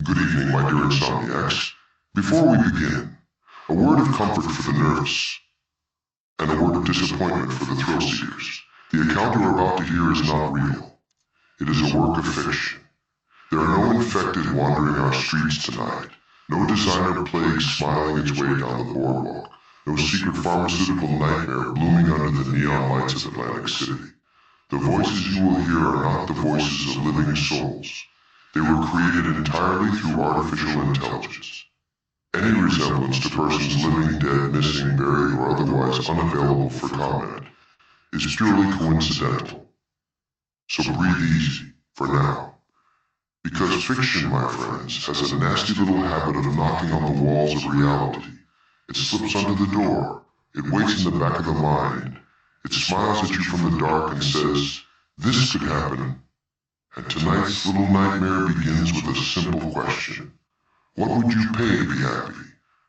Good evening, my dear insomniacs. Before we begin, a word of comfort for the nervous, and a word of disappointment for the thrill seekers. The account you are about to hear is not real. It is a work of fiction. There are no infected wandering our streets tonight, no designer plague smiling its way down the boardwalk, no secret pharmaceutical nightmare blooming under the neon lights of Atlantic City. The voices you will hear are not the voices of living souls. They were created entirely through artificial intelligence. Any resemblance to persons living, dead, missing, buried, or otherwise unavailable for comment is purely coincidental. So breathe easy, for now. Because fiction, my friends, has a nasty little habit of knocking on the walls of reality. It slips under the door. It waits in the back of the mind. It smiles at you from the dark and says, "This could happen." And tonight's little nightmare begins with a simple question. What would you pay to be happy?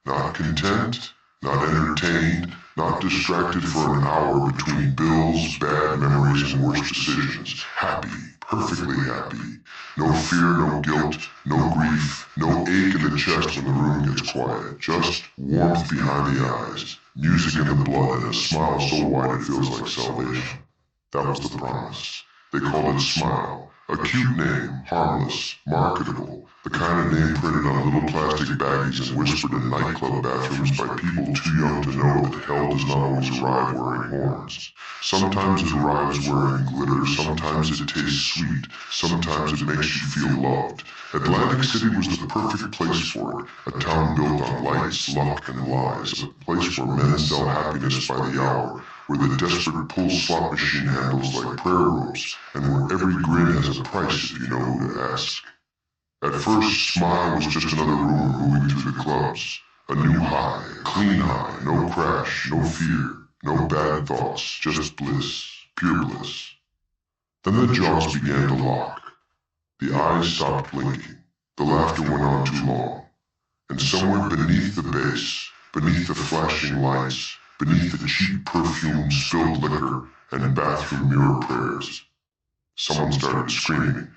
Not content, not entertained, not distracted for an hour between bills, bad memories, and worse decisions. Happy, perfectly happy. No fear, no guilt, no grief, no ache in the chest when the room gets quiet. Just warmth behind the eyes, music in the blood, and a smile so wide it feels like salvation. That was the promise. They called it Smile. A cute name, harmless, marketable, the kind of name printed on little plastic baggies and whispered in nightclub bathrooms by people too young to know that hell does not always arrive wearing horns. Sometimes it arrives wearing glitter, sometimes it tastes sweet, sometimes it makes you feel loved. Atlantic City was the perfect place for it, a town built on lights, luck, and lies, a place where men sell happiness by the hour, where the desperate pull slot machine handles like prayer ropes, and where every grin has a price if you know who to ask. At first, Smile was just another rumor moving through the clubs. A new high, a clean high, no crash, no fear, no bad thoughts, just bliss, pure bliss. Then the jaws began to lock. The eyes stopped blinking. The laughter went on too long. And somewhere beneath the bass, beneath the flashing lights, beneath the cheap perfume, spilled liquor, and bathroom mirror prayers, someone started screaming.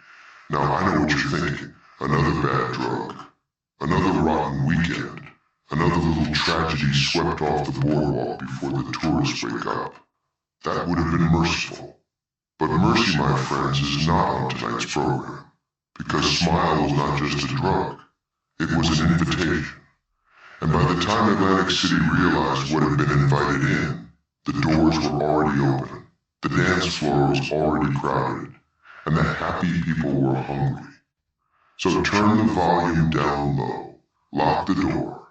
Now I know what you're thinking. Another bad drug. Another rotten weekend. Another little tragedy swept off the boardwalk before the tourists wake up. That would have been merciful. But mercy, my friends, is not on tonight's program. Because Smile was not just a drug. It was an invitation. And by the time Atlantic City realized what had been invited in, the doors were already open, the dance floor was already crowded, and the happy people were hungry. So turn the volume down low, lock the door,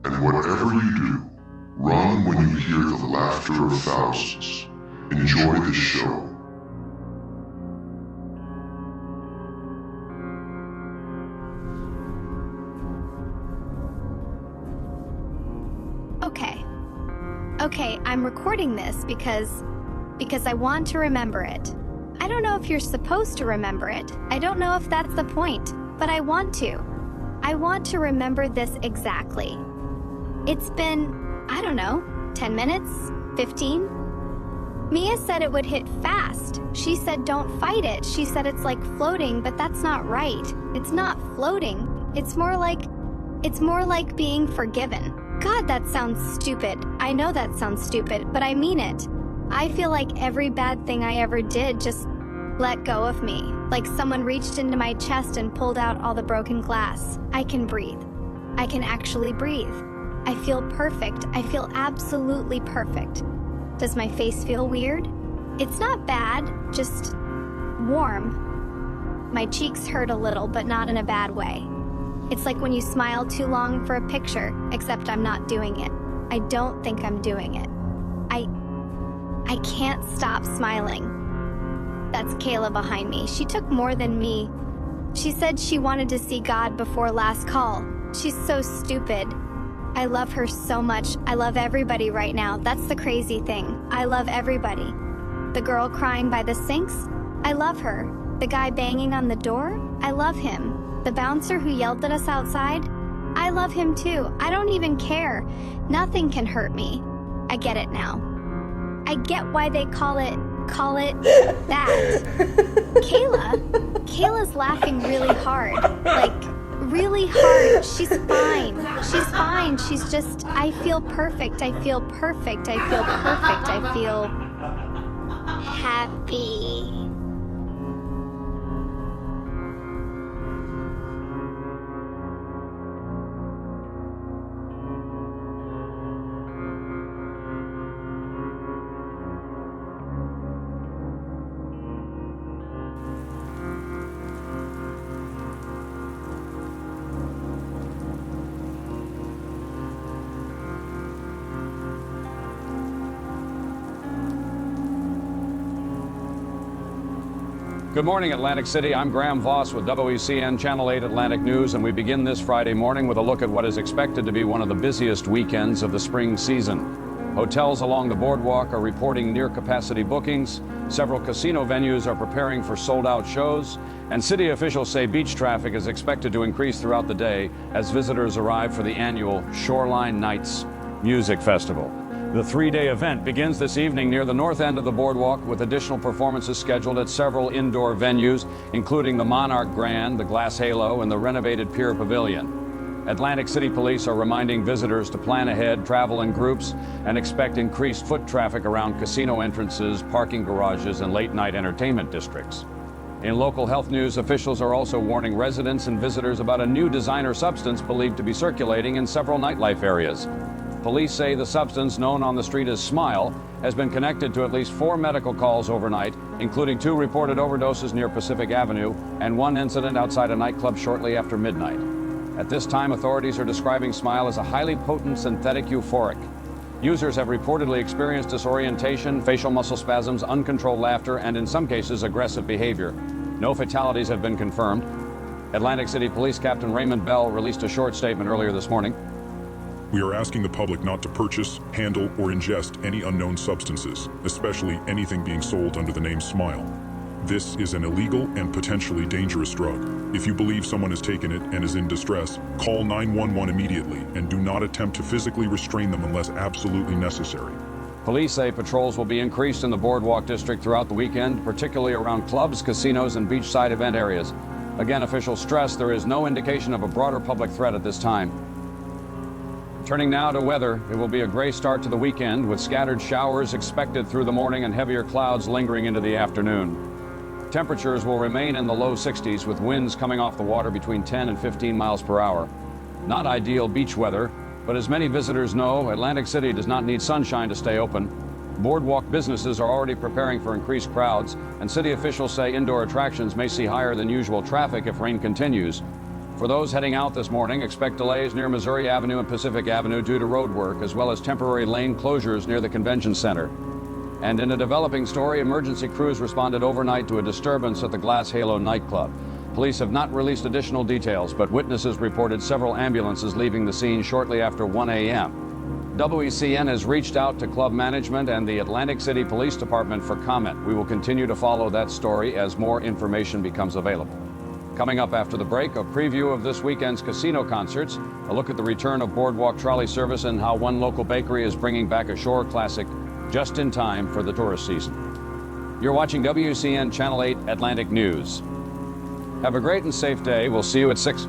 and whatever you do, run when you hear the laughter of thousands. Enjoy the show. Okay, I'm recording this because I want to remember it. I don't know if you're supposed to remember it. I don't know if that's the point, but I want to. I want to remember this exactly. It's been, I don't know, 10 minutes? 15? Mia said it would hit fast. She said don't fight it. She said it's like floating, but that's not right. It's not floating. It's more like being forgiven. God, that sounds stupid. I know that sounds stupid, but I mean it. I feel like every bad thing I ever did just let go of me. Like someone reached into my chest and pulled out all the broken glass. I can breathe. I can actually breathe. I feel perfect. I feel absolutely perfect. Does my face feel weird? It's not bad, just warm. My cheeks hurt a little, but not in a bad way. It's like when you smile too long for a picture, except I'm not doing it. I don't think I'm doing it. I can't stop smiling. That's Kayla behind me. She took more than me. She said she wanted to see God before last call. She's so stupid. I love her so much. I love everybody right now. That's the crazy thing. I love everybody. The girl crying by the sinks? I love her. The guy banging on the door? I love him. The bouncer who yelled at us outside? I love him too. I don't even care. Nothing can hurt me. I get it now. I get why they call it that. Kayla's laughing really hard. really hard. She's fine. She's fine. She's just, I feel perfect. I feel perfect. I feel perfect. I feel happy. Good morning, Atlantic City. I'm Graham Voss with WACN Channel 8 Atlantic News, and we begin this Friday morning with a look at what is expected to be one of the busiest weekends of the spring season. Hotels along the boardwalk are reporting near-capacity bookings, several casino venues are preparing for sold-out shows, and city officials say beach traffic is expected to increase throughout the day as visitors arrive for the annual Shoreline Nights Music Festival. The three-day event begins this evening near the north end of the boardwalk with additional performances scheduled at several indoor venues, including the Monarch Grand, the Glass Halo, and the renovated Pier Pavilion. Atlantic City Police are reminding visitors to plan ahead, travel in groups, and expect increased foot traffic around casino entrances, parking garages, and late-night entertainment districts. In local health news, officials are also warning residents and visitors about a new designer substance believed to be circulating in several nightlife areas. Police say the substance, known on the street as Smile, has been connected to at least 4 medical calls overnight, including 2 reported overdoses near Pacific Avenue and 1 incident outside a nightclub shortly after midnight. At this time, authorities are describing Smile as a highly potent synthetic euphoric. Users have reportedly experienced disorientation, facial muscle spasms, uncontrolled laughter, and in some cases, aggressive behavior. No fatalities have been confirmed. Atlantic City Police Captain Raymond Bell released a short statement earlier this morning. We are asking the public not to purchase, handle, or ingest any unknown substances, especially anything being sold under the name Smile. This is an illegal and potentially dangerous drug. If you believe someone has taken it and is in distress, call 911 immediately and do not attempt to physically restrain them unless absolutely necessary. Police say patrols will be increased in the Boardwalk district throughout the weekend, particularly around clubs, casinos, and beachside event areas. Again, officials stress there is no indication of a broader public threat at this time. Turning now to weather, it will be a gray start to the weekend with scattered showers expected through the morning and heavier clouds lingering into the afternoon. Temperatures will remain in the low 60s with winds coming off the water between 10 and 15 miles per hour. Not ideal beach weather, but as many visitors know, Atlantic City does not need sunshine to stay open. Boardwalk businesses are already preparing for increased crowds, and city officials say indoor attractions may see higher than usual traffic if rain continues. For those heading out this morning, expect delays near Missouri Avenue and Pacific Avenue due to road work, as well as temporary lane closures near the convention center. And in a developing story, emergency crews responded overnight to a disturbance at the Glass Halo nightclub. Police have not released additional details, but witnesses reported several ambulances leaving the scene shortly after 1 a.m. WACN has reached out to club management and the Atlantic City Police Department for comment. We will continue to follow that story as more information becomes available. Coming up after the break, a preview of this weekend's casino concerts, a look at the return of Boardwalk trolley service and how one local bakery is bringing back a shore classic just in time for the tourist season. You're watching WCN Channel 8 Atlantic News. Have a great and safe day. We'll see you at 6.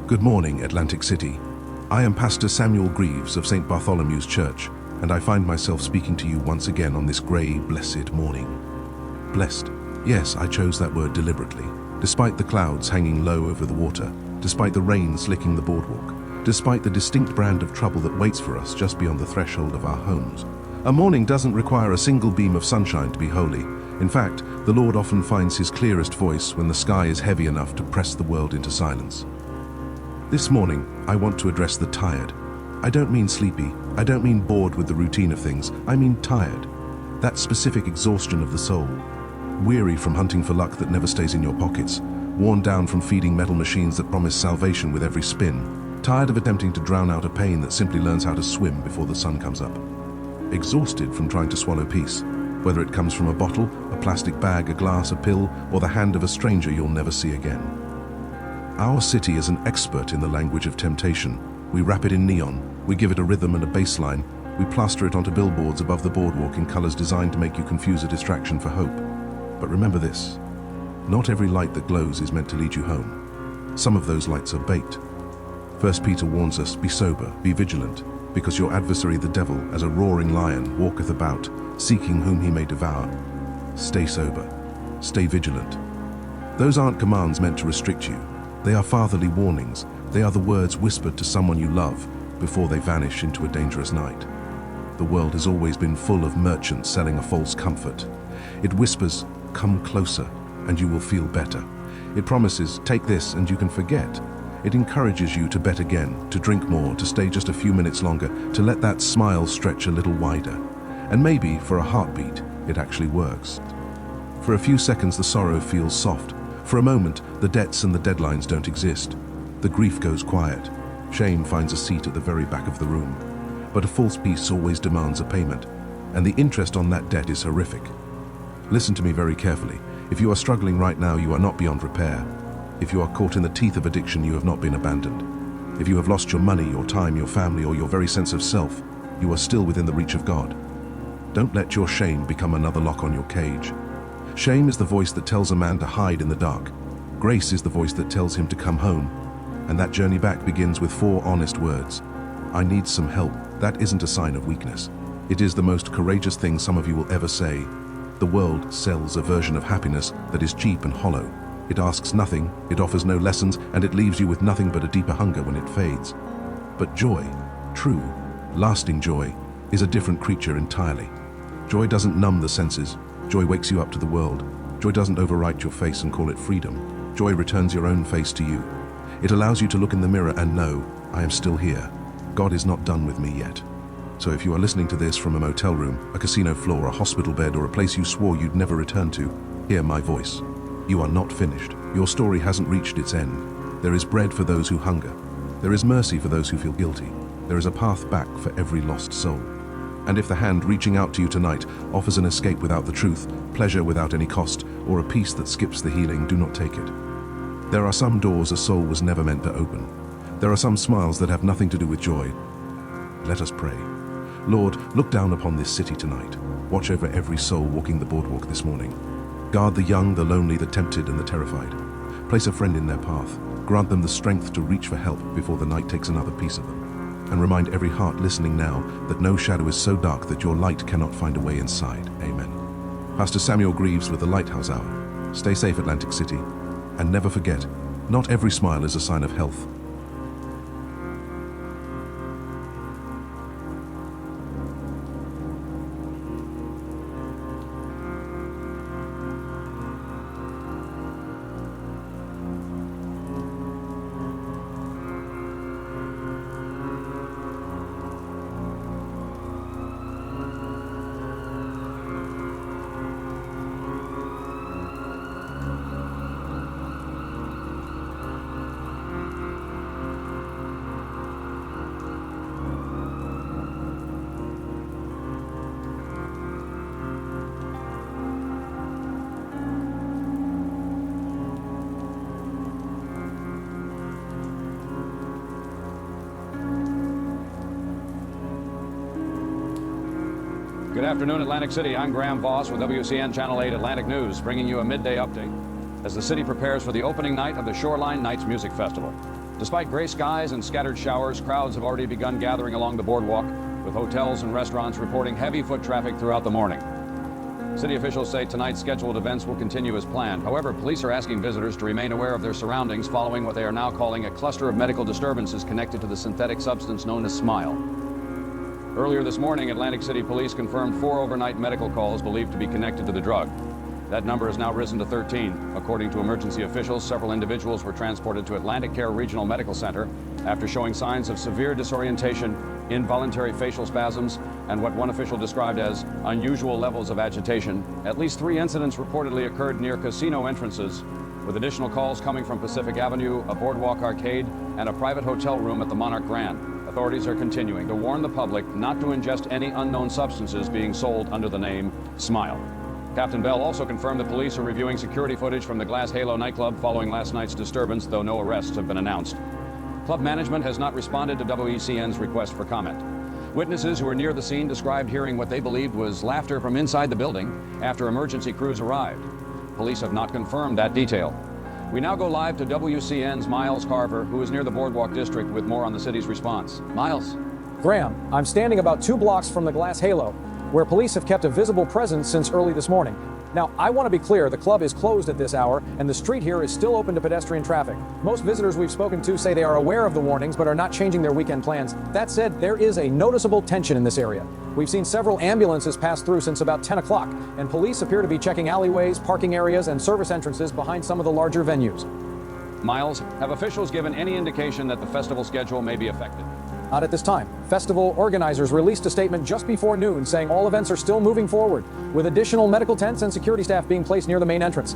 Good morning, Atlantic City. I am Pastor Samuel Greaves of St. Bartholomew's Church, and I find myself speaking to you once again on this grey, blessed morning. Blessed. Yes, I chose that word deliberately. Despite the clouds hanging low over the water, despite the rain slicking the boardwalk, despite the distinct brand of trouble that waits for us just beyond the threshold of our homes. A morning doesn't require a single beam of sunshine to be holy. In fact, the Lord often finds his clearest voice when the sky is heavy enough to press the world into silence. This morning, I want to address the tired. I don't mean sleepy. I don't mean bored with the routine of things. I mean tired. That specific exhaustion of the soul. Weary from hunting for luck that never stays in your pockets. Worn down from feeding metal machines that promise salvation with every spin. Tired of attempting to drown out a pain that simply learns how to swim before the sun comes up. Exhausted from trying to swallow peace. Whether it comes from a bottle, a plastic bag, a glass, a pill, or the hand of a stranger you'll never see again. Our city is an expert in the language of temptation. We wrap it in neon, we give it a rhythm and a bass line, We plaster it onto billboards above the boardwalk in colors designed to make you confuse a distraction for hope. But remember this, not every light that glows is meant to lead you home. Some of those lights are bait. 1 Peter warns us, be sober, be vigilant, because your adversary the devil, as a roaring lion, walketh about, seeking whom he may devour. Stay sober, stay vigilant. Those aren't commands meant to restrict you. They are fatherly warnings. They are the words whispered to someone you love before they vanish into a dangerous night. The world has always been full of merchants selling a false comfort. It whispers, come closer, and you will feel better. It promises, take this and you can forget. It encourages you to bet again, to drink more, to stay just a few minutes longer, to let that smile stretch a little wider. And maybe, for a heartbeat, it actually works. For a few seconds the sorrow feels soft. For a moment, the debts and the deadlines don't exist. The grief goes quiet. Shame finds a seat at the very back of the room. But a false peace always demands a payment, and the interest on that debt is horrific. Listen to me very carefully. If you are struggling right now, you are not beyond repair. If you are caught in the teeth of addiction, you have not been abandoned. If you have lost your money, your time, your family, or your very sense of self, you are still within the reach of God. Don't let your shame become another lock on your cage. Shame is the voice that tells a man to hide in the dark. Grace is the voice that tells him to come home. And that journey back begins with 4 honest words. I need some help. That isn't a sign of weakness. It is the most courageous thing some of you will ever say. The world sells a version of happiness that is cheap and hollow. It asks nothing, it offers no lessons, and it leaves you with nothing but a deeper hunger when it fades. But joy, true, lasting joy, is a different creature entirely. Joy doesn't numb the senses. Joy wakes you up to the world. Joy doesn't overwrite your face and call it freedom. Joy returns your own face to you. It allows you to look in the mirror and know, I am still here. God is not done with me yet. So if you are listening to this from a motel room, a casino floor, a hospital bed, or a place you swore you'd never return to, hear my voice. You are not finished. Your story hasn't reached its end. There is bread for those who hunger. There is mercy for those who feel guilty. There is a path back for every lost soul. And if the hand reaching out to you tonight offers an escape without the truth, pleasure without any cost, or a peace that skips the healing, do not take it. There are some doors a soul was never meant to open. There are some smiles that have nothing to do with joy. Let us pray. Lord, look down upon this city tonight. Watch over every soul walking the boardwalk this morning. Guard the young, the lonely, the tempted, and the terrified. Place a friend in their path. Grant them the strength to reach for help before the night takes another piece of them. And remind every heart listening now that no shadow is so dark that your light cannot find a way inside. Amen. Pastor Samuel Greaves with the Lighthouse Hour. Stay safe, Atlantic City. And never forget, not every smile is a sign of health. Good afternoon, Atlantic City. I'm Graham Voss with WCN Channel 8 Atlantic News, bringing you a midday update as the city prepares for the opening night of the Shoreline Nights Music Festival. Despite gray skies and scattered showers, crowds have already begun gathering along the boardwalk, with hotels and restaurants reporting heavy foot traffic throughout the morning. City officials say tonight's scheduled events will continue as planned. However, police are asking visitors to remain aware of their surroundings following what they are now calling a cluster of medical disturbances connected to the synthetic substance known as Smile. Earlier this morning, Atlantic City Police confirmed 4 overnight medical calls believed to be connected to the drug. That number has now risen to 13. According to emergency officials, several individuals were transported to Atlantic Care Regional Medical Center after showing signs of severe disorientation, involuntary facial spasms, and what one official described as unusual levels of agitation. At least 3 incidents reportedly occurred near casino entrances, with additional calls coming from Pacific Avenue, a boardwalk arcade, and a private hotel room at the Monarch Grand. Authorities are continuing to warn the public not to ingest any unknown substances being sold under the name Smile. Captain Bell also confirmed the police are reviewing security footage from the Glass Halo nightclub following last night's disturbance, though no arrests have been announced. Club management has not responded to WECN's request for comment. Witnesses who were near the scene described hearing what they believed was laughter from inside the building after emergency crews arrived. Police have not confirmed that detail. We now go live to WCN's Miles Carver, who is near the Boardwalk District, with more on the city's response. Miles. Graham, I'm standing about 2 blocks from the glass halo, where police have kept a visible presence since early this morning. Now, I want to be clear, the club is closed at this hour, and the street here is still open to pedestrian traffic. Most visitors we've spoken to say they are aware of the warnings, but are not changing their weekend plans. That said, there is a noticeable tension in this area. We've seen several ambulances pass through since about 10 o'clock, and police appear to be checking alleyways, parking areas, and service entrances behind some of the larger venues. Miles, have officials given any indication that the festival schedule may be affected? Not at this time. Festival organizers released a statement just before noon saying all events are still moving forward, with additional medical tents and security staff being placed near the main entrance.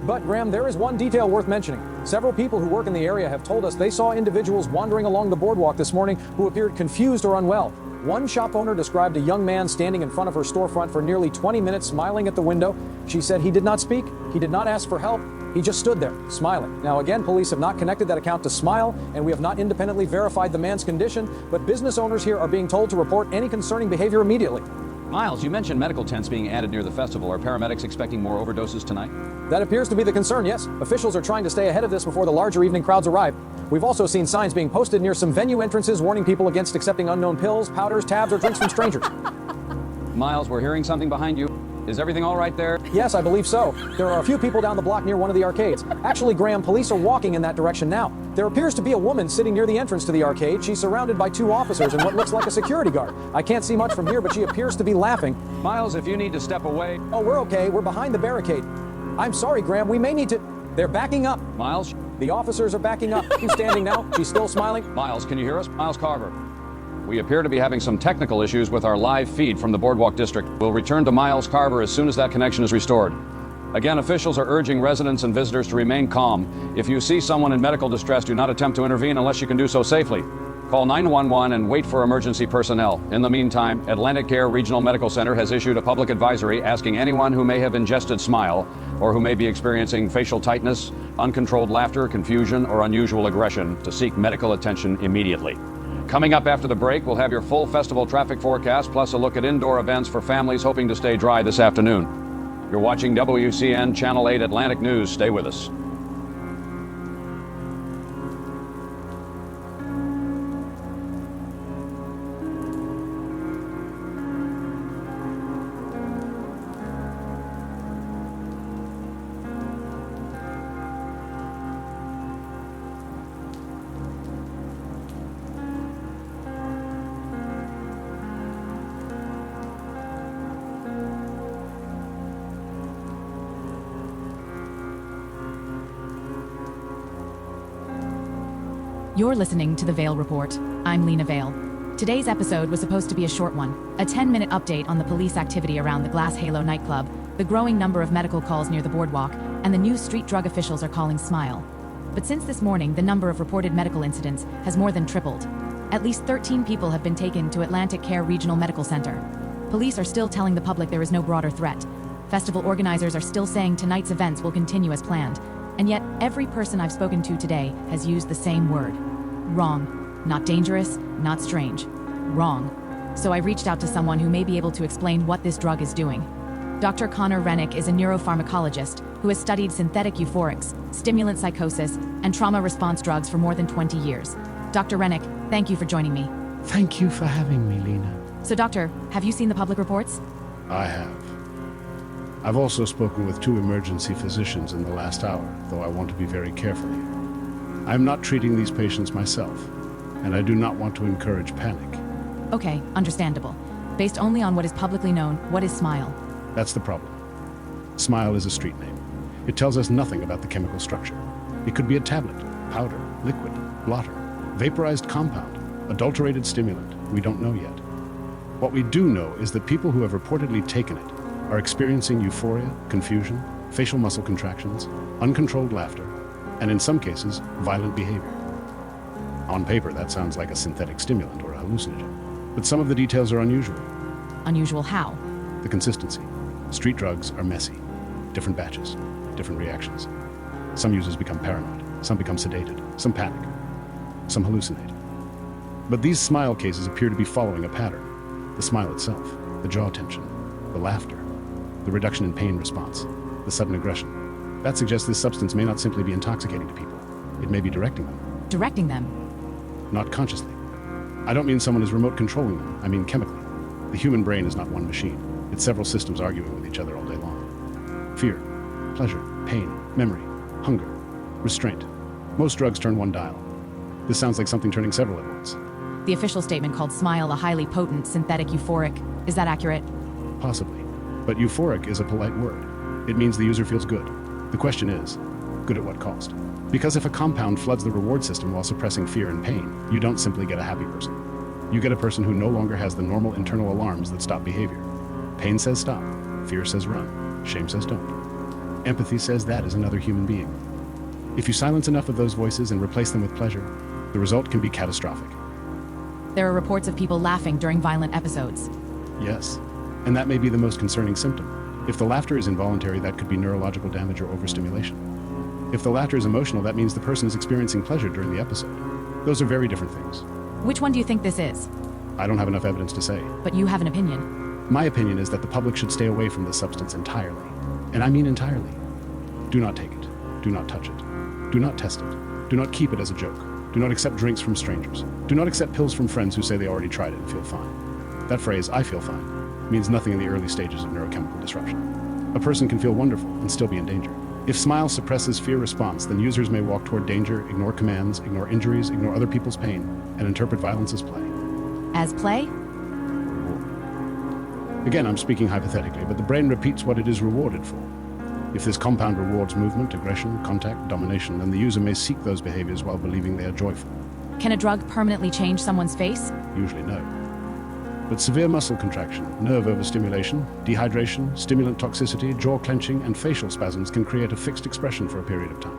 But, Graham, there is one detail worth mentioning. Several people who work in the area have told us they saw individuals wandering along the boardwalk this morning who appeared confused or unwell. One shop owner described a young man standing in front of her storefront for nearly 20 minutes smiling at the window. She said he did not speak, he did not ask for help, he just stood there, smiling. Now again, police have not connected that account to Smile, and we have not independently verified the man's condition, but business owners here are being told to report any concerning behavior immediately. Miles, you mentioned medical tents being added near the festival. Are paramedics expecting more overdoses tonight? That appears to be the concern, yes. Officials are trying to stay ahead of this before the larger evening crowds arrive. We've also seen signs being posted near some venue entrances warning people against accepting unknown pills, powders, tabs, or drinks from strangers. Miles, we're hearing something behind you. Is everything all right there? Yes, I believe so. There are a few people down the block near one of the arcades. Actually, Graham, police are walking in that direction now. There appears to be a woman sitting near the entrance to the arcade. She's surrounded by 2 officers and what looks like a security guard. I can't see much from here, but she appears to be laughing. Miles, if you need to step away. Oh, we're okay. We're behind the barricade. I'm sorry, Graham. We may need to... They're backing up. Miles? The officers are backing up. Who's standing now? She's still smiling. Miles, can you hear us? Miles Carver. We appear to be having some technical issues with our live feed from the Boardwalk District. We'll return to Miles Carver as soon as that connection is restored. Again, officials are urging residents and visitors to remain calm. If you see someone in medical distress, do not attempt to intervene unless you can do so safely. Call 911 and wait for emergency personnel. In the meantime, Atlantic Care Regional Medical Center has issued a public advisory asking anyone who may have ingested Smile or who may be experiencing facial tightness, uncontrolled laughter, confusion, or unusual aggression to seek medical attention immediately. Coming up after the break, we'll have your full festival traffic forecast, plus a look at indoor events for families hoping to stay dry this afternoon. You're watching WCN Channel 8 Atlantic News. Stay with us. You're listening to The Vale Report. I'm Lena Vale. Today's episode was supposed to be a short one, a 10-minute update on the police activity around the Glass Halo nightclub, the growing number of medical calls near the boardwalk, and the new street drug officials are calling Smile. But since this morning, the number of reported medical incidents has more than tripled. At least 13 people have been taken to Atlantic Care Regional Medical Center. Police are still telling the public there is no broader threat. Festival organizers are still saying tonight's events will continue as planned. And yet, every person I've spoken to today has used the same word. Wrong. Not dangerous, not strange. Wrong. So I reached out to someone who may be able to explain what this drug is doing. Dr. Connor Rennick is a neuropharmacologist who has studied synthetic euphorics, stimulant psychosis, and trauma response drugs for more than 20 years. Dr. Rennick, thank you for joining me. Thank you for having me, Lena. So, Doctor, have you seen the public reports? I have. I've also spoken with 2 emergency physicians in the last hour, though I want to be very careful here. I am not treating these patients myself, and I do not want to encourage panic. Okay, understandable. Based only on what is publicly known, what is Smile? That's the problem. Smile is a street name. It tells us nothing about the chemical structure. It could be a tablet, powder, liquid, blotter, vaporized compound, adulterated stimulant. We don't know yet. What we do know is that people who have reportedly taken it are experiencing euphoria, confusion, facial muscle contractions, uncontrolled laughter, and in some cases, violent behavior. On paper, that sounds like a synthetic stimulant or a hallucinogen, but some of the details are unusual. Unusual how? The consistency. Street drugs are messy. Different batches, different reactions. Some users become paranoid, some become sedated, some panic, some hallucinate. But these Smile cases appear to be following a pattern. The smile itself, the jaw tension, the laughter, the reduction in pain response, the sudden aggression. That suggests this substance may not simply be intoxicating to people. It may be directing them. Directing them? Not consciously. I don't mean someone is remote controlling them. I mean chemically. The human brain is not one machine. It's several systems arguing with each other all day long. Fear, pleasure, pain, memory, hunger, restraint. Most drugs turn one dial. This sounds like something turning several at once. The official statement called Smile a highly potent synthetic euphoric. Is that accurate? Possibly. But euphoric is a polite word. It means the user feels good. The question is, good at what cost? Because if a compound floods the reward system while suppressing fear and pain, you don't simply get a happy person. You get a person who no longer has the normal internal alarms that stop behavior. Pain says stop. Fear says run. Shame says don't. Empathy says that is another human being. If you silence enough of those voices and replace them with pleasure, the result can be catastrophic. There are reports of people laughing during violent episodes. Yes, and that may be the most concerning symptom. If the laughter is involuntary, that could be neurological damage or overstimulation. If the laughter is emotional, that means the person is experiencing pleasure during the episode. Those are very different things. Which one do you think this is? I don't have enough evidence to say. But you have an opinion. My opinion is that the public should stay away from this substance entirely. And I mean entirely. Do not take it. Do not touch it. Do not test it. Do not keep it as a joke. Do not accept drinks from strangers. Do not accept pills from friends who say they already tried it and feel fine. That phrase, I feel fine, means nothing in the early stages of neurochemical disruption. A person can feel wonderful and still be in danger. If smile suppresses fear response, then users may walk toward danger, ignore commands, ignore injuries, ignore other people's pain, and interpret violence as play. As play? Again, I'm speaking hypothetically, but the brain repeats what it is rewarded for. If this compound rewards movement, aggression, contact, domination, then the user may seek those behaviors while believing they are joyful. Can a drug permanently change someone's face? Usually no. But severe muscle contraction, nerve overstimulation, dehydration, stimulant toxicity, jaw clenching, and facial spasms can create a fixed expression for a period of time.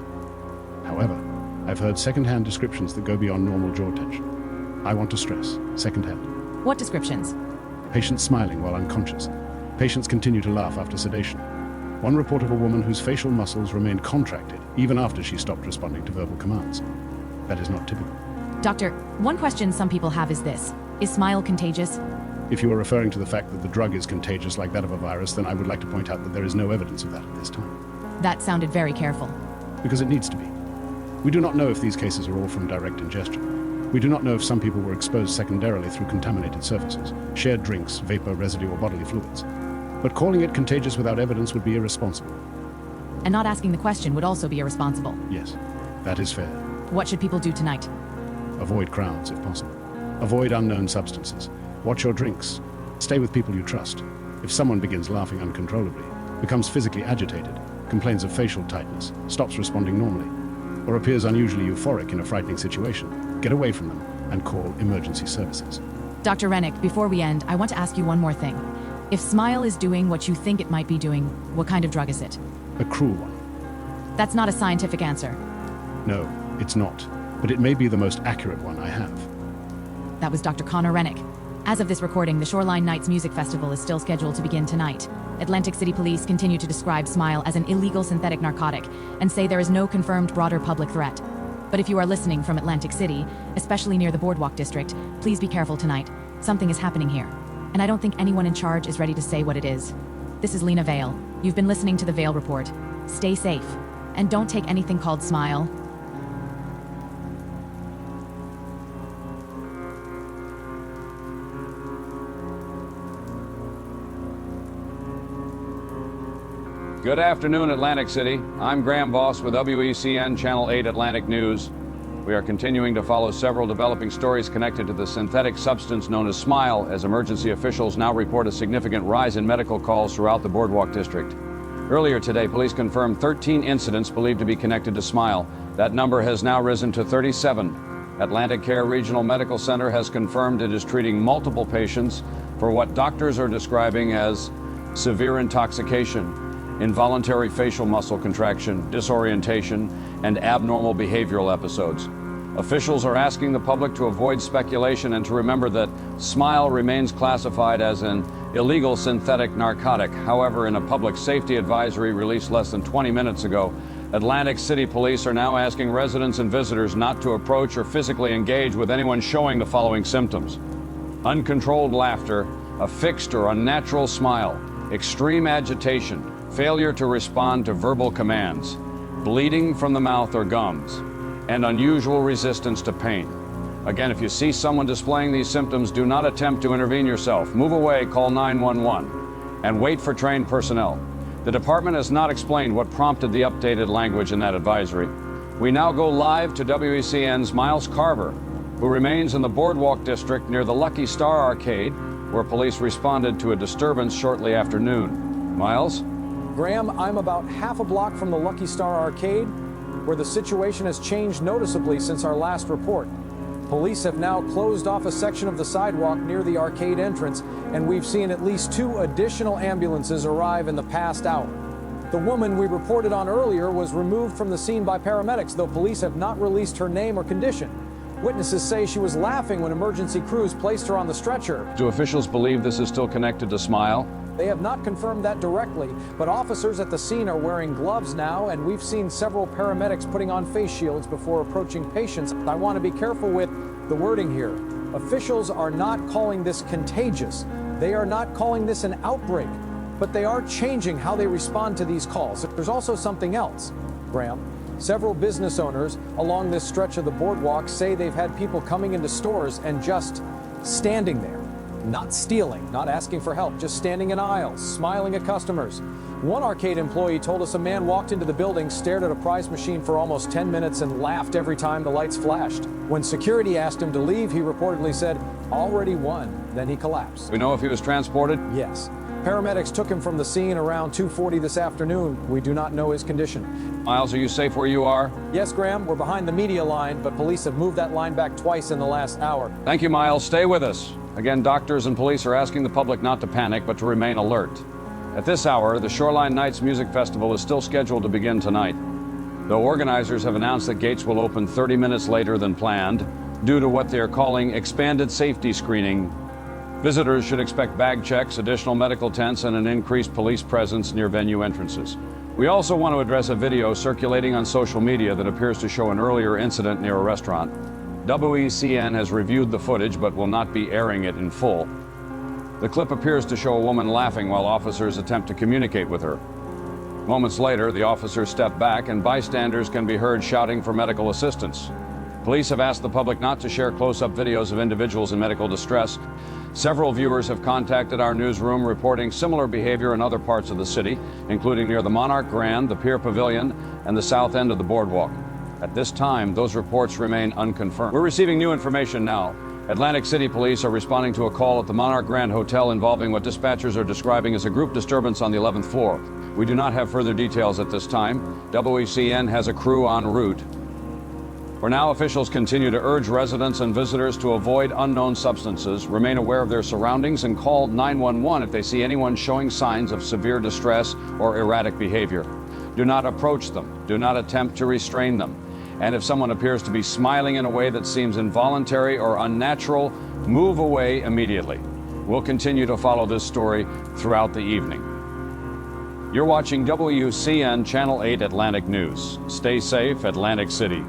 However, I've heard second-hand descriptions that go beyond normal jaw tension. I want to stress, second-hand. What descriptions? Patients smiling while unconscious. Patients continue to laugh after sedation. One report of a woman whose facial muscles remained contracted even after she stopped responding to verbal commands. That is not typical. Doctor, one question some people have is this. Is smile contagious? If you are referring to the fact that the drug is contagious like that of a virus, then I would like to point out that there is no evidence of that at this time. That sounded very careful. Because it needs to be. We do not know if these cases are all from direct ingestion. We do not know if some people were exposed secondarily through contaminated surfaces, shared drinks, vapor, residue, or bodily fluids. But calling it contagious without evidence would be irresponsible. And not asking the question would also be irresponsible. Yes, that is fair. What should people do tonight? Avoid crowds if possible. Avoid unknown substances. Watch your drinks. Stay with people you trust. If someone begins laughing uncontrollably, becomes physically agitated, complains of facial tightness, stops responding normally, or appears unusually euphoric in a frightening situation, get away from them and call emergency services. Dr. Rennick, before we end, I want to ask you one more thing. If smile is doing what you think it might be doing, what kind of drug is it? A cruel one. That's not a scientific answer. No, it's not. But it may be the most accurate one I have. That was Dr. Connor Rennick. As of this recording, the Shoreline Nights Music Festival is still scheduled to begin tonight. Atlantic City Police continue to describe smile as an illegal synthetic narcotic and say there is no confirmed broader public threat. But if you are listening from Atlantic City, especially near the Boardwalk district, please be careful tonight. Something is happening here. And I don't think anyone in charge is ready to say what it is. This is Lena Vale. You've been listening to the Vale Report. Stay safe. And don't take anything called smile. Good afternoon, Atlantic City. I'm Graham Voss with WECN Channel 8 Atlantic News. We are continuing to follow several developing stories connected to the synthetic substance known as Smile, as emergency officials now report a significant rise in medical calls throughout the Boardwalk district. Earlier today, police confirmed 13 incidents believed to be connected to Smile. That number has now risen to 37. Atlantic Care Regional Medical Center has confirmed it is treating multiple patients for what doctors are describing as severe intoxication, involuntary facial muscle contraction, disorientation, and abnormal behavioral episodes. Officials are asking the public to avoid speculation and to remember that Smile remains classified as an illegal synthetic narcotic. However, in a public safety advisory released less than 20 minutes ago, Atlantic City Police are now asking residents and visitors not to approach or physically engage with anyone showing the following symptoms: uncontrolled laughter, a fixed or unnatural smile, extreme agitation, failure to respond to verbal commands, bleeding from the mouth or gums, and unusual resistance to pain. Again, if you see someone displaying these symptoms, do not attempt to intervene yourself. Move away, call 911, and wait for trained personnel. The department has not explained what prompted the updated language in that advisory. We now go live to WACN's Miles Carver, who remains in the Boardwalk district near the Lucky Star Arcade, where police responded to a disturbance shortly after noon. Miles? Graham, I'm about half a block from the Lucky Star Arcade, where the situation has changed noticeably since our last report. Police have now closed off a section of the sidewalk near the arcade entrance, and we've seen at least 2 additional ambulances arrive in the past hour. The woman we reported on earlier was removed from the scene by paramedics, though police have not released her name or condition. Witnesses say she was laughing when emergency crews placed her on the stretcher. Do officials believe this is still connected to Smile? They have not confirmed that directly, but officers at the scene are wearing gloves now, and we've seen several paramedics putting on face shields before approaching patients. I want to be careful with the wording here. Officials are not calling this contagious. They are not calling this an outbreak, but they are changing how they respond to these calls. There's also something else, Graham. Several business owners along this stretch of the boardwalk say they've had people coming into stores and just standing there. Not stealing, not asking for help, just standing in aisles, smiling at customers. One arcade employee told us a man walked into the building, stared at a prize machine for almost 10 minutes and laughed every time the lights flashed. When security asked him to leave, he reportedly said, "Already won." Then he collapsed. We know if he was transported? Yes. Paramedics took him from the scene around 2:40 this afternoon. We do not know his condition. Miles, are you safe where you are? Yes, Graham, we're behind the media line, but police have moved that line back twice in the last hour. Thank you, Miles. Stay with us. Again, doctors and police are asking the public not to panic, but to remain alert. At this hour, the Shoreline Nights Music Festival is still scheduled to begin tonight, though organizers have announced that gates will open 30 minutes later than planned due to what they are calling expanded safety screening. Visitors should expect bag checks, additional medical tents, and an increased police presence near venue entrances. We also want to address a video circulating on social media that appears to show an earlier incident near a restaurant. WACN has reviewed the footage but will not be airing it in full. The clip appears to show a woman laughing while officers attempt to communicate with her. Moments later, the officers step back and bystanders can be heard shouting for medical assistance. Police have asked the public not to share close-up videos of individuals in medical distress. Several viewers have contacted our newsroom reporting similar behavior in other parts of the city, including near the Monarch Grand, the Pier Pavilion, and the south end of the boardwalk. At this time, those reports remain unconfirmed. We're receiving new information now. Atlantic City Police are responding to a call at the Monarch Grand Hotel involving what dispatchers are describing as a group disturbance on the 11th floor. We do not have further details at this time. WACN has a crew en route. For now, officials continue to urge residents and visitors to avoid unknown substances, remain aware of their surroundings, and call 911 if they see anyone showing signs of severe distress or erratic behavior. Do not approach them. Do not attempt to restrain them. And if someone appears to be smiling in a way that seems involuntary or unnatural, move away immediately. We'll continue to follow this story throughout the evening. You're watching WCN Channel 8 Atlantic News. Stay safe, Atlantic City.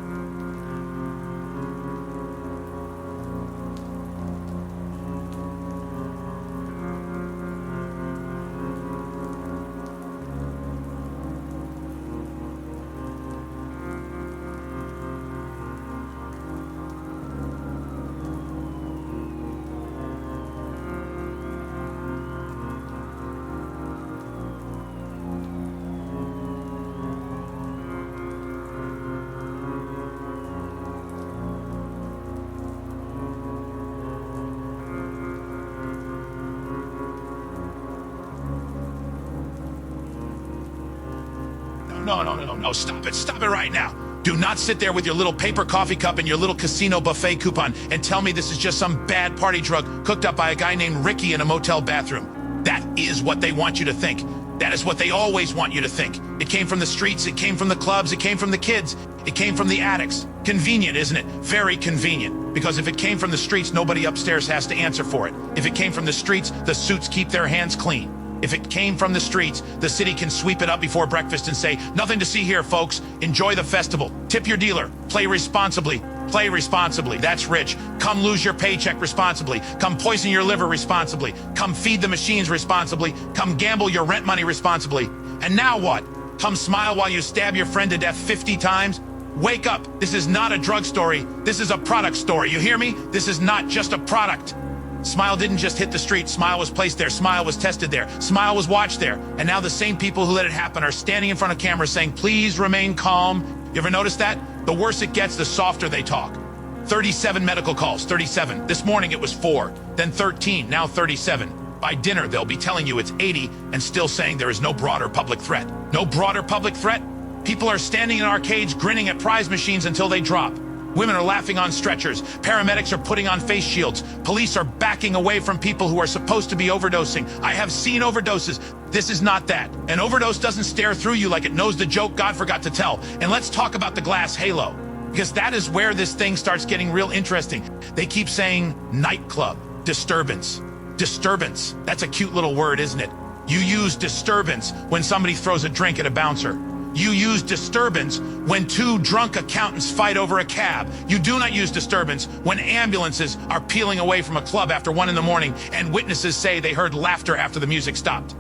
No, stop it right now. Do not sit there with your little paper coffee cup and your little casino buffet coupon and tell me this is just some bad party drug cooked up by a guy named Ricky in a motel bathroom. That is what they want you to think. That is what they always want you to think. It came from the streets, it came from the clubs, it came from the kids, it came from the addicts. Convenient, isn't it? Very convenient. Because if it came from the streets, nobody upstairs has to answer for it. If it came from the streets, the suits keep their hands clean. If it came from the streets, the city can sweep it up before breakfast and say, nothing to see here, folks. Enjoy the festival. Tip your dealer. Play responsibly. Play responsibly. That's rich. Come lose your paycheck responsibly. Come poison your liver responsibly. Come feed the machines responsibly. Come gamble your rent money responsibly. And now what? Come smile while you stab your friend to death 50 times? Wake up. This is not a drug story. This is a product story. You hear me? This is not just a product. Smile didn't just hit the street. Smile was placed there. Smile was tested there. Smile was watched there. And now the same people who let it happen are standing in front of cameras saying, please remain calm. You ever notice that? The worse it gets, the softer they talk. 37 medical calls, 37. This morning it was 4, then 13, now 37. By dinner, they'll be telling you it's 80 and still saying there is no broader public threat. No broader public threat? People are standing in arcades grinning at prize machines until they drop. Women are laughing on stretchers. Paramedics are putting on face shields. Police are backing away from people who are supposed to be overdosing. I have seen overdoses. This is not that. An overdose doesn't stare through you like it knows the joke God forgot to tell. And let's talk about the glass halo, because that is where this thing starts getting real interesting. They keep saying nightclub, disturbance. Disturbance. That's a cute little word, isn't it? You use disturbance when somebody throws a drink at a bouncer. You use disturbance when 2 drunk accountants fight over a cab. You do not use disturbance when ambulances are peeling away from a club after 1 in the morning and witnesses say they heard laughter after the music stopped.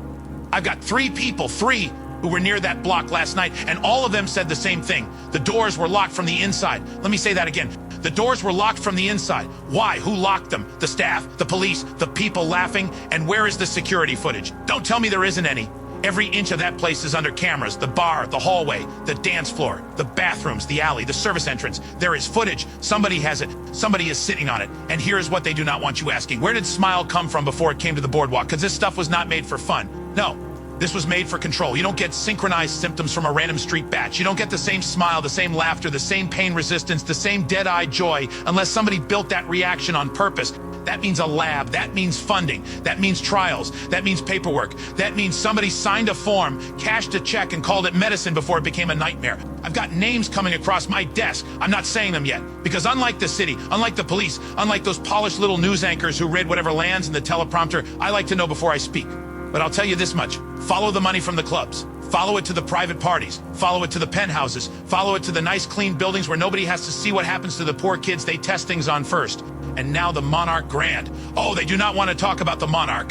I've got 3 people, 3, who were near that block last night, and all of them said the same thing. The doors were locked from the inside. Let me say that again. The doors were locked from the inside. Why? Who locked them? The staff, the police, the people laughing? And where is the security footage? Don't tell me there isn't any. Every inch of that place is under cameras. The bar, the hallway, the dance floor, the bathrooms, the alley, the service entrance. There is footage. Somebody has it. Somebody is sitting on it. And here's what they do not want you asking. Where did Smile come from before it came to the boardwalk? Because this stuff was not made for fun. No. This was made for control. You don't get synchronized symptoms from a random street batch. You don't get the same smile, the same laughter, the same pain resistance, the same dead-eyed joy unless somebody built that reaction on purpose. That means a lab. That means funding. That means trials. That means paperwork. That means somebody signed a form, cashed a check, and called it medicine before it became a nightmare. I've got names coming across my desk. I'm not saying them yet, because unlike the city, unlike the police, unlike those polished little news anchors who read whatever lands in the teleprompter, I like to know before I speak. But I'll tell you this much. Follow the money from the clubs. Follow it to the private parties. Follow it to the penthouses. Follow it to the nice, clean buildings where nobody has to see what happens to the poor kids they test things on first. And now the Monarch Grand. Oh, they do not want to talk about the Monarch.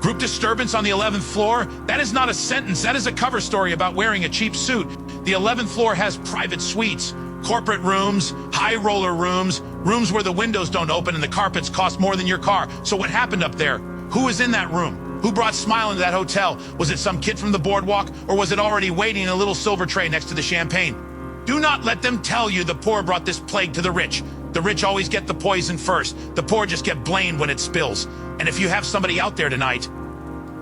Group disturbance on the 11th floor? That is not a sentence. That is a cover story about wearing a cheap suit. The 11th floor has private suites, corporate rooms, high roller rooms, rooms where the windows don't open and the carpets cost more than your car. So what happened up there? Who was in that room? Who brought Smile into that hotel? Was it some kid from the boardwalk, or was it already waiting in a little silver tray next to the champagne? Do not let them tell you the poor brought this plague to the rich. The rich always get the poison first. The poor just get blamed when it spills. And if you have somebody out there tonight,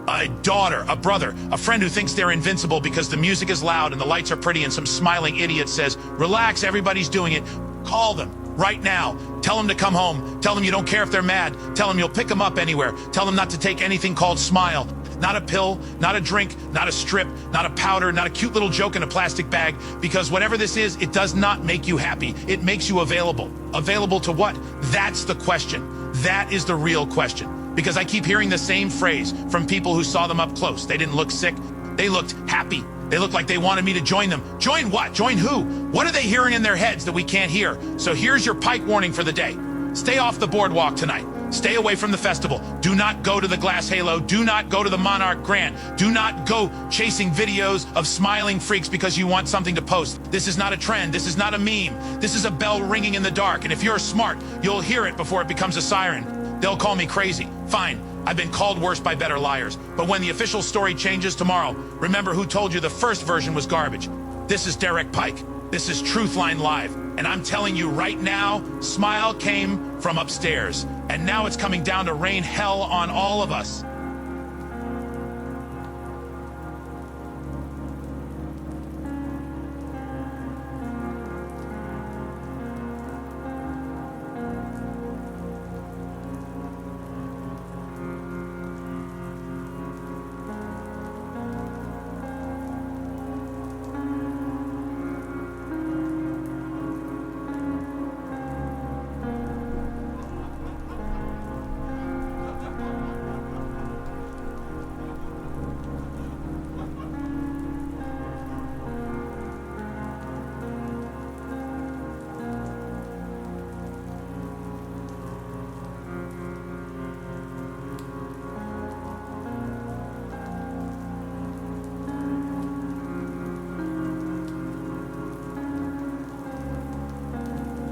a daughter, a brother, a friend who thinks they're invincible because the music is loud and the lights are pretty and some smiling idiot says, relax, everybody's doing it, call them right now. Tell them to come home. Tell them you don't care if they're mad. Tell them you'll pick them up anywhere. Tell them not to take anything called Smile. Not a pill, not a drink, not a strip, not a powder, not a cute little joke in a plastic bag, because whatever this is, it does not make you happy. It makes you available. Available to what? That's the question. That is the real question. Because I keep hearing the same phrase from people who saw them up close. They didn't look sick. They looked happy. They looked like they wanted me to join them. Join what? Join who? What are they hearing in their heads that we can't hear? So here's your pike warning for the day. Stay off the boardwalk tonight. Stay away from the festival. Do not go to the Glass Halo. Do not go to the Monarch Grant. Do not go chasing videos of smiling freaks because you want something to post. This is not a trend. This is not a meme. This is a bell ringing in the dark. And if you're smart, you'll hear it before it becomes a siren. They'll call me crazy. Fine. I've been called worse by better liars. But when the official story changes tomorrow, remember who told you the first version was garbage. This is Derek Pike. This is Truthline Live. And I'm telling you right now, Smile came from upstairs. And now it's coming down to rain hell on all of us.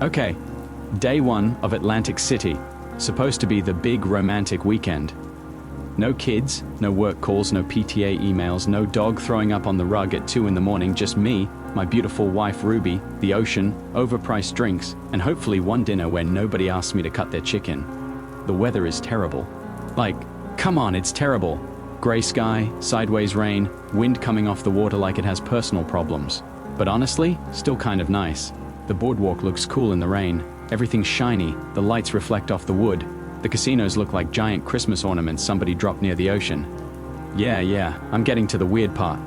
Okay, day one of Atlantic City. Supposed to be the big romantic weekend. No kids, no work calls, no PTA emails, no dog throwing up on the rug at 2 in the morning, just me, my beautiful wife Ruby, the ocean, overpriced drinks, and hopefully one dinner where nobody asks me to cut their chicken. The weather is terrible. Like, come on, it's terrible. Gray sky, sideways rain, wind coming off the water like it has personal problems. But honestly, still kind of nice. The boardwalk looks cool in the rain. Everything's shiny, the lights reflect off the wood. The casinos look like giant Christmas ornaments somebody dropped near the ocean. Yeah, I'm getting to the weird part.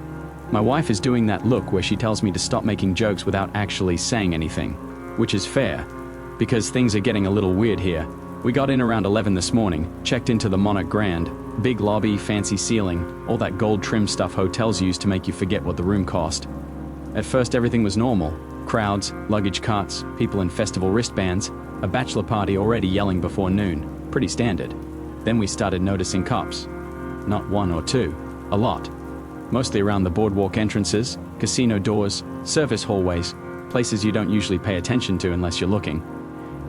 My wife is doing that look where she tells me to stop making jokes without actually saying anything. Which is fair, because things are getting a little weird here. We got in around 11 this morning, checked into the Monarch Grand. Big lobby, fancy ceiling, all that gold trim stuff hotels use to make you forget what the room cost. At first everything was normal. Crowds, luggage carts, people in festival wristbands, a bachelor party already yelling before noon. Pretty standard. Then we started noticing cops. Not one or two, a lot. Mostly around the boardwalk entrances, casino doors, service hallways, places you don't usually pay attention to unless you're looking.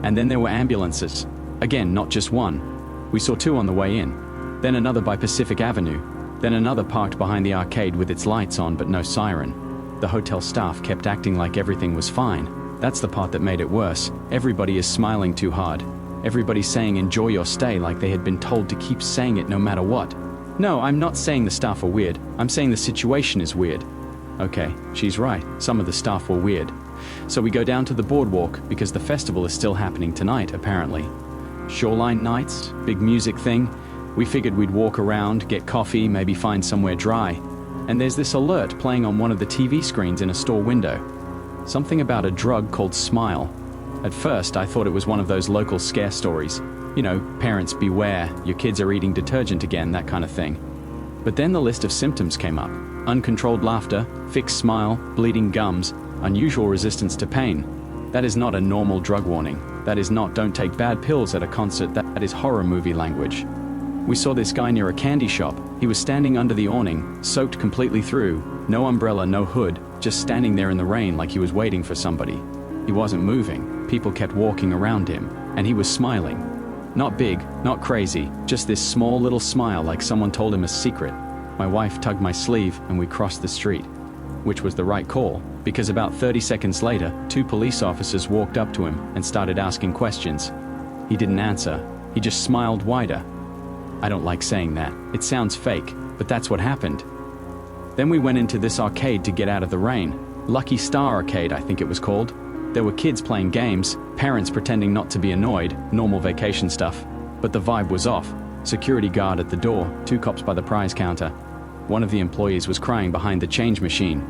And then there were ambulances. Again, not just one. We saw 2 on the way in. Then another by Pacific Avenue. Then another parked behind the arcade with its lights on but no siren. The hotel staff kept acting like everything was fine. That's the part that made it worse. Everybody is smiling too hard. Everybody's saying enjoy your stay like they had been told to keep saying it no matter what. No, I'm not saying the staff are weird. I'm saying the situation is weird. Okay, she's right. Some of the staff were weird. So we go down to the boardwalk because the festival is still happening tonight, apparently. Shoreline Nights, big music thing. We figured we'd walk around, get coffee, maybe find somewhere dry. And there's this alert playing on one of the TV screens in a store window. Something about a drug called Smile. At first, I thought it was one of those local scare stories. You know, parents beware, your kids are eating detergent again, that kind of thing. But then the list of symptoms came up. Uncontrolled laughter, fixed smile, bleeding gums, unusual resistance to pain. That is not a normal drug warning. That is not don't take bad pills at a concert. That is horror movie language. We saw this guy near a candy shop. He was standing under the awning, soaked completely through, no umbrella, no hood, just standing there in the rain like he was waiting for somebody. He wasn't moving. People kept walking around him, and he was smiling. Not big, not crazy, just this small little smile like someone told him a secret. My wife tugged my sleeve and we crossed the street, which was the right call, because about 30 seconds later, 2 police officers walked up to him and started asking questions. He didn't answer. He just smiled wider. I don't like saying that. It sounds fake, but that's what happened. Then we went into this arcade to get out of the rain. Lucky Star Arcade, I think it was called. There were kids playing games, parents pretending not to be annoyed, normal vacation stuff. But the vibe was off. Security guard at the door, 2 cops by the prize counter. One of the employees was crying behind the change machine.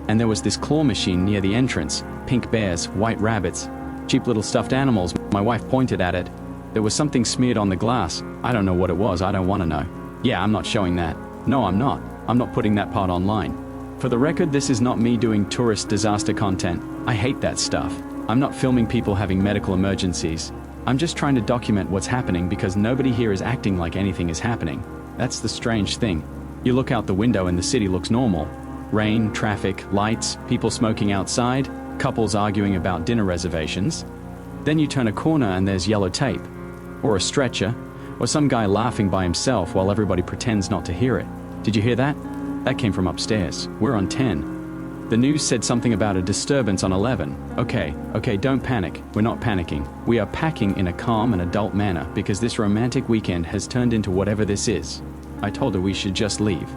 And there was this claw machine near the entrance. Pink bears, white rabbits, cheap little stuffed animals. My wife pointed at it. There was something smeared on the glass. I don't know what it was, I don't want to know. Yeah, I'm not showing that. No, I'm not. I'm not putting that part online. For the record, this is not me doing tourist disaster content. I hate that stuff. I'm not filming people having medical emergencies. I'm just trying to document what's happening because nobody here is acting like anything is happening. That's the strange thing. You look out the window and the city looks normal. Rain, traffic, lights, people smoking outside, couples arguing about dinner reservations. Then you turn a corner and there's yellow tape, or a stretcher, or some guy laughing by himself while everybody pretends not to hear it. Did you hear that? That came from upstairs. We're on 10. The news said something about a disturbance on 11. Okay, don't panic. We're not panicking. We are packing in a calm and adult manner because this romantic weekend has turned into whatever this is. I told her we should just leave.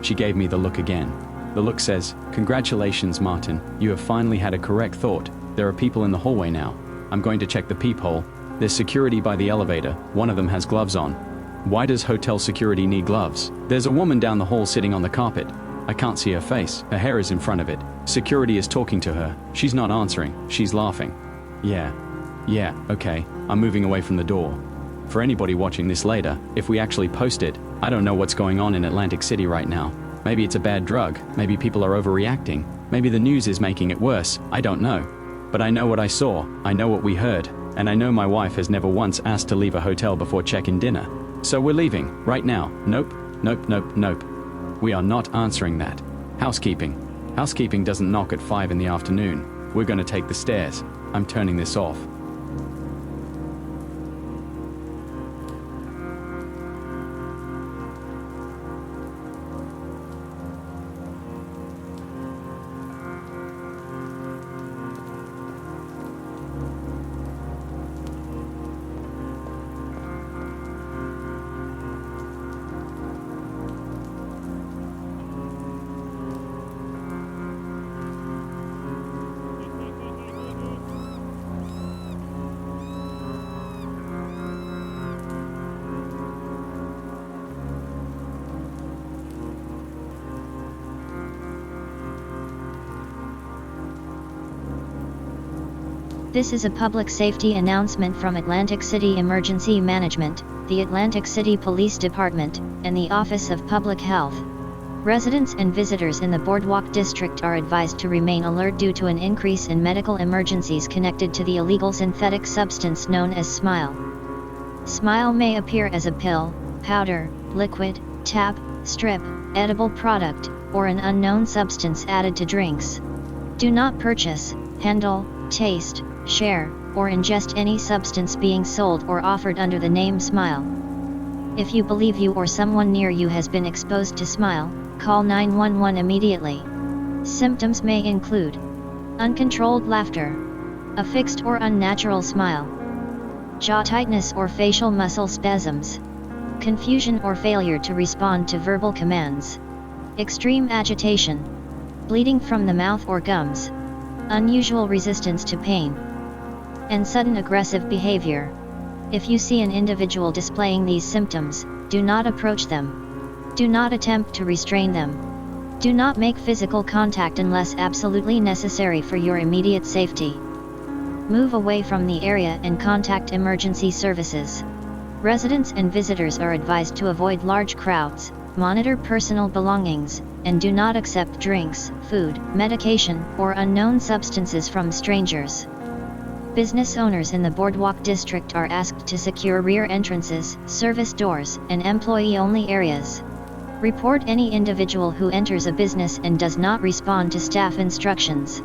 She gave me the look again. The look says, "Congratulations, Martin. You have finally had a correct thought. There are people in the hallway now. I'm going to check the peephole. There's security by the elevator. One of them has gloves on. Why does hotel security need gloves? There's a woman down the hall sitting on the carpet. I can't see her face. Her hair is in front of it. Security is talking to her. She's not answering. She's laughing. Yeah, okay. I'm moving away from the door. For anybody watching this later, if we actually post it, I don't know what's going on in Atlantic City right now. Maybe it's a bad drug. Maybe people are overreacting. Maybe the news is making it worse. I don't know. But I know what I saw. I know what we heard. And I know my wife has never once asked to leave a hotel before check-in dinner. So we're leaving, right now. Nope. We are not answering that. Housekeeping. Housekeeping doesn't knock at 5 in the afternoon. We're going to take the stairs. I'm turning this off. This is a public safety announcement from Atlantic City Emergency Management, the Atlantic City Police Department, and the Office of Public Health. Residents and visitors in the Boardwalk District are advised to remain alert due to an increase in medical emergencies connected to the illegal synthetic substance known as Smile. Smile may appear as a pill, powder, liquid, tab, strip, edible product, or an unknown substance added to drinks. Do not purchase, handle, taste, share, or ingest any substance being sold or offered under the name Smile. If you believe you or someone near you has been exposed to Smile, call 911 immediately. Symptoms may include uncontrolled laughter, a fixed or unnatural smile, jaw tightness or facial muscle spasms, confusion or failure to respond to verbal commands, extreme agitation, bleeding from the mouth or gums, unusual resistance to pain, and sudden aggressive behavior. If you see an individual displaying these symptoms, do not approach them. Do not attempt to restrain them. Do not make physical contact unless absolutely necessary for your immediate safety. Move away from the area and contact emergency services. Residents and visitors are advised to avoid large crowds, monitor personal belongings, and do not accept drinks, food, medication, or unknown substances from strangers. Business owners in the Boardwalk District are asked to secure rear entrances, service doors, and employee-only areas. Report any individual who enters a business and does not respond to staff instructions.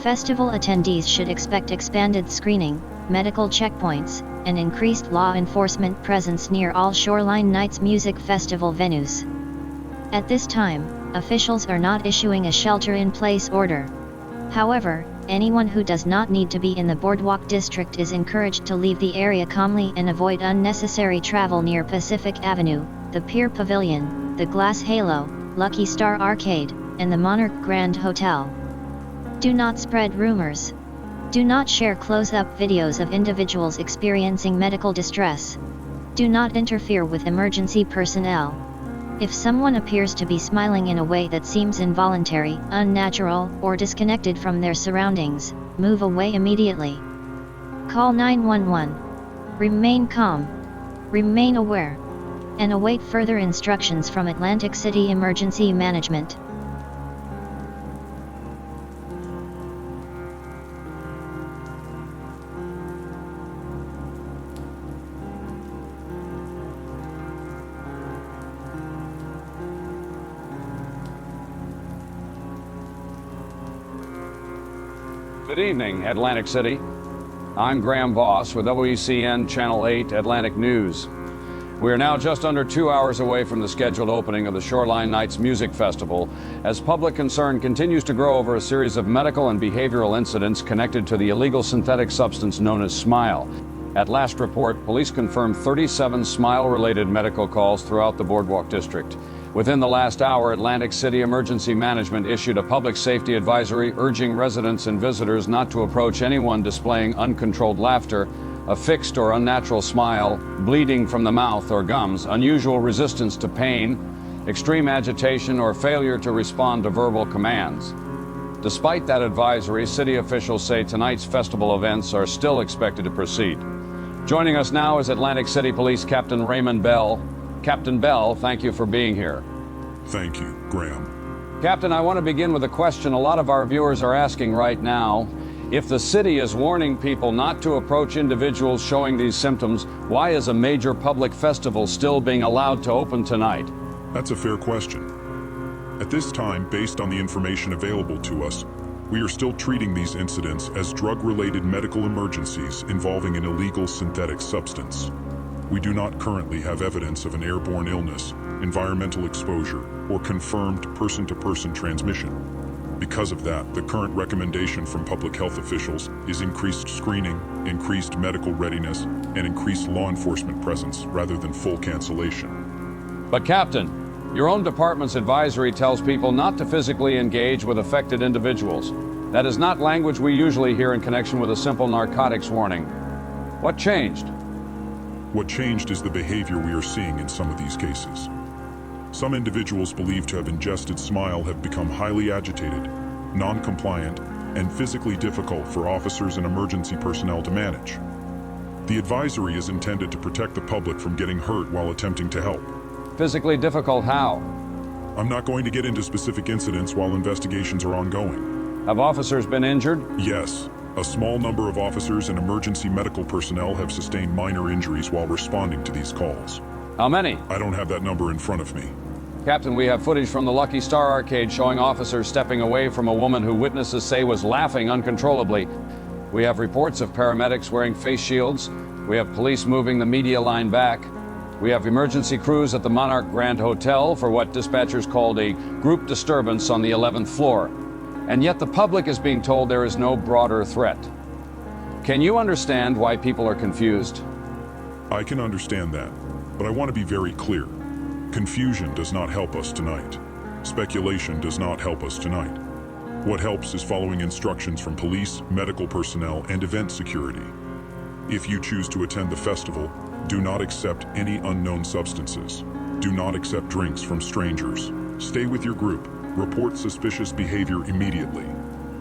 Festival attendees should expect expanded screening, medical checkpoints, and increased law enforcement presence near all Shoreline Nights Music Festival venues. At this time, officials are not issuing a shelter-in-place order. However, anyone who does not need to be in the Boardwalk District is encouraged to leave the area calmly and avoid unnecessary travel near Pacific Avenue, the Pier Pavilion, the Glass Halo, Lucky Star Arcade, and the Monarch Grand Hotel. Do not spread rumors. Do not share close-up videos of individuals experiencing medical distress. Do not interfere with emergency personnel. If someone appears to be smiling in a way that seems involuntary, unnatural, or disconnected from their surroundings, move away immediately. Call 911. Remain calm. Remain aware. And await further instructions from Atlantic City Emergency Management. Good evening, Atlantic City. I'm Graham Voss with WACN Channel 8 Atlantic News. We are now just under 2 hours away from the scheduled opening of the Shoreline Nights Music Festival, as public concern continues to grow over a series of medical and behavioral incidents connected to the illegal synthetic substance known as Smile. At last report, police confirmed 37 Smile-related medical calls throughout the Boardwalk District. Within the last hour, Atlantic City Emergency Management issued a public safety advisory urging residents and visitors not to approach anyone displaying uncontrolled laughter, a fixed or unnatural smile, bleeding from the mouth or gums, unusual resistance to pain, extreme agitation, or failure to respond to verbal commands. Despite that advisory, city officials say tonight's festival events are still expected to proceed. Joining us now is Atlantic City Police Captain Raymond Bell. Captain Bell, thank you for being here. Thank you, Graham. Captain, I want to begin with a question a lot of our viewers are asking right now. If the city is warning people not to approach individuals showing these symptoms, why is a major public festival still being allowed to open tonight? That's a fair question. At this time, based on the information available to us, We are still treating these incidents as drug-related medical emergencies involving an illegal synthetic substance. We do not currently have evidence of an airborne illness, environmental exposure, or confirmed person-to-person transmission. Because of that, the current recommendation from public health officials is increased screening, increased medical readiness, and increased law enforcement presence rather than full cancellation. But Captain, your own department's advisory tells people not to physically engage with affected individuals. That is not language we usually hear in connection with a simple narcotics warning. What changed? What changed is the behavior we are seeing in some of these cases. Some individuals believed to have ingested Smile have become highly agitated, non-compliant, and physically difficult for officers and emergency personnel to manage. The advisory is intended to protect the public from getting hurt while attempting to help. Physically difficult how? I'm not going to get into specific incidents while investigations are ongoing. Have officers been injured? Yes. A small number of officers and emergency medical personnel have sustained minor injuries while responding to these calls. How many? I don't have that number in front of me. Captain, we have footage from the Lucky Star Arcade showing officers stepping away from a woman who witnesses say was laughing uncontrollably. We have reports of paramedics wearing face shields. We have police moving the media line back. We have emergency crews at the Monarch Grand Hotel for what dispatchers called a group disturbance on the 11th floor. And yet the public is being told there is no broader threat. Can you understand why people are confused? I can understand that, but I want to be very clear. Confusion does not help us tonight. Speculation does not help us tonight. What helps is following instructions from police, medical personnel, and event security. If you choose to attend the festival, do not accept any unknown substances. Do not accept drinks from strangers. Stay with your group. Report suspicious behavior immediately.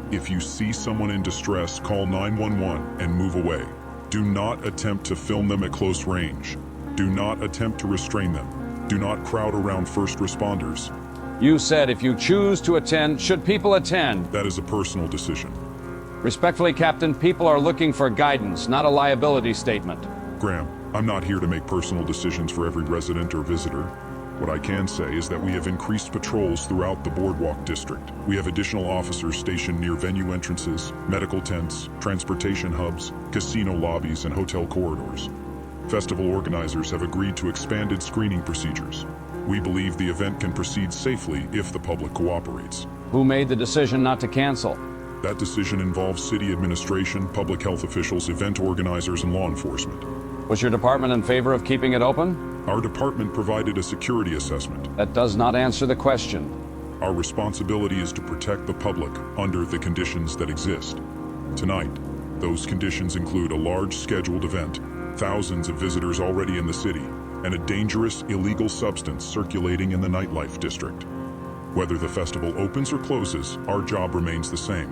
If you see someone in distress, call 911 and move away. Do not attempt to film them at close range. Do not attempt to restrain them. Do not crowd around first responders. You said if you choose to attend, should people attend? That is a personal decision. Respectfully, Captain, people are looking for guidance, not a liability statement. Graham, I'm not here to make personal decisions for every resident or visitor. What I can say is that we have increased patrols throughout the Boardwalk district. We have additional officers stationed near venue entrances, medical tents, transportation hubs, casino lobbies, and hotel corridors. Festival organizers have agreed to expanded screening procedures. We believe the event can proceed safely if the public cooperates. Who made the decision not to cancel? That decision involves city administration, public health officials, event organizers, and law enforcement. Was your department in favor of keeping it open? Our department provided a security assessment. That does not answer the question. Our responsibility is to protect the public under the conditions that exist. Tonight, those conditions include a large scheduled event, thousands of visitors already in the city, and a dangerous, illegal substance circulating in the nightlife district. Whether the festival opens or closes, our job remains the same.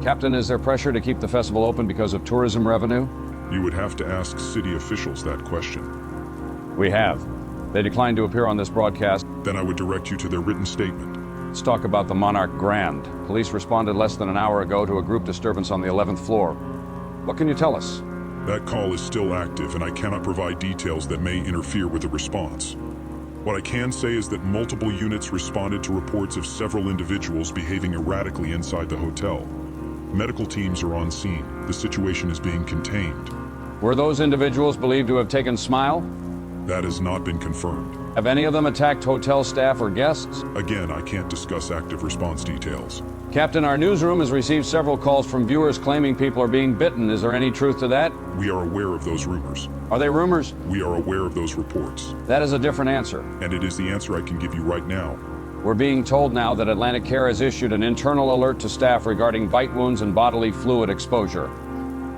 Captain, is there pressure to keep the festival open because of tourism revenue? You would have to ask city officials that question. We have. They declined to appear on this broadcast. Then I would direct you to their written statement. Let's talk about the Monarch Grand. Police responded less than an hour ago to a group disturbance on the 11th floor. What can you tell us? That call is still active, and I cannot provide details that may interfere with the response. What I can say is that multiple units responded to reports of several individuals behaving erratically inside the hotel. Medical teams are on scene. The situation is being contained. Were those individuals believed to have taken Smile? That has not been confirmed. Have any of them attacked hotel staff or guests? Again, I can't discuss active response details. Captain, our newsroom has received several calls from viewers claiming people are being bitten. Is there any truth to that? We are aware of those rumors. Are they rumors? We are aware of those reports. That is a different answer. And it is the answer I can give you right now. We're being told now that Atlantic Care has issued an internal alert to staff regarding bite wounds and bodily fluid exposure.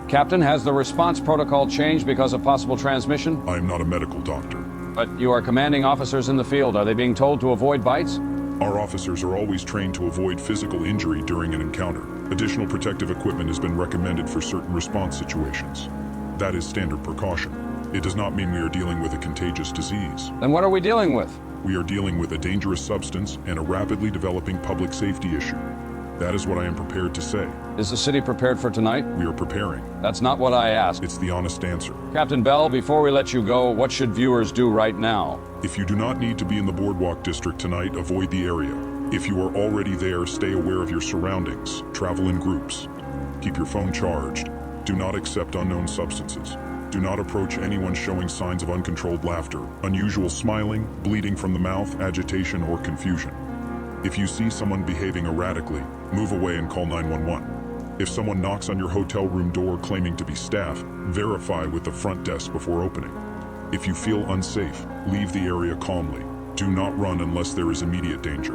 Captain, has the response protocol changed because of possible transmission? I am not a medical doctor. But you are commanding officers in the field. Are they being told to avoid bites? Our officers are always trained to avoid physical injury during an encounter. Additional protective equipment has been recommended for certain response situations. That is standard precaution. It does not mean we are dealing with a contagious disease. Then what are we dealing with? We are dealing with a dangerous substance and a rapidly developing public safety issue. That is what I am prepared to say. Is the city prepared for tonight? We are preparing. That's not what I asked. It's the honest answer. Captain Bell, before we let you go, what should viewers do right now? If you do not need to be in the Boardwalk district tonight, avoid the area. If you are already there, stay aware of your surroundings. Travel in groups. Keep your phone charged. Do not accept unknown substances. Do not approach anyone showing signs of uncontrolled laughter, unusual smiling, bleeding from the mouth, agitation, or confusion. If you see someone behaving erratically, move away and call 911. If someone knocks on your hotel room door claiming to be staff, verify with the front desk before opening. If you feel unsafe, leave the area calmly. Do not run unless there is immediate danger.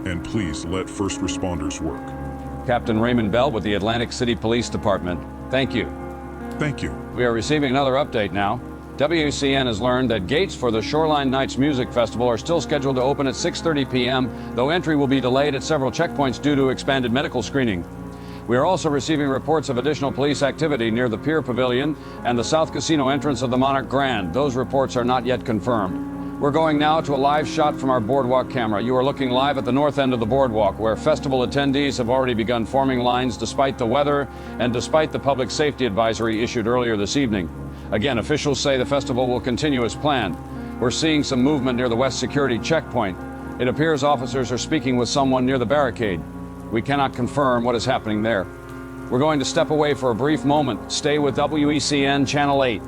And please let first responders work. Captain Raymond Bell with the Atlantic City Police Department. Thank you. Thank you. We are receiving another update now. WACN has learned that gates for the Shoreline Nights Music Festival are still scheduled to open at 6:30 p.m., though entry will be delayed at several checkpoints due to expanded medical screening. We are also receiving reports of additional police activity near the Pier Pavilion and the South Casino entrance of the Monarch Grand. Those reports are not yet confirmed. We're going now to a live shot from our boardwalk camera. You are looking live at the north end of the boardwalk, where festival attendees have already begun forming lines despite the weather and despite the public safety advisory issued earlier this evening. Again, officials say the festival will continue as planned. We're seeing some movement near the West Security checkpoint. It appears officers are speaking with someone near the barricade. We cannot confirm what is happening there. We're going to step away for a brief moment. Stay with WECN Channel 8.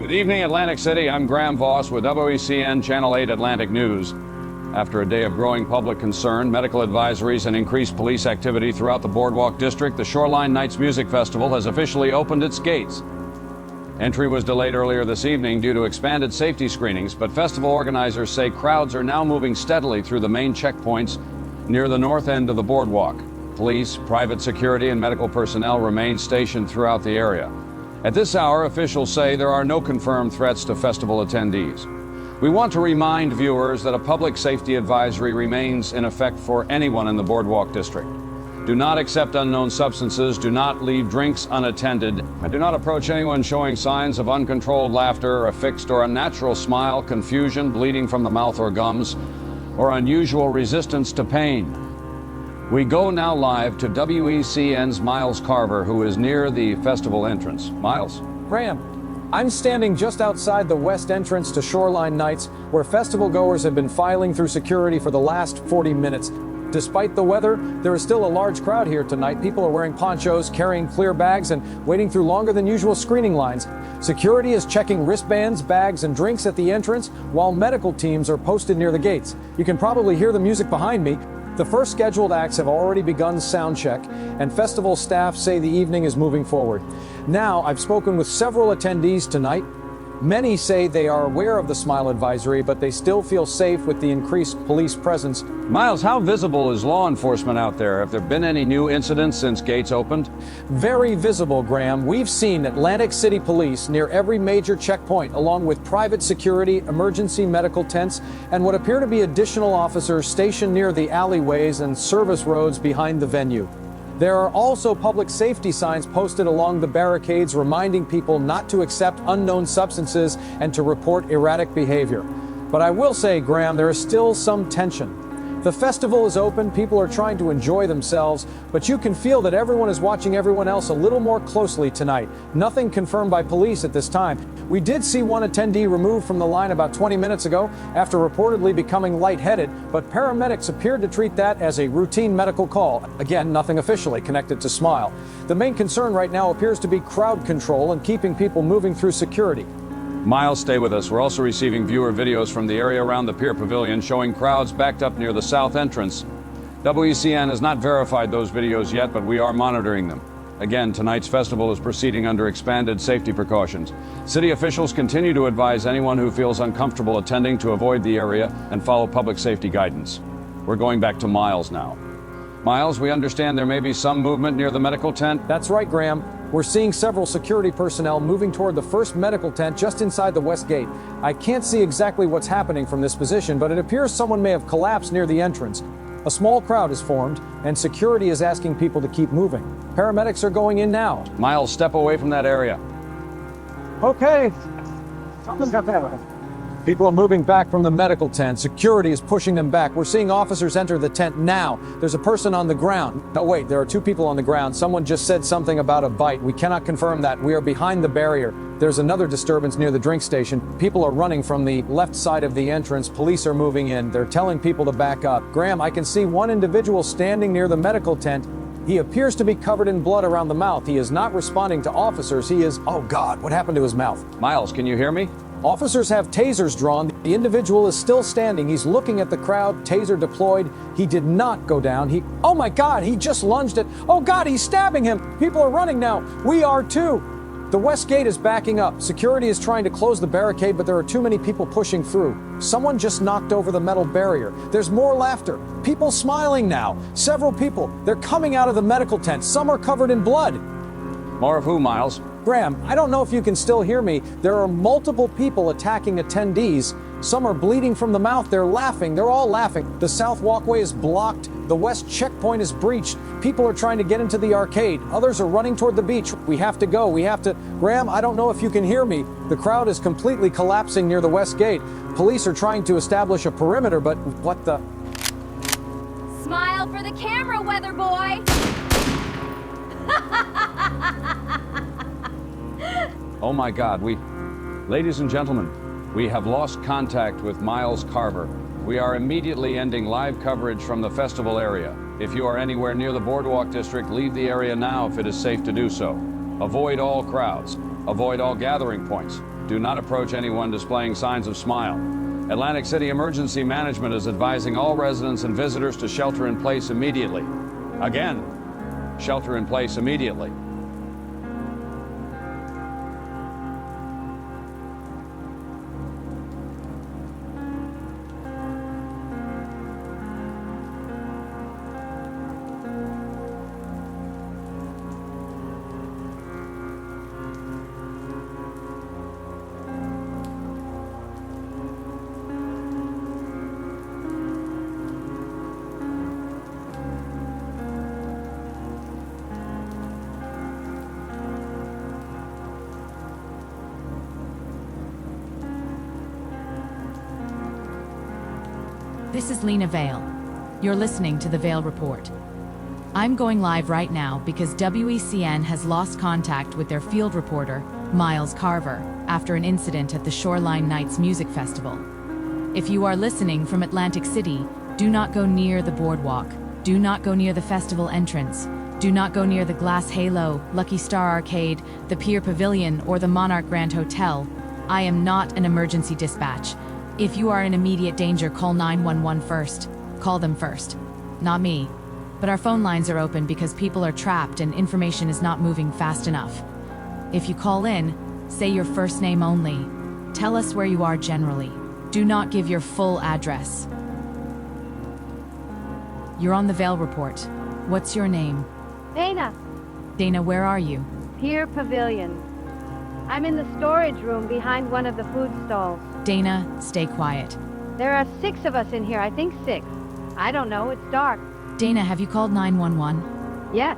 Good evening, Atlantic City. I'm Graham Voss with WECN Channel 8 Atlantic News. After a day of growing public concern, medical advisories, and increased police activity throughout the Boardwalk District, the Shoreline Nights Music Festival has officially opened its gates. Entry was delayed earlier this evening due to expanded safety screenings, but festival organizers say crowds are now moving steadily through the main checkpoints near the north end of the boardwalk. Police, private security, and medical personnel remain stationed throughout the area. At this hour, officials say there are no confirmed threats to festival attendees. We want to remind viewers that a public safety advisory remains in effect for anyone in the Boardwalk District. Do not accept unknown substances, do not leave drinks unattended, and do not approach anyone showing signs of uncontrolled laughter, a fixed or unnatural smile, confusion, bleeding from the mouth or gums, or unusual resistance to pain. We go now live to WECN's Miles Carver, who is near the festival entrance. Miles? Graham, I'm standing just outside the west entrance to Shoreline Nights, where festival goers have been filing through security for the last 40 minutes. Despite the weather, there is still a large crowd here tonight. People are wearing ponchos, carrying clear bags, and waiting through longer than usual screening lines. Security is checking wristbands, bags, and drinks at the entrance, while medical teams are posted near the gates. You can probably hear the music behind me. The first scheduled acts have already begun sound check, and festival staff say the evening is moving forward. Now, I've spoken with several attendees tonight. Many say they are aware of the Smile Advisory, but they still feel safe with the increased police presence. Miles, how visible is law enforcement out there? Have there been any new incidents since gates opened? Very visible, Graham. We've seen Atlantic City Police near every major checkpoint, along with private security, emergency medical tents, and what appear to be additional officers stationed near the alleyways and service roads behind the venue. There are also public safety signs posted along the barricades reminding people not to accept unknown substances and to report erratic behavior. But I will say, Graham, there is still some tension. The festival is open, people are trying to enjoy themselves, but you can feel that everyone is watching everyone else a little more closely tonight. Nothing confirmed by police at this time. We did see one attendee removed from the line about 20 minutes ago after reportedly becoming lightheaded, but paramedics appeared to treat that as a routine medical call. Again, nothing officially connected to Smile. The main concern right now appears to be crowd control and keeping people moving through security. Miles, stay with us. We're also receiving viewer videos from the area around the Pier Pavilion showing crowds backed up near the south entrance. WACN has not verified those videos yet, but we are monitoring them. Again, tonight's festival is proceeding under expanded safety precautions. City officials continue to advise anyone who feels uncomfortable attending to avoid the area and follow public safety guidance. We're going back to Miles now. Miles, we understand there may be some movement near the medical tent. That's right, Graham. We're seeing several security personnel moving toward the first medical tent just inside the west gate. I can't see exactly what's happening from this position, but it appears someone may have collapsed near the entrance. A small crowd is formed, and security is asking people to keep moving. Paramedics are going in now. Miles, step away from that area. Okay. People are moving back from the medical tent. Security is pushing them back. We're seeing officers enter the tent now. There's a person on the ground. Oh, wait, there are two people on the ground. Someone just said something about a bite. We cannot confirm that. We are behind the barrier. There's another disturbance near the drink station. People are running from the left side of the entrance. Police are moving in. They're telling people to back up. Graham, I can see one individual standing near the medical tent. He appears to be covered in blood around the mouth. He is not responding to officers. He is, oh God, what happened to his mouth? Miles, can you hear me? Officers have tasers drawn. The individual is still standing. He's looking at the crowd, taser deployed. He did not go down. Oh my God, he just lunged it. Oh God, he's stabbing him. People are running now. We are too. The west gate is backing up. Security is trying to close the barricade, but there are too many people pushing through. Someone just knocked over the metal barrier. There's more laughter. People smiling now. Several people. They're coming out of the medical tent. Some are covered in blood. More of who, Miles? Graham, I don't know if you can still hear me. There are multiple people attacking attendees. Some are bleeding from the mouth. They're laughing. They're all laughing. The south walkway is blocked. The west checkpoint is breached. People are trying to get into the arcade. Others are running toward the beach. We have to go. We have to. Graham, I don't know if you can hear me. The crowd is completely collapsing near the west gate. Police are trying to establish a perimeter, but what the? Smile for the camera, weather boy! Oh my God, ladies and gentlemen, we have lost contact with Miles Carver. We are immediately ending live coverage from the festival area. If you are anywhere near the Boardwalk District, leave the area now if it is safe to do so. Avoid all crowds. Avoid all gathering points. Do not approach anyone displaying signs of smile. Atlantic City Emergency Management is advising all residents and visitors to shelter in place immediately. Again, shelter in place immediately. This is Lena Vale. You're listening to the Vale Report. I'm going live right now because WACN has lost contact with their field reporter, Miles Carver, after an incident at the Shoreline Nights Music Festival. If you are listening from Atlantic City, do not go near the boardwalk. Do not go near the festival entrance. Do not go near the Glass Halo, Lucky Star Arcade, the Pier Pavilion, or the Monarch Grand Hotel. I am not an emergency dispatch. If you are in immediate danger, call 911 first. Call them first. Not me. But our phone lines are open because people are trapped and information is not moving fast enough. If you call in, say your first name only. Tell us where you are generally. Do not give your full address. You're on the Vale Report. What's your name? Dana, Dana, where are you? Pier Pavilion. I'm in the storage room behind one of the food stalls. Dana, stay quiet. There are 6 of us in here, I think 6. I don't know, it's dark. Dana, have you called 911? Yes.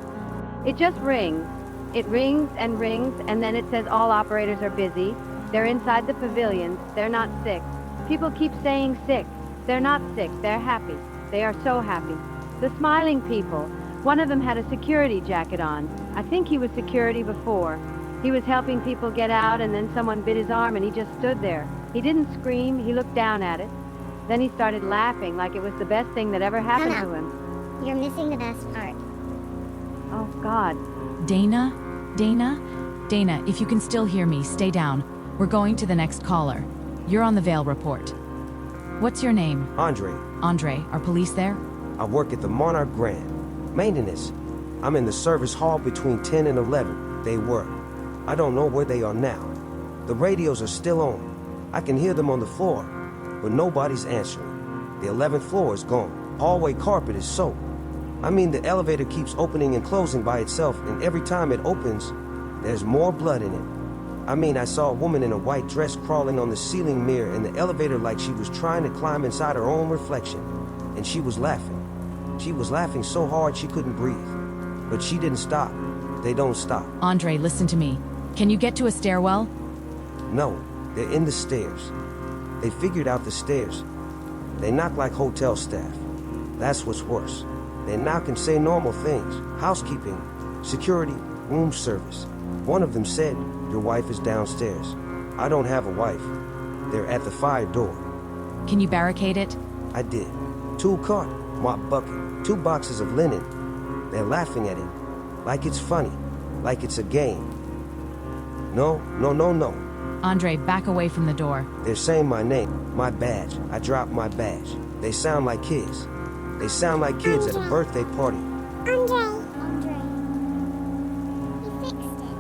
It just rings. It rings, and then it says all operators are busy. They're inside the pavilions. They're not sick. People keep saying sick. They're not sick. They're happy. They are so happy. The smiling people. One of them had a security jacket on. I think he was security before. He was helping people get out, and then someone bit his arm, and he just stood there. He didn't scream. He looked down at it. Then he started laughing like it was the best thing that ever happened to him. You're missing the best part. Oh, God. Dana? Dana? Dana, if you can still hear me, stay down. We're going to the next caller. You're on the Vale Report. What's your name? Andre. Andre, are police there? I work at the Monarch Grand. Maintenance. I'm in the service hall between 10 and 11. They were. I don't know where they are now. The radios are still on. I can hear them on the floor, but nobody's answering. The 11th floor is gone. Hallway carpet is soaked. I mean, the elevator keeps opening and closing by itself, and every time it opens, there's more blood in it. I mean, I saw a woman in a white dress crawling on the ceiling mirror in the elevator like she was trying to climb inside her own reflection. And she was laughing. She was laughing so hard she couldn't breathe. But she didn't stop. They don't stop. Andre, listen to me. Can you get to a stairwell? No, they're in the stairs. They figured out the stairs. They knock like hotel staff. That's what's worse. They knock and say normal things. Housekeeping, security, room service. One of them said, "Your wife is downstairs." I don't have a wife. They're at the fire door. Can you barricade it? I did. Tool cart, mop bucket, 2 boxes of linen. They're laughing at it. Like it's funny. Like it's a game. No. Andre, back away from the door. They're saying my name, my badge. I dropped my badge. They sound like kids. They sound like kids at a birthday party. Andre. He fixed it.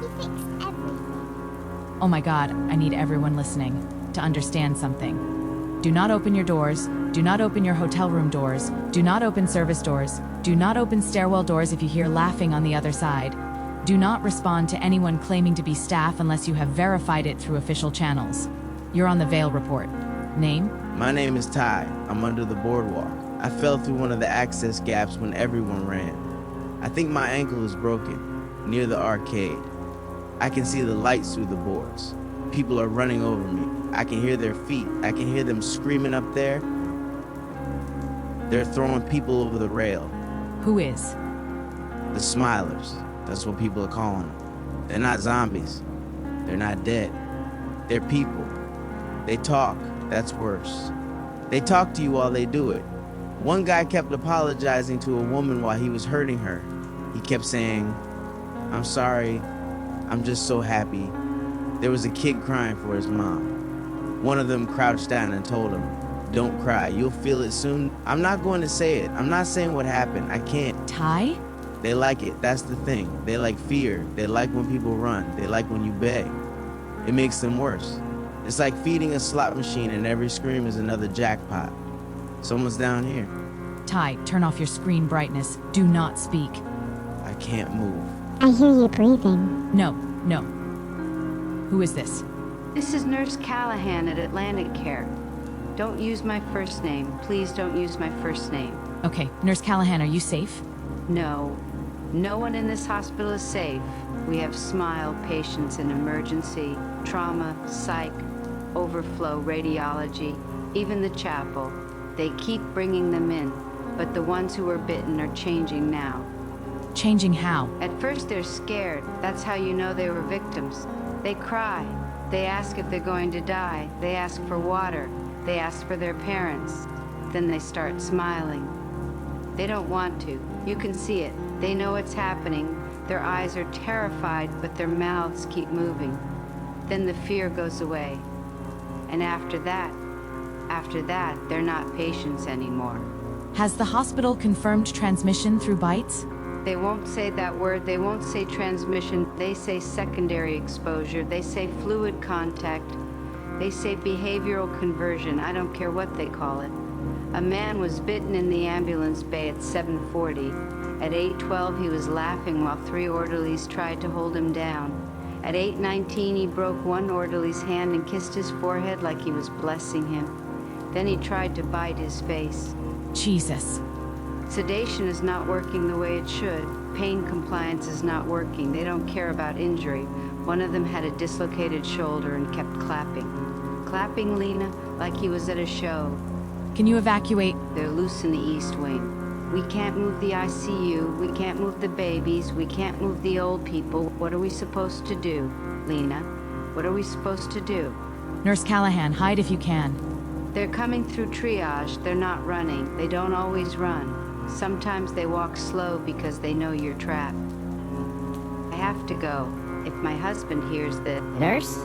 He fixed everything. Oh my God, I need everyone listening to understand something. Do not open your doors. Do not open your hotel room doors. Do not open service doors. Do not open stairwell doors if you hear laughing on the other side. Do not respond to anyone claiming to be staff unless you have verified it through official channels. You're on the Vale Report. Name? My name is Ty. I'm under the boardwalk. I fell through one of the access gaps when everyone ran. I think my ankle is broken, near the arcade. I can see the lights through the boards. People are running over me. I can hear their feet. I can hear them screaming up there. They're throwing people over the rail. Who is? The Smilers. That's what people are calling them. They're not zombies. They're not dead. They're people. They talk. That's worse. They talk to you while they do it. One guy kept apologizing to a woman while he was hurting her. He kept saying, "I'm sorry. I'm just so happy." There was a kid crying for his mom. One of them crouched down and told him, "Don't cry. You'll feel it soon." I'm not going to say it. I'm not saying what happened. I can't. Ty? They like it. That's the thing. They like fear. They like when people run. They like when you beg. It makes them worse. It's like feeding a slot machine and every scream is another jackpot. Someone's down here. Ty, turn off your screen brightness. Do not speak. I can't move. I hear you breathing. No. Who is this? This is Nurse Callahan at Atlantic Care. Don't use my first name. Please don't use my first name. Okay, Nurse Callahan, are you safe? No. No one in this hospital is safe. We have SMILE patients in emergency, trauma, psych, overflow, radiology, even the chapel. They keep bringing them in, but the ones who were bitten are changing now. Changing how? At first they're scared. That's how you know they were victims. They cry. They ask if they're going to die. They ask for water. They ask for their parents. Then they start smiling. They don't want to. You can see it. They know it's happening. Their eyes are terrified, but their mouths keep moving. Then the fear goes away. And after that, they're not patients anymore. Has the hospital confirmed transmission through bites? They won't say that word. They won't say transmission. They say secondary exposure. They say fluid contact. They say behavioral conversion. I don't care what they call it. A man was bitten in the ambulance bay at 7:40. At 8:12, he was laughing while 3 orderlies tried to hold him down. At 8:19, he broke one orderly's hand and kissed his forehead like he was blessing him. Then he tried to bite his face. Jesus. Sedation is not working the way it should. Pain compliance is not working. They don't care about injury. One of them had a dislocated shoulder and kept clapping. Clapping, Lena, like he was at a show. Can you evacuate? They're loose in the East Wing. We can't move the ICU. We can't move the babies. We can't move the old people. What are we supposed to do, Lena? What are we supposed to do? Nurse Callahan, hide if you can. They're coming through triage. They're not running. They don't always run. Sometimes they walk slow because they know you're trapped. I have to go. If my husband hears the nurse?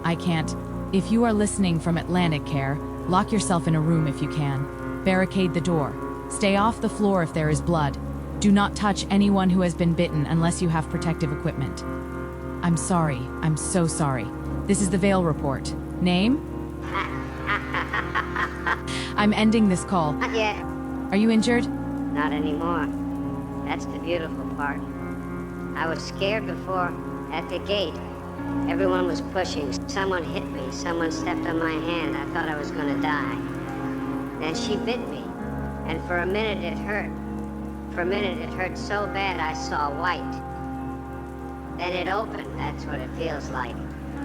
I can't. If you are listening from Atlantic Care, lock yourself in a room if you can. Barricade the door. Stay off the floor if there is blood. Do not touch anyone who has been bitten unless you have protective equipment. I'm sorry. I'm so sorry. This is the Vale Report. Name? I'm ending this call. Not yet. Are you injured? Not anymore. That's the beautiful part. I was scared before, at the gate. Everyone was pushing. Someone hit me. Someone stepped on my hand. I thought I was gonna die. Then she bit me. And for a minute it hurt. For a minute it hurt so bad I saw white. Then it opened. That's what it feels like.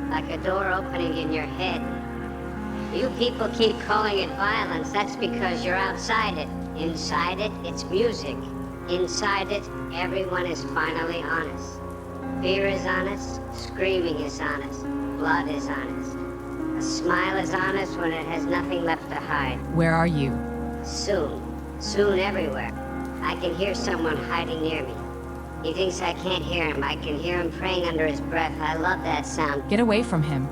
Like a door opening in your head. You people keep calling it violence. That's because you're outside it. Inside it, it's music. Inside it, everyone is finally honest. Fear is honest. Screaming is honest. Blood is honest. A smile is honest when it has nothing left to hide. Where are you? Soon. Soon everywhere. I can hear someone hiding near me. He thinks I can't hear him. I can hear him praying under his breath. I love that sound. Get away from him.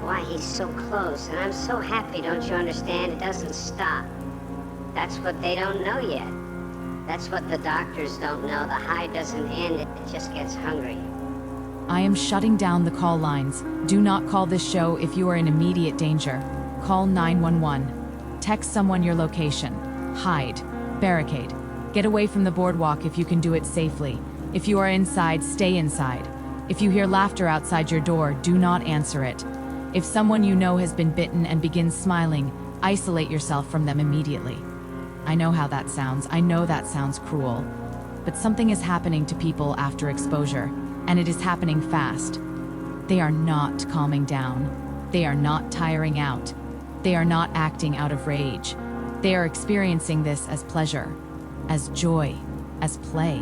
Why, he's so close, and I'm so happy, don't you understand? It doesn't stop. That's what they don't know yet. That's what the doctors don't know. The high doesn't end, it just gets hungry. I am shutting down the call lines. Do not call this show if you are in immediate danger. Call 911. Text someone your location. Hide. Barricade. Get away from the boardwalk if you can do it safely. If you are inside, stay inside. If you hear laughter outside your door, do not answer it. If someone you know has been bitten and begins smiling, isolate yourself from them immediately. I know how that sounds. I know that sounds cruel. But something is happening to people after exposure, and it is happening fast. They are not calming down. They are not tiring out. They are not acting out of rage. They are experiencing this as pleasure, as joy, as play.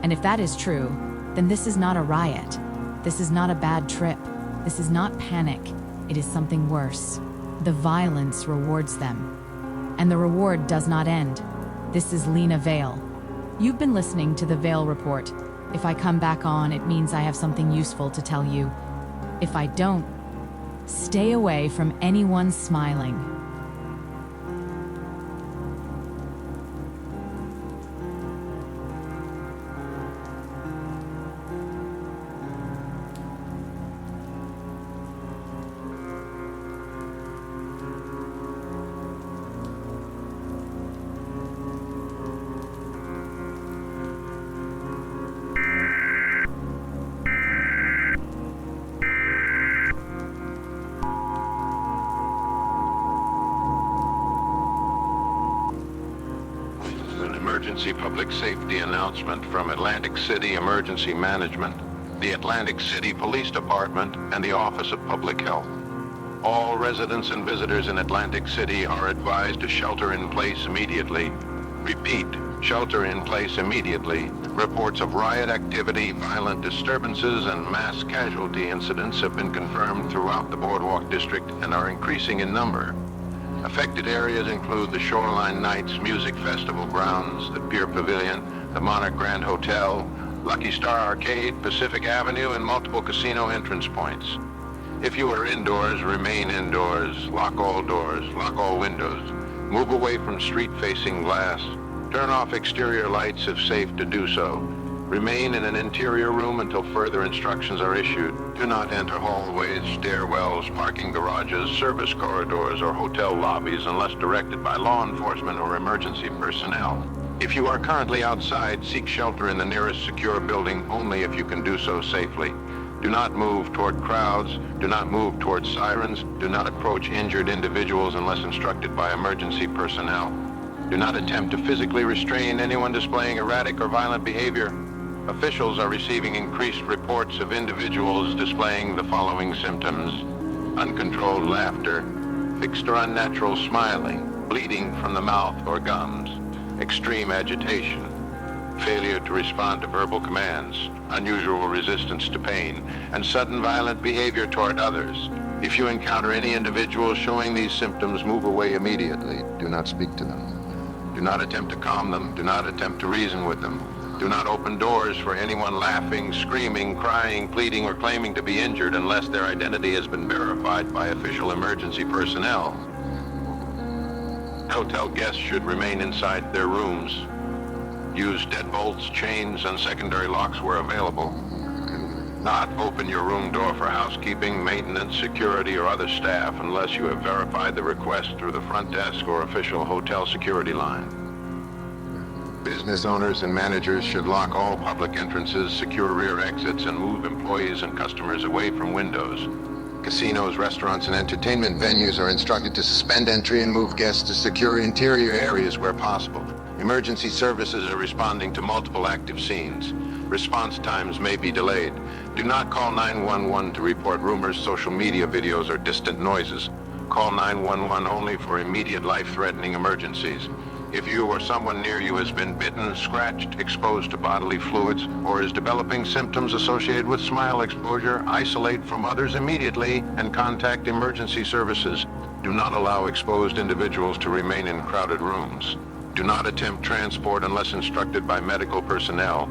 And if that is true, then this is not a riot. This is not a bad trip. This is not panic. It is something worse. The violence rewards them. And the reward does not end. This is Lena Vale. You've been listening to the Vale Report. If I come back on, it means I have something useful to tell you. If I don't, stay away from anyone smiling. Emergency public safety announcement from Atlantic City Emergency Management, the Atlantic City Police Department, and the Office of Public Health. All residents and visitors in Atlantic City are advised to shelter in place immediately. Repeat, shelter in place immediately. Reports of riot activity, violent disturbances, and mass casualty incidents have been confirmed throughout the Boardwalk District and are increasing in number. Affected areas include the Shoreline Nights Music Festival grounds, the Pier Pavilion, the Monarch Grand Hotel, Lucky Star Arcade, Pacific Avenue, and multiple casino entrance points. If you are indoors, remain indoors. Lock all doors, lock all windows. Move away from street-facing glass. Turn off exterior lights if safe to do so. Remain in an interior room until further instructions are issued. Do not enter hallways, stairwells, parking garages, service corridors, or hotel lobbies unless directed by law enforcement or emergency personnel. If you are currently outside, seek shelter in the nearest secure building only if you can do so safely. Do not move toward crowds. Do not move toward sirens. Do not approach injured individuals unless instructed by emergency personnel. Do not attempt to physically restrain anyone displaying erratic or violent behavior. Officials are receiving increased reports of individuals displaying the following symptoms: uncontrolled laughter, fixed or unnatural smiling, bleeding from the mouth or gums, extreme agitation, failure to respond to verbal commands, unusual resistance to pain, and sudden violent behavior toward others. If you encounter any individuals showing these symptoms, move away immediately. Do not speak to them. Do not attempt to calm them. Do not attempt to reason with them. Do not open doors for anyone laughing, screaming, crying, pleading, or claiming to be injured unless their identity has been verified by official emergency personnel. Hotel guests should remain inside their rooms. Use deadbolts, chains, and secondary locks where available. Not open your room door for housekeeping, maintenance, security, or other staff unless you have verified the request through the front desk or official hotel security line. Business owners and managers should lock all public entrances, secure rear exits, and move employees and customers away from windows. Casinos, restaurants, and entertainment venues are instructed to suspend entry and move guests to secure interior areas where possible. Emergency services are responding to multiple active scenes. Response times may be delayed. Do not call 911 to report rumors, social media videos, or distant noises. Call 911 only for immediate life-threatening emergencies. If you or someone near you has been bitten, scratched, exposed to bodily fluids, or is developing symptoms associated with smile exposure, isolate from others immediately and contact emergency services. Do not allow exposed individuals to remain in crowded rooms. Do not attempt transport unless instructed by medical personnel.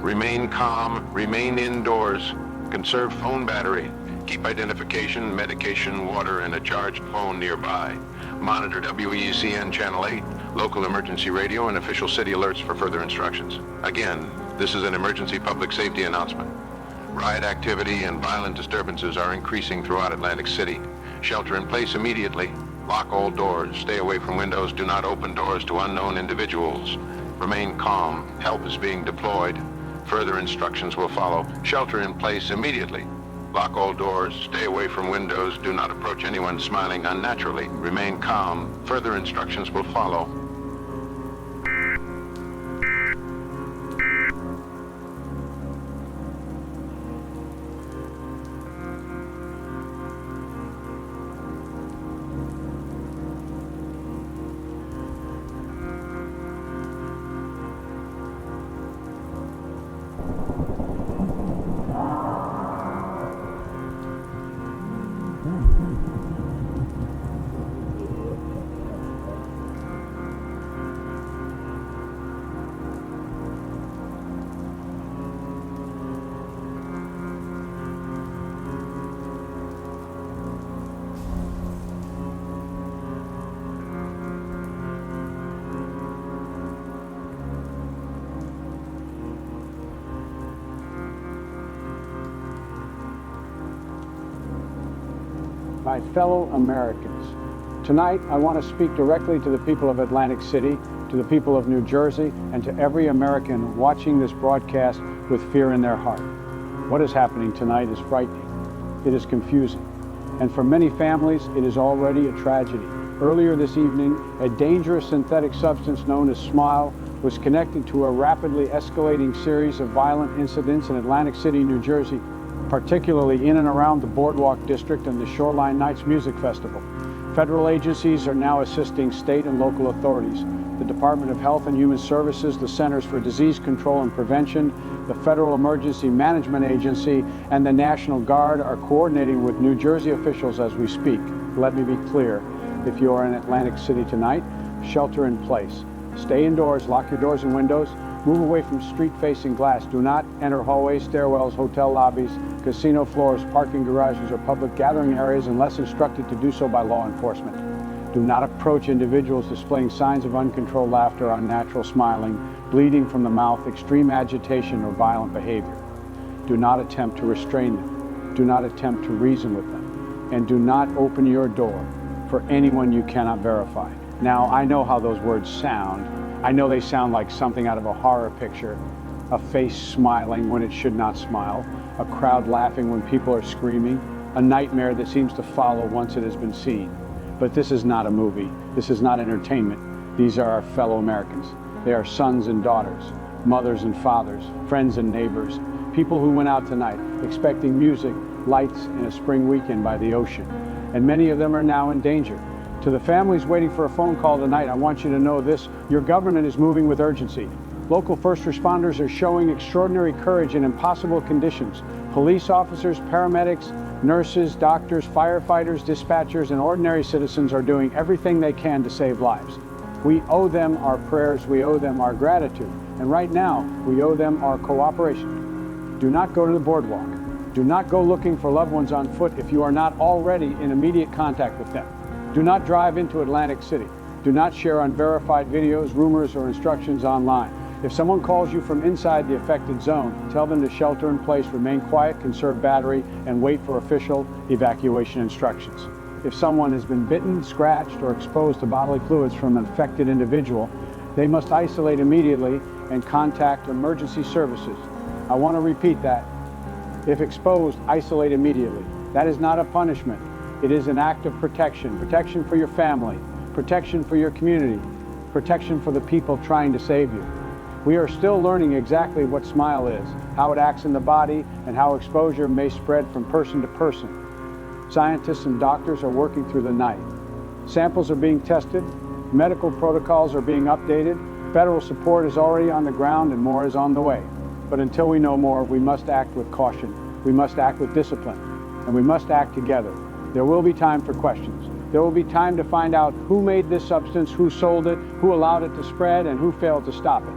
Remain calm, remain indoors, conserve phone battery, keep identification, medication, water, and a charged phone nearby. Monitor WACN Channel 8, local emergency radio, and official city alerts for further instructions. Again, this is an emergency public safety announcement. Riot activity and violent disturbances are increasing throughout Atlantic City. Shelter in place immediately. Lock all doors, stay away from windows, do not open doors to unknown individuals. Remain calm, help is being deployed. Further instructions will follow. Shelter in place immediately. Lock all doors, stay away from windows, do not approach anyone smiling unnaturally. Remain calm. Further instructions will follow. My fellow Americans, tonight I want to speak directly to the people of Atlantic City, to the people of New Jersey, and to every American watching this broadcast with fear in their heart. What is happening tonight is frightening. It is confusing. And for many families, it is already a tragedy. Earlier this evening, a dangerous synthetic substance known as Smile was connected to a rapidly escalating series of violent incidents in Atlantic City, New Jersey, particularly in and around the BOARDWALK district and the Shoreline Nights Music Festival. Federal agencies are now assisting state and local authorities. The Department of Health and Human Services, the Centers for Disease Control and Prevention, the Federal Emergency Management Agency, and the National Guard are coordinating with New Jersey officials as we speak. Let me be clear. If you are in Atlantic City tonight, shelter in place. Stay indoors, lock your doors and windows, move away from street-facing glass. Do not enter hallways, stairwells, hotel lobbies, casino floors, parking garages, or public gathering areas unless instructed to do so by law enforcement. Do not approach individuals displaying signs of uncontrolled laughter, unnatural smiling, bleeding from the mouth, extreme agitation, or violent behavior. Do not attempt to restrain them. Do not attempt to reason with them. And do not open your door for anyone you cannot verify. Now, I know how those words sound. I know they sound like something out of a horror picture. A face smiling when it should not smile. A crowd laughing when people are screaming. A nightmare that seems to follow once it has been seen. But this is not a movie. This is not entertainment. These are our fellow Americans. They are sons and daughters, mothers and fathers, friends and neighbors, people who went out tonight expecting music, lights, and a spring weekend by the ocean. And many of them are now in danger. To the families waiting for a phone call tonight, I want you to know this: your government is moving with urgency. Local first responders are showing extraordinary courage in impossible conditions. Police officers, paramedics, nurses, doctors, firefighters, dispatchers, and ordinary citizens are doing everything they can to save lives. We owe them our prayers, we owe them our gratitude, and right now, we owe them our cooperation. Do not go to the boardwalk. Do not go looking for loved ones on foot if you are not already in immediate contact with them. Do not drive into Atlantic City. Do not share unverified videos, rumors, or instructions online. If someone calls you from inside the affected zone, tell them to shelter in place, remain quiet, conserve battery, and wait for official evacuation instructions. If someone has been bitten, scratched, or exposed to bodily fluids from an affected individual, they must isolate immediately and contact emergency services. I want to repeat that. If exposed, isolate immediately. That is not a punishment. It is an act of protection. Protection for your family, protection for your community, protection for the people trying to save you. We are still learning exactly what smile is, how it acts in the body, and how exposure may spread from person to person. Scientists and doctors are working through the night. Samples are being tested, medical protocols are being updated, federal support is already on the ground, and more is on the way. But until we know more, we must act with caution, we must act with discipline, and we must act together. There will be time for questions. There will be time to find out who made this substance, who sold it, who allowed it to spread, and who failed to stop it.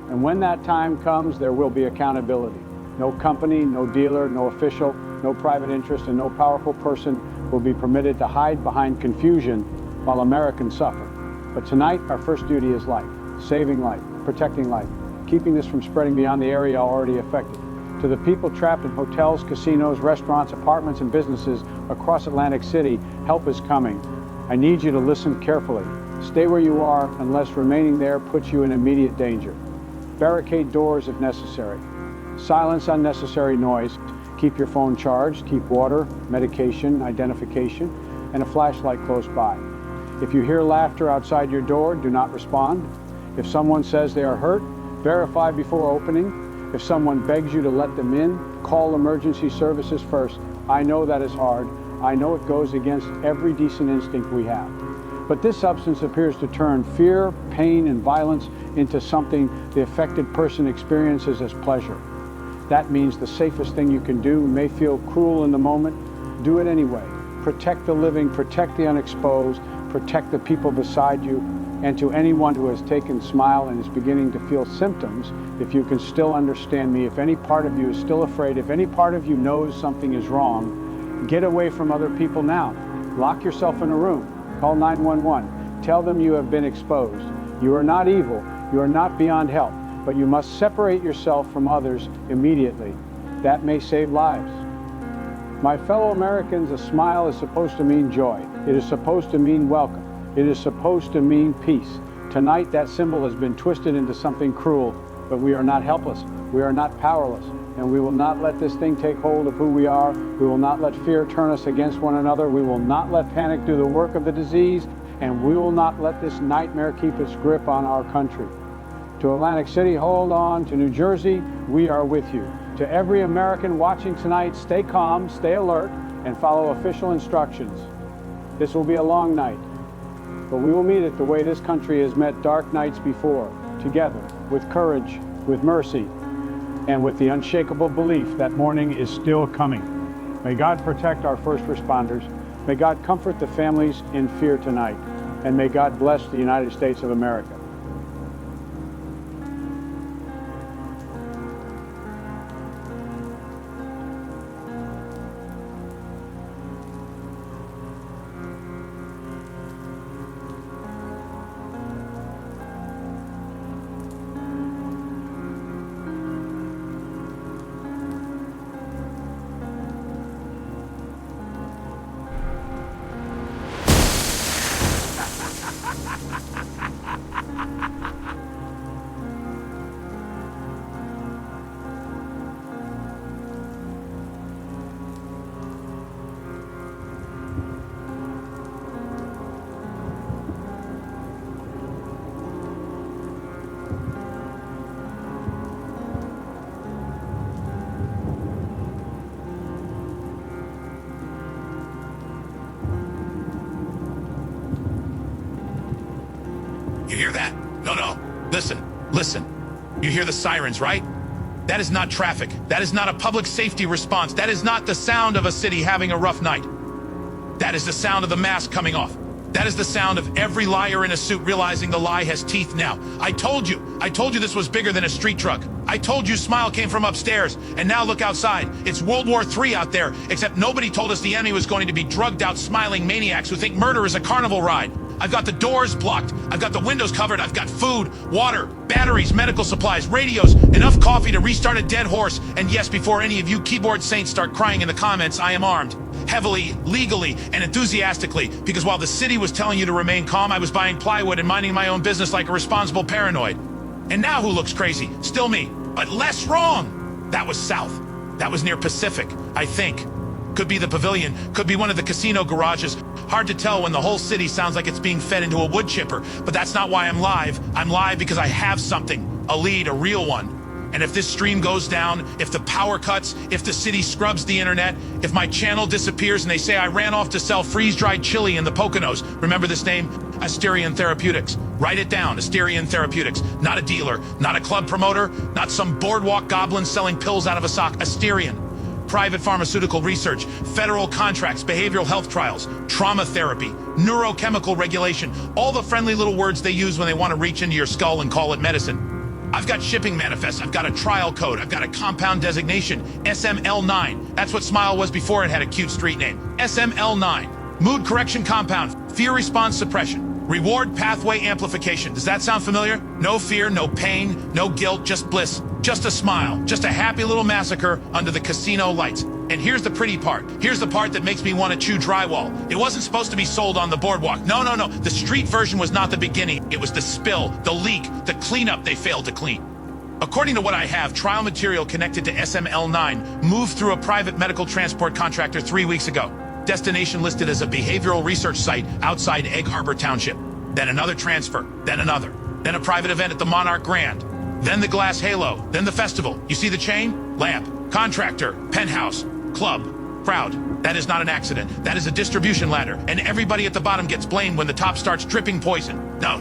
And when that time comes, there will be accountability. No company, no dealer, no official, no private interest, and no powerful person will be permitted to hide behind confusion while Americans suffer. But tonight, our first duty is life, saving life, protecting life, keeping this from spreading beyond the area already affected. To the people trapped in hotels, casinos, restaurants, apartments, and businesses across Atlantic City, help is coming. I need you to listen carefully. Stay where you are unless remaining there puts you in immediate danger. Barricade doors if necessary. Silence unnecessary noise. Keep your phone charged. Keep water, medication, identification, and a flashlight close by. If you hear laughter outside your door, do not respond. If someone says they are hurt, verify before opening. If someone begs you to let them in, call emergency services first. I know that is hard. I know it goes against every decent instinct we have. But this substance appears to turn fear, pain, and violence into something the affected person experiences as pleasure. That means the safest thing you can do may feel cruel in the moment. Do it anyway. Protect the living, protect the unexposed, protect the people beside you, and to anyone who has taken Smile and is beginning to feel symptoms, if you can still understand me, if any part of you is still afraid, if any part of you knows something is wrong, get away from other people now. Lock yourself in a room. Call 911. Tell them you have been exposed. You are not evil. You are not beyond help, but you must separate yourself from others immediately. That may save lives. My fellow Americans, a smile is supposed to mean joy. It is supposed to mean welcome. It is supposed to mean peace. Tonight, that symbol has been twisted into something cruel, but we are not helpless. We are not powerless, and we will not let this thing take hold of who we are. We will not let fear turn us against one another. We will not let panic do the work of the disease, and we will not let this nightmare keep its grip on our country. To Atlantic City, hold on. To New Jersey, we are with you. To every American watching tonight, stay calm, stay alert, and follow official instructions. This will be a long night, but we will meet it the way this country has met dark nights before, together, with courage, with mercy, and with the unshakable belief that morning is still coming. May God protect our first responders. May God comfort the families in fear tonight, and may God bless the United States of America. You hear that? No. Listen. You hear the sirens, right? That is not traffic. That is not a public safety response. That is not the sound of a city having a rough night. That is the sound of the mask coming off. That is the sound of every liar in a suit realizing the lie has teeth now. I told you this was bigger than a street drug. I told you Smile came from upstairs, and now look outside. It's World War III out there, except nobody told us the enemy was going to be drugged out smiling maniacs who think murder is a carnival ride. I've got the doors blocked. I've got the windows covered. I've got food, water, batteries, medical supplies, radios, enough coffee to restart a dead horse. And yes, before any of you keyboard saints start crying in the comments, I am armed. Heavily, legally, and enthusiastically, because while the city was telling you to remain calm, I was buying plywood and minding my own business like a responsible paranoid. And now who looks crazy? Still me, but less wrong. That was south. That was near Pacific, I think. Could be the pavilion, could be one of the casino garages. Hard to tell when the whole city sounds like it's being fed into a wood chipper, but that's not why I'm live. I'm live because I have something, a lead, a real one. And if this stream goes down, if the power cuts, if the city scrubs the internet, if my channel disappears and they say I ran off to sell freeze-dried chili in the Poconos, remember this name? Asterion Therapeutics. Write it down, Asterion Therapeutics. Not a dealer, not a club promoter, not some boardwalk goblin selling pills out of a sock. Asterion. Private pharmaceutical research, federal contracts, behavioral health trials, trauma therapy, neurochemical regulation, all the friendly little words they use when they want to reach into your skull and call it medicine. I've got shipping manifests, I've got a trial code, I've got a compound designation, SML9. That's what Smile was before it had a cute street name. SML9. Mood correction compound, fear response suppression, reward pathway amplification. Does that sound familiar? No fear, no pain, no guilt, just bliss. Just a smile, just a happy little massacre under the casino lights. And here's the pretty part. Here's the part that makes me want to chew drywall. It wasn't supposed to be sold on the boardwalk. No. The street version was not the beginning. It was the spill, the leak, the cleanup they failed to clean. According to what I have, trial material connected to SML9 moved through a private medical transport contractor 3 weeks ago. Destination listed as a behavioral research site outside Egg Harbor Township. Then another transfer, then another. Then a private event at the Monarch Grand. Then the Glass Halo, then the festival. You see the chain? Lamp, contractor, penthouse, club, crowd. That is not an accident. That is a distribution ladder. And everybody at the bottom gets blamed when the top starts dripping poison. No.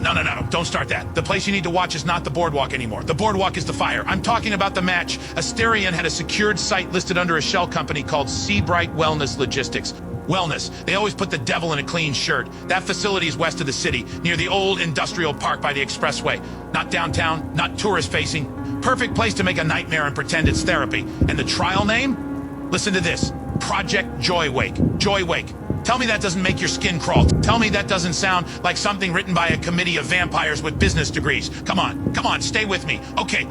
Don't start that. The place you need to watch is not the boardwalk anymore. The boardwalk is the fire. I'm talking about the match. Asterion had a secured site listed under a shell company called Seabright Wellness Logistics. Wellness. They always put the devil in a clean shirt. That facility is west of the city, near the old industrial park by the expressway. Not downtown, not tourist-facing. Perfect place to make a nightmare and pretend it's therapy. And the trial name? Listen to this. Project Joywake. Joywake. Tell me that doesn't make your skin crawl. Tell me that doesn't sound like something written by a committee of vampires with business degrees. Come on, stay with me. Okay.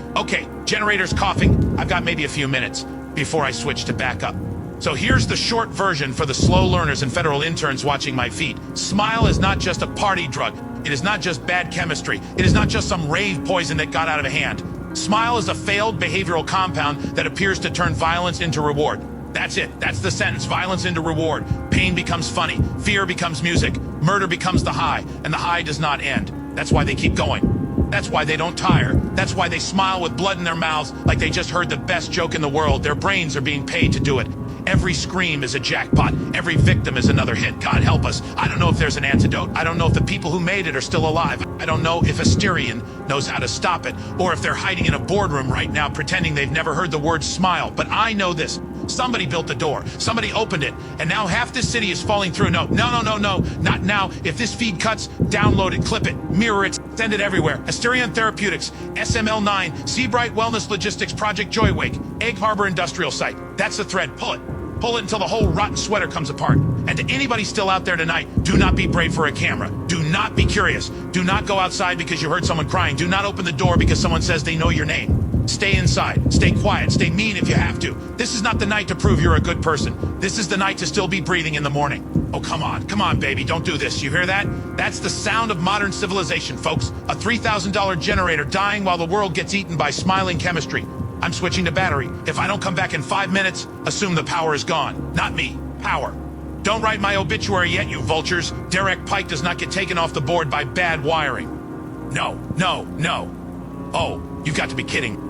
Generator's coughing. I've got maybe a few minutes before I switch to backup. So here's the short version for the slow learners and federal interns watching my feed. Smile is not just a party drug. It is not just bad chemistry. It is not just some rave poison that got out of hand. Smile is a failed behavioral compound that appears to turn violence into reward. That's it. That's the sentence. Violence into reward. Pain becomes funny. Fear becomes music. Murder becomes the high. And the high does not end. That's why they keep going. That's why they don't tire. That's why they smile with blood in their mouths like they just heard the best joke in the world. Their brains are being paid to do it. Every scream is a jackpot. Every victim is another hit. God help us. I don't know if there's an antidote. I don't know if the people who made it are still alive. I don't know if Asterion knows how to stop it, or if they're hiding in a boardroom right now pretending they've never heard the word smile. But I know this. Somebody built the door. Somebody opened it. And now half this city is falling through. No. Not now. If this feed cuts, download it, clip it, mirror it, send it everywhere. Asterion Therapeutics, SML9, Seabright Wellness Logistics, Project Joywake, Egg Harbor Industrial Site. That's the thread. Pull it. Pull it until the whole rotten sweater comes apart. And to anybody still out there tonight, do not be brave for a camera. Do not be curious. Do not go outside because you heard someone crying. Do not open the door because someone says they know your name. Stay inside. Stay quiet. Stay mean if you have to. This is not the night to prove you're a good person. This is the night to still be breathing in the morning. Oh, come on, baby. Don't do this. You hear that? That's the sound of modern civilization, folks. A $3,000 generator dying while the world gets eaten by smiling chemistry. I'm switching to battery. If I don't come back in 5 minutes, assume the power is gone. Not me. Power. Don't write my obituary yet, you vultures. Derek Pike does not get taken off the board by bad wiring. No. Oh, you've got to be kidding.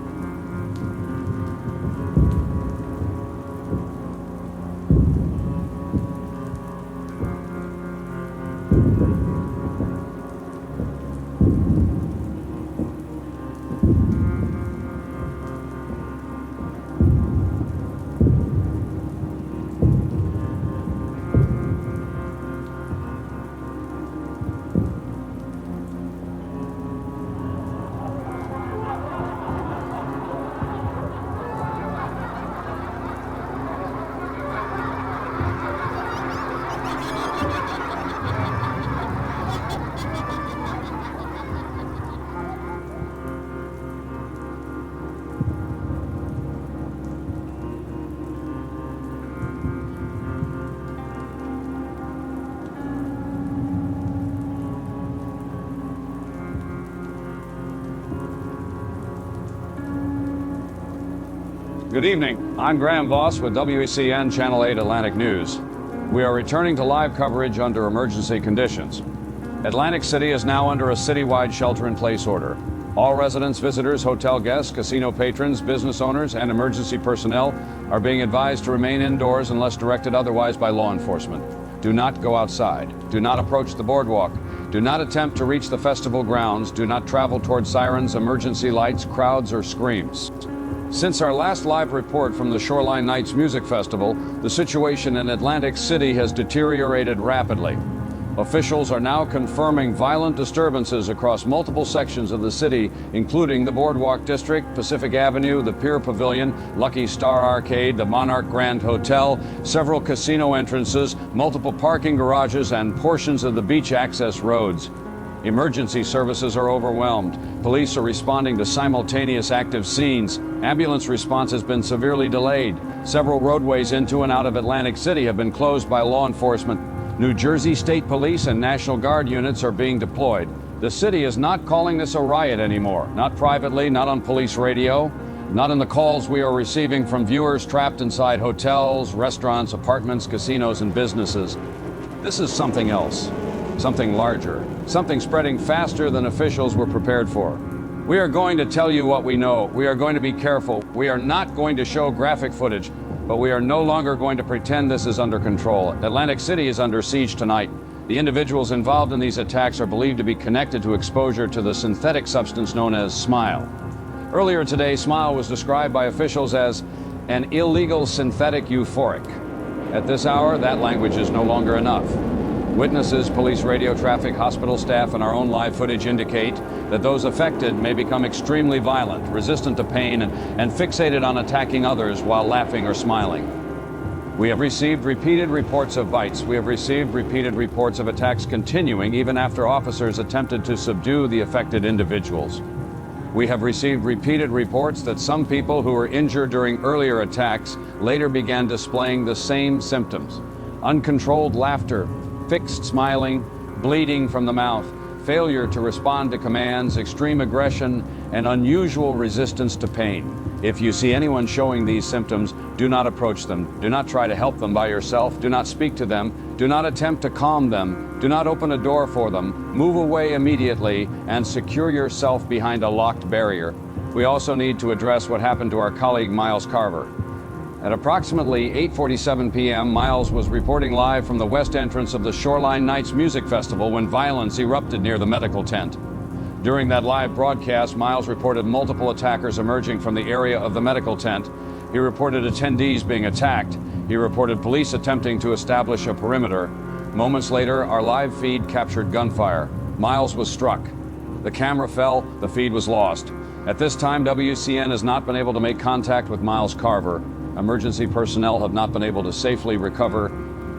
Good evening. I'm Graham Voss with WACN Channel 8 Atlantic News. We are returning to live coverage under emergency conditions. Atlantic City is now under a citywide shelter-in-place order. All residents, visitors, hotel guests, casino patrons, business owners, and emergency personnel are being advised to remain indoors unless directed otherwise by law enforcement. Do not go outside. Do not approach the boardwalk. Do not attempt to reach the festival grounds. Do not travel toward sirens, emergency lights, crowds, or screams. Since our last live report from the Shoreline Nights Music Festival, the situation in Atlantic City has deteriorated rapidly. Officials are now confirming violent disturbances across multiple sections of the city, including the Boardwalk District, Pacific Avenue, the Pier Pavilion, Lucky Star Arcade, the Monarch Grand Hotel, several casino entrances, multiple parking garages, and portions of the beach access roads. Emergency services are overwhelmed. Police are responding to simultaneous active scenes. Ambulance response has been severely delayed. Several roadways into and out of Atlantic City have been closed by law enforcement. New Jersey State Police and National Guard units are being deployed. The city is not calling this a riot anymore. Not privately, not on police radio, not in the calls we are receiving from viewers trapped inside hotels, restaurants, apartments, casinos, and businesses. This is something else, something larger, something spreading faster than officials were prepared for. We are going to tell you what we know. We are going to be careful. We are not going to show graphic footage. But we are no longer going to pretend this is under control. Atlantic City is under siege tonight. The individuals involved in these attacks are believed to be connected to exposure to the synthetic substance known as Smile. Earlier today, Smile was described by officials as an illegal synthetic euphoric. At this hour, that language is no longer enough. Witnesses, police radio traffic, hospital staff, and our own live footage indicate that those affected may become extremely violent, resistant to pain, and fixated on attacking others while laughing or smiling. We have received repeated reports of bites. We have received repeated reports of attacks continuing even after officers attempted to subdue the affected individuals. We have received repeated reports that some people who were injured during earlier attacks later began displaying the same symptoms: uncontrolled laughter, fixed smiling, bleeding from the mouth, failure to respond to commands, extreme aggression, and unusual resistance to pain. If you see anyone showing these symptoms, do not approach them. Do not try to help them by yourself. Do not speak to them. Do not attempt to calm them. Do not open a door for them. Move away immediately and secure yourself behind a locked barrier. We also need to address what happened to our colleague Miles Carver. At approximately 8:47 p.m., Miles was reporting live from the west entrance of the Shoreline Nights Music Festival when violence erupted near the medical tent. During that live broadcast, Miles reported multiple attackers emerging from the area of the medical tent. He reported attendees being attacked. He reported police attempting to establish a perimeter. Moments later, our live feed captured gunfire. Miles was struck. The camera fell, the feed was lost. At this time, WCN has not been able to make contact with Miles Carver. Emergency personnel have not been able to safely recover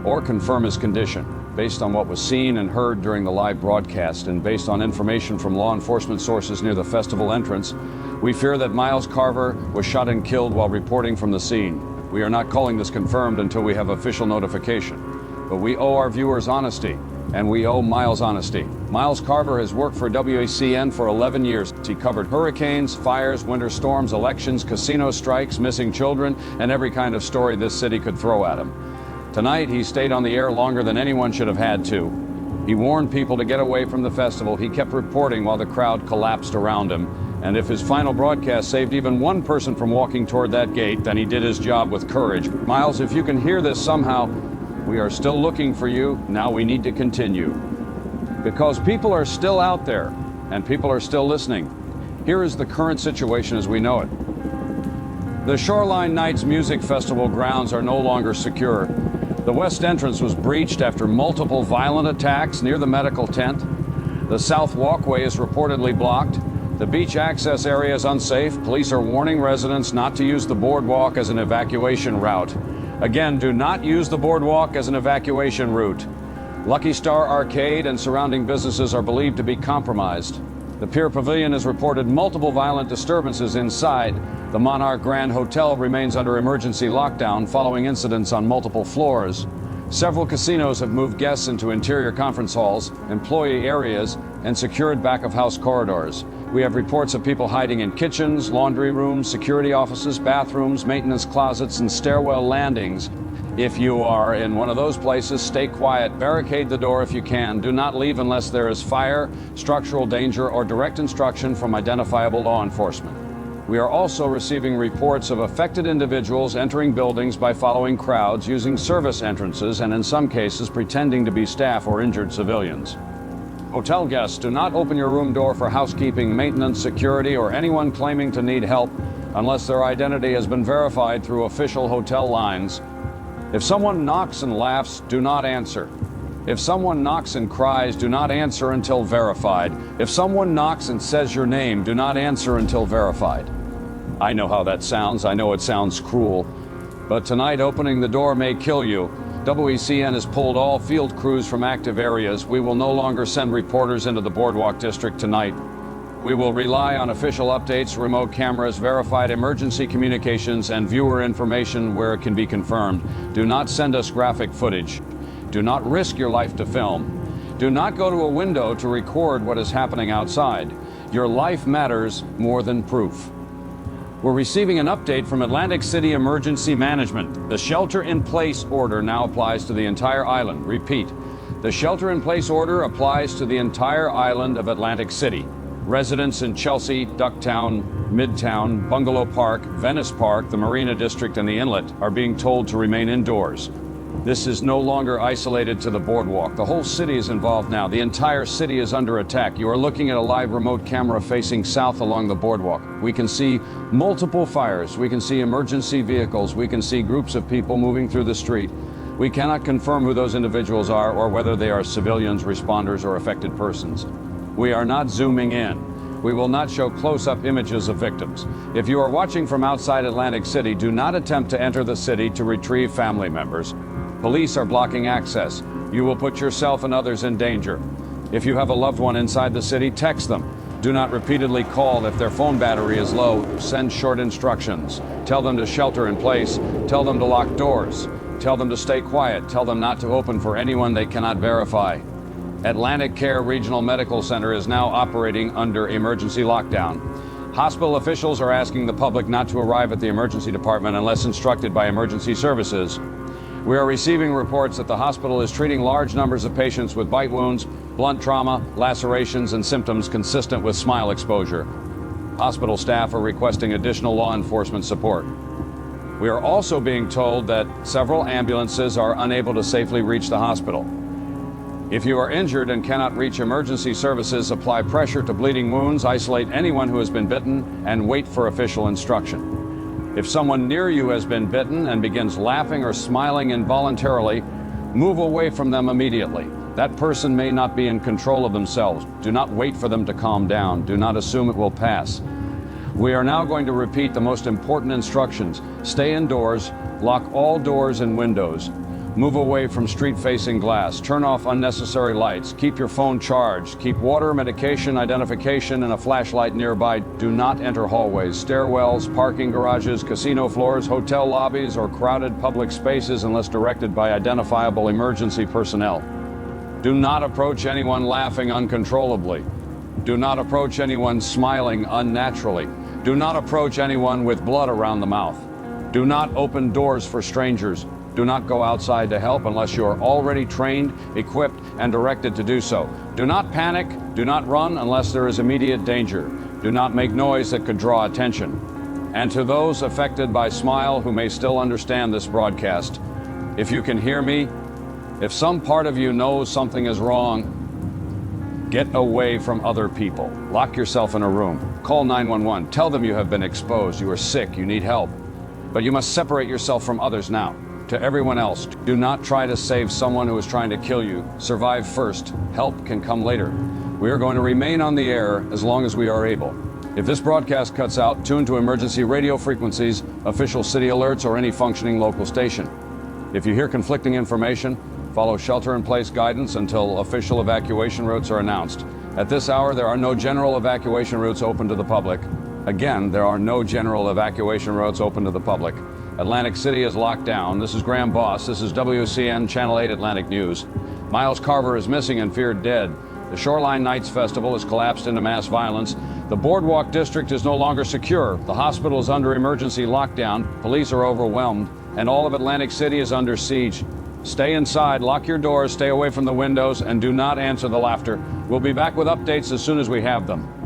or confirm his condition. Based on what was seen and heard during the live broadcast and based on information from law enforcement sources near the festival entrance, we fear that Miles Carver was shot and killed while reporting from the scene. We are not calling this confirmed until we have official notification. But we owe our viewers honesty, and we owe Miles honesty. Miles Carver has worked for WACN for 11 years. He covered hurricanes, fires, winter storms, elections, casino strikes, missing children, and every kind of story this city could throw at him. Tonight, he stayed on the air longer than anyone should have had to. He warned people to get away from the festival. He kept reporting while the crowd collapsed around him. And if his final broadcast saved even one person from walking toward that gate, then he did his job with courage. Miles, if you can hear this somehow, we are still looking for you. Now we need to continue. Because people are still out there, and people are still listening. Here is the current situation as we know it. The Shoreline Nights Music Festival grounds are no longer secure. The west entrance was breached after multiple violent attacks near the medical tent. The south walkway is reportedly blocked. The beach access area is unsafe. Police are warning residents not to use the boardwalk as an evacuation route. Again, do not use the boardwalk as an evacuation route. Lucky Star Arcade and surrounding businesses are believed to be compromised. The Pier Pavilion has reported multiple violent disturbances inside. The Monarch Grand Hotel remains under emergency lockdown following incidents on multiple floors. Several casinos have moved guests into interior conference halls, employee areas, and secured back-of-house corridors. We have reports of people hiding in kitchens, laundry rooms, security offices, bathrooms, maintenance closets, and stairwell landings. If you are in one of those places, stay quiet, barricade the door if you can. Do not leave unless there is fire, structural danger, or direct instruction from identifiable law enforcement. We are also receiving reports of affected individuals entering buildings by following crowds, using service entrances, and in some cases pretending to be staff or injured civilians. Hotel guests, do not open your room door for housekeeping, maintenance, security, or anyone claiming to need help unless their identity has been verified through official hotel lines. If someone knocks and laughs, do not answer. If someone knocks and cries, do not answer until verified. If someone knocks and says your name, do not answer until verified. I know how that sounds. I know it sounds cruel. But tonight, opening the door may kill you. WACN has pulled all field crews from active areas. We will no longer send reporters into the Boardwalk District tonight. We will rely on official updates, remote cameras, verified emergency communications, and viewer information where it can be confirmed. Do not send us graphic footage. Do not risk your life to film. Do not go to a window to record what is happening outside. Your life matters more than proof. We're receiving an update from Atlantic City Emergency Management. The shelter-in-place order now applies to the entire island. Repeat, the shelter-in-place order applies to the entire island of Atlantic City. Residents in Chelsea, Ducktown, Midtown, Bungalow Park, Venice Park, the Marina District, and the Inlet are being told to remain indoors. This is no longer isolated to the boardwalk. The whole city is involved now. The entire city is under attack. You are looking at a live remote camera facing south along the boardwalk. We can see multiple fires. We can see emergency vehicles. We can see groups of people moving through the street. We cannot confirm who those individuals are or whether they are civilians, responders, or affected persons. We are not zooming in. We will not show close-up images of victims. If you are watching from outside Atlantic City, do not attempt to enter the city to retrieve family members. Police are blocking access. You will put yourself and others in danger. If you have a loved one inside the city, text them. Do not repeatedly call if their phone battery is low. Send short instructions. Tell them to shelter in place. Tell them to lock doors. Tell them to stay quiet. Tell them not to open for anyone they cannot verify. Atlantic Care Regional Medical Center is now operating under emergency lockdown. Hospital officials are asking the public not to arrive at the emergency department unless instructed by emergency services. We are receiving reports that the hospital is treating large numbers of patients with bite wounds, blunt trauma, lacerations, and symptoms consistent with smile exposure. Hospital staff are requesting additional law enforcement support. We are also being told that several ambulances are unable to safely reach the hospital. If you are injured and cannot reach emergency services, apply pressure to bleeding wounds, isolate anyone who has been bitten, and wait for official instruction. If someone near you has been bitten and begins laughing or smiling involuntarily, move away from them immediately. That person may not be in control of themselves. Do not wait for them to calm down. Do not assume it will pass. We are now going to repeat the most important instructions. Stay indoors, lock all doors and windows. Move away from street-facing glass. Turn off unnecessary lights. Keep your phone charged. Keep water, medication, identification, and a flashlight nearby. Do not enter hallways, stairwells, parking garages, casino floors, hotel lobbies, or crowded public spaces unless directed by identifiable emergency personnel. Do not approach anyone laughing uncontrollably. Do not approach anyone smiling unnaturally. Do not approach anyone with blood around the mouth. Do not open doors for strangers. Do not go outside to help unless you are already trained, equipped, and directed to do so. Do not panic. Do not run unless there is immediate danger. Do not make noise that could draw attention. And to those affected by Smile who may still understand this broadcast, if you can hear me, if some part of you knows something is wrong, get away from other people. Lock yourself in a room. Call 911. Tell them you have been exposed. You are sick. You need help. But you must separate yourself from others now. To everyone else, do not try to save someone who is trying to kill you. Survive first. Help can come later. We are going to remain on the air as long as we are able. If this broadcast cuts out, tune to emergency radio frequencies, official city alerts, or any functioning local station. If you hear conflicting information, follow shelter-in-place guidance until official evacuation routes are announced. At this hour, there are no general evacuation routes open to the public. Again, there are no general evacuation routes open to the public. Atlantic City is locked down. This is Graham Boss. This is WCN Channel 8 Atlantic News. Miles Carver is missing and feared dead. The Shoreline Nights Festival has collapsed into mass violence. The Boardwalk district is no longer secure. The hospital is under emergency lockdown. Police are overwhelmed. And all of Atlantic City is under siege. Stay inside, lock your doors, stay away from the windows, and do not answer the laughter. We'll be back with updates as soon as we have them.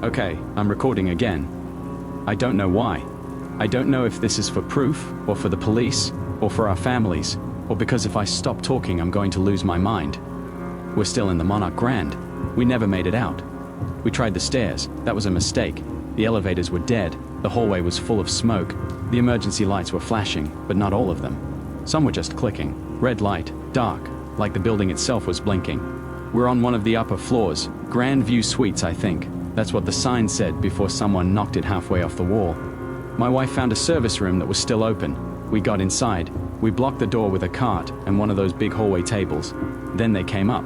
Okay, I'm recording again. I don't know why. I don't know if this is for proof, or for the police, or for our families, or because if I stop talking I'm going to lose my mind. We're still in the Monarch Grand. We never made it out. We tried the stairs. That was a mistake. The elevators were dead. The hallway was full of smoke. The emergency lights were flashing, but not all of them. Some were just clicking. Red light, dark, like the building itself was blinking. We're on one of the upper floors. Grand View Suites, I think. That's what the sign said before someone knocked it halfway off the wall. My wife found a service room that was still open. We got inside. We blocked the door with a cart and one of those big hallway tables. Then they came up.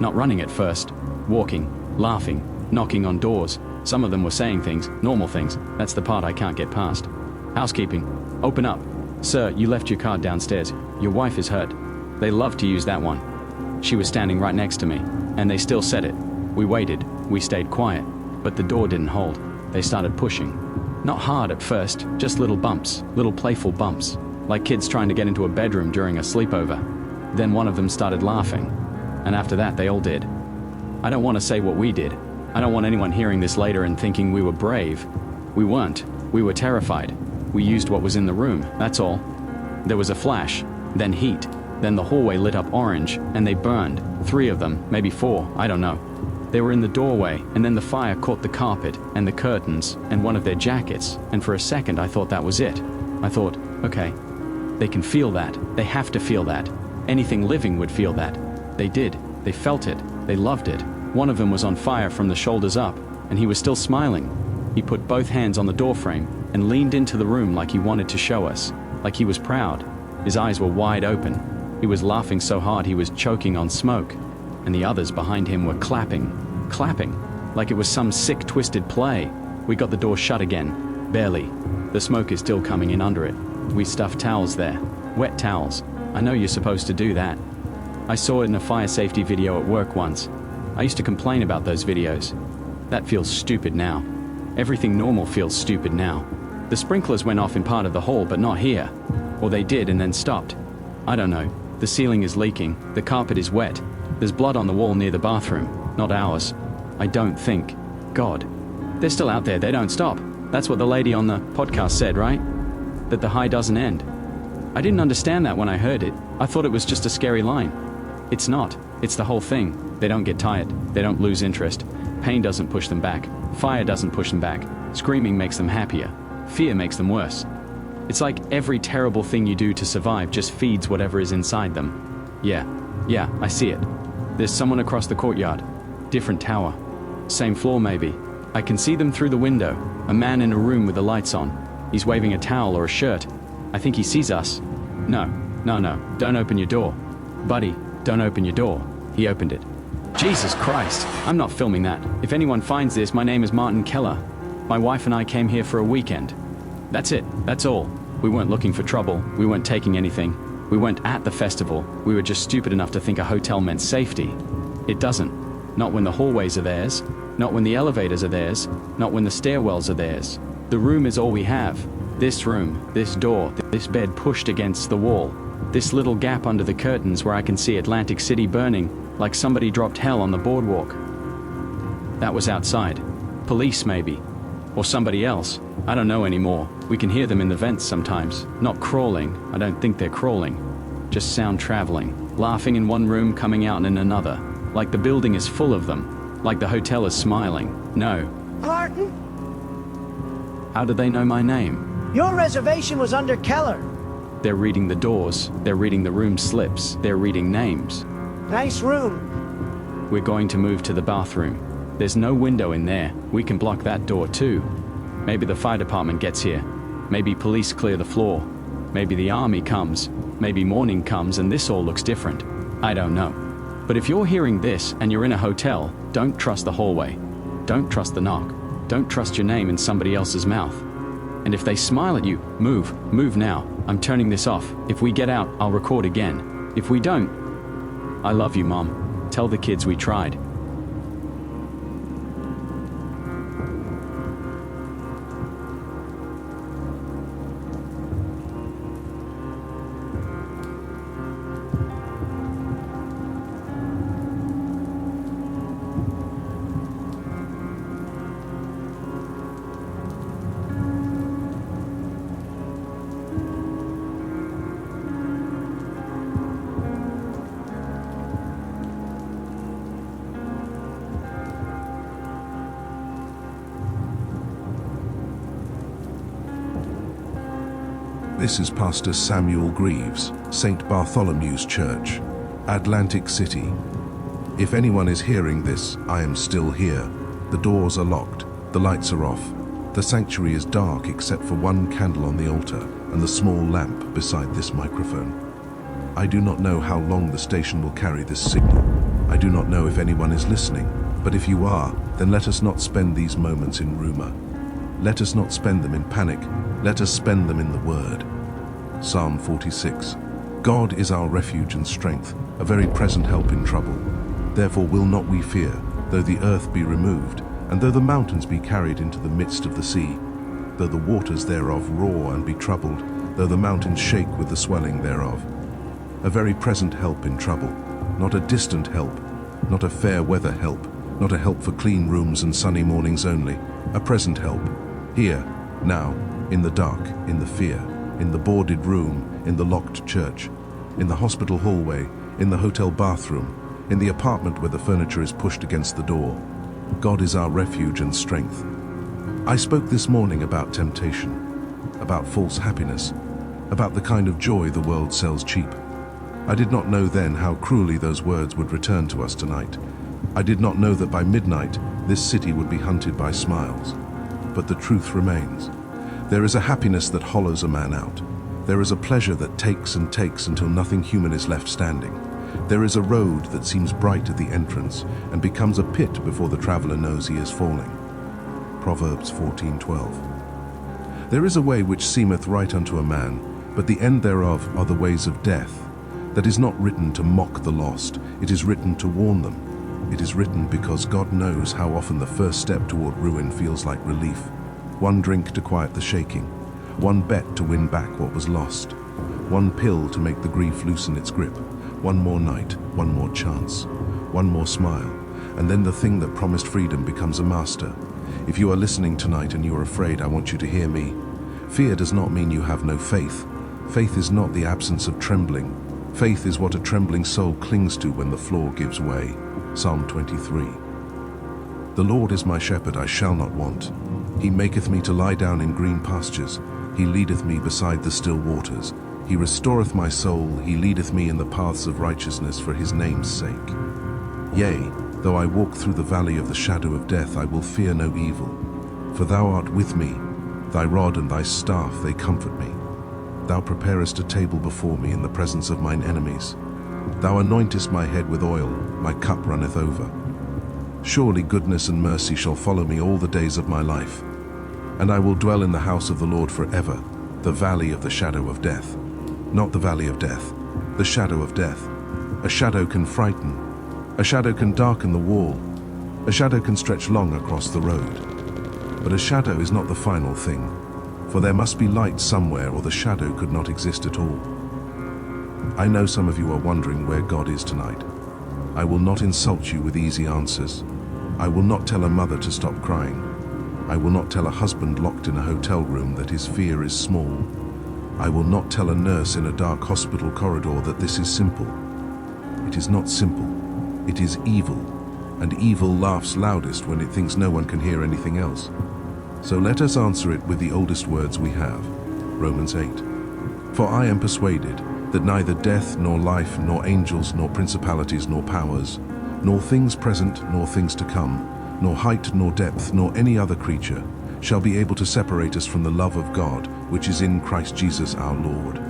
Not running at first. Walking, laughing, knocking on doors. Some of them were saying things, normal things. That's the part I can't get past. Housekeeping. Open up. Sir, you left your card downstairs. Your wife is hurt. They love to use that one. She was standing right next to me, and they still said it. We waited. We stayed quiet. But the door didn't hold. They started pushing. Not hard at first, just little bumps, little playful bumps, like kids trying to get into a bedroom during a sleepover. Then one of them started laughing, and after that they all did. I don't want to say what we did. I don't want anyone hearing this later and thinking we were brave. We weren't. We were terrified. We used what was in the room, that's all. There was a flash, then heat, then the hallway lit up orange, and they burned. 3 of them, maybe 4, I don't know. They were in the doorway, and then the fire caught the carpet, and the curtains, and one of their jackets, and for a second I thought that was it. I thought, okay, they can feel that. They have to feel that. Anything living would feel that. They did. They felt it. They loved it. One of them was on fire from the shoulders up, and he was still smiling. He put both hands on the doorframe and leaned into the room like he wanted to show us, like he was proud. His eyes were wide open. He was laughing so hard he was choking on smoke, and the others behind him were clapping, like it was some sick, twisted play. We got the door shut again, barely. The smoke is still coming in under it. We stuffed towels there, wet towels. I know you're supposed to do that. I saw it in a fire safety video at work once. I used to complain about those videos. That feels stupid now. Everything normal feels stupid now. The sprinklers went off in part of the hall, but not here. Or they did and then stopped. I don't know. The ceiling is leaking. The carpet is wet. There's blood on the wall near the bathroom. Not ours. I don't think. God. They're still out there. They don't stop. That's what the lady on the podcast said, right? That the high doesn't end. I didn't understand that when I heard it. I thought it was just a scary line. It's not. It's the whole thing. They don't get tired. They don't lose interest. Pain doesn't push them back. Fire doesn't push them back. Screaming makes them happier. Fear makes them worse. It's like every terrible thing you do to survive just feeds whatever is inside them. Yeah, I see it. There's someone across the courtyard. Different tower. Same floor maybe. I can see them through the window. A man in a room with the lights on. He's waving a towel or a shirt. I think he sees us. No. Don't open your door. Buddy, don't open your door. He opened it. Jesus Christ, I'm not filming that. If anyone finds this, my name is Martin Keller. My wife and I came here for a weekend. That's it, that's all. We weren't looking for trouble. We weren't taking anything. We weren't at the festival. We were just stupid enough to think a hotel meant safety. It doesn't. Not when the hallways are theirs. Not when the elevators are theirs. Not when the stairwells are theirs. The room is all we have. This room, this door, this bed pushed against the wall. This little gap under the curtains where I can see Atlantic City burning, like somebody dropped hell on the boardwalk. That was outside. Police, maybe. Or somebody else. I don't know anymore. We can hear them in the vents sometimes. Not crawling. I don't think they're crawling. Just sound traveling. Laughing in one room, coming out in another. Like the building is full of them. Like the hotel is smiling. No. Martin? How do they know my name? Your reservation was under Keller. They're reading the doors, they're reading the room slips, they're reading names. Nice room. We're going to move to the bathroom. There's no window in there. We can block that door too. Maybe the fire department gets here. Maybe police clear the floor. Maybe the army comes. Maybe morning comes and this all looks different. I don't know. But if you're hearing this and you're in a hotel, don't trust the hallway. Don't trust the knock. Don't trust your name in somebody else's mouth. And if they smile at you, move. Move now. I'm turning this off. If we get out, I'll record again. If we don't, I love you, Mom. Tell the kids we tried. This is Pastor Samuel Greaves, St. Bartholomew's Church, Atlantic City. If anyone is hearing this, I am still here. The doors are locked, the lights are off. The sanctuary is dark except for one candle on the altar and the small lamp beside this microphone. I do not know how long the station will carry this signal. I do not know if anyone is listening, but if you are, then let us not spend these moments in rumor. Let us not spend them in panic. Let us spend them in the Word. Psalm 46. God is our refuge and strength, a very present help in trouble. Therefore will not we fear, though the earth be removed, and though the mountains be carried into the midst of the sea, though the waters thereof roar and be troubled, though the mountains shake with the swelling thereof. A very present help in trouble, not a distant help, not a fair weather help, not a help for clean rooms and sunny mornings only, a present help, here, now, in the dark, in the fear, in the boarded room, in the locked church, in the hospital hallway, in the hotel bathroom, in the apartment where the furniture is pushed against the door. God is our refuge and strength. I spoke this morning about temptation, about false happiness, about the kind of joy the world sells cheap. I did not know then how cruelly those words would return to us tonight. I did not know that by midnight this city would be hunted by smiles. But the truth remains. There is a happiness that hollows a man out. There is a pleasure that takes and takes until nothing human is left standing. There is a road that seems bright at the entrance and becomes a pit before the traveler knows he is falling. Proverbs 14:12. There is a way which seemeth right unto a man, but the end thereof are the ways of death. That is not written to mock the lost, it is written to warn them. It is written because God knows how often the first step toward ruin feels like relief. One drink to quiet the shaking, one bet to win back what was lost, one pill to make the grief loosen its grip, one more night, one more chance, one more smile, and then the thing that promised freedom becomes a master. If you are listening tonight and you are afraid, I want you to hear me. Fear does not mean you have no faith. Faith is not the absence of trembling. Faith is what a trembling soul clings to when the floor gives way. Psalm 23. The Lord is my shepherd, I shall not want. He maketh me to lie down in green pastures. He leadeth me beside the still waters. He restoreth my soul. He leadeth me in the paths of righteousness for his name's sake. Yea, though I walk through the valley of the shadow of death, I will fear no evil. For thou art with me. Thy rod and thy staff, they comfort me. Thou preparest a table before me in the presence of mine enemies. Thou anointest my head with oil, my cup runneth over. Surely goodness and mercy shall follow me all the days of my life, and I will dwell in the house of the Lord forever, the valley of the shadow of death. Not the valley of death, the shadow of death. A shadow can frighten. A shadow can darken the wall. A shadow can stretch long across the road. But a shadow is not the final thing, for there must be light somewhere or the shadow could not exist at all. I know some of you are wondering where God is tonight. I will not insult you with easy answers. I will not tell a mother to stop crying. I will not tell a husband locked in a hotel room that his fear is small. I will not tell a nurse in a dark hospital corridor that this is simple. It is not simple. It is evil, and evil laughs loudest when it thinks no one can hear anything else. So let us answer it with the oldest words we have, Romans 8. For I am persuaded that neither death nor life nor angels nor principalities nor powers, nor things present nor things to come, nor height nor depth nor any other creature, shall be able to separate us from the love of God, which is in Christ Jesus our Lord.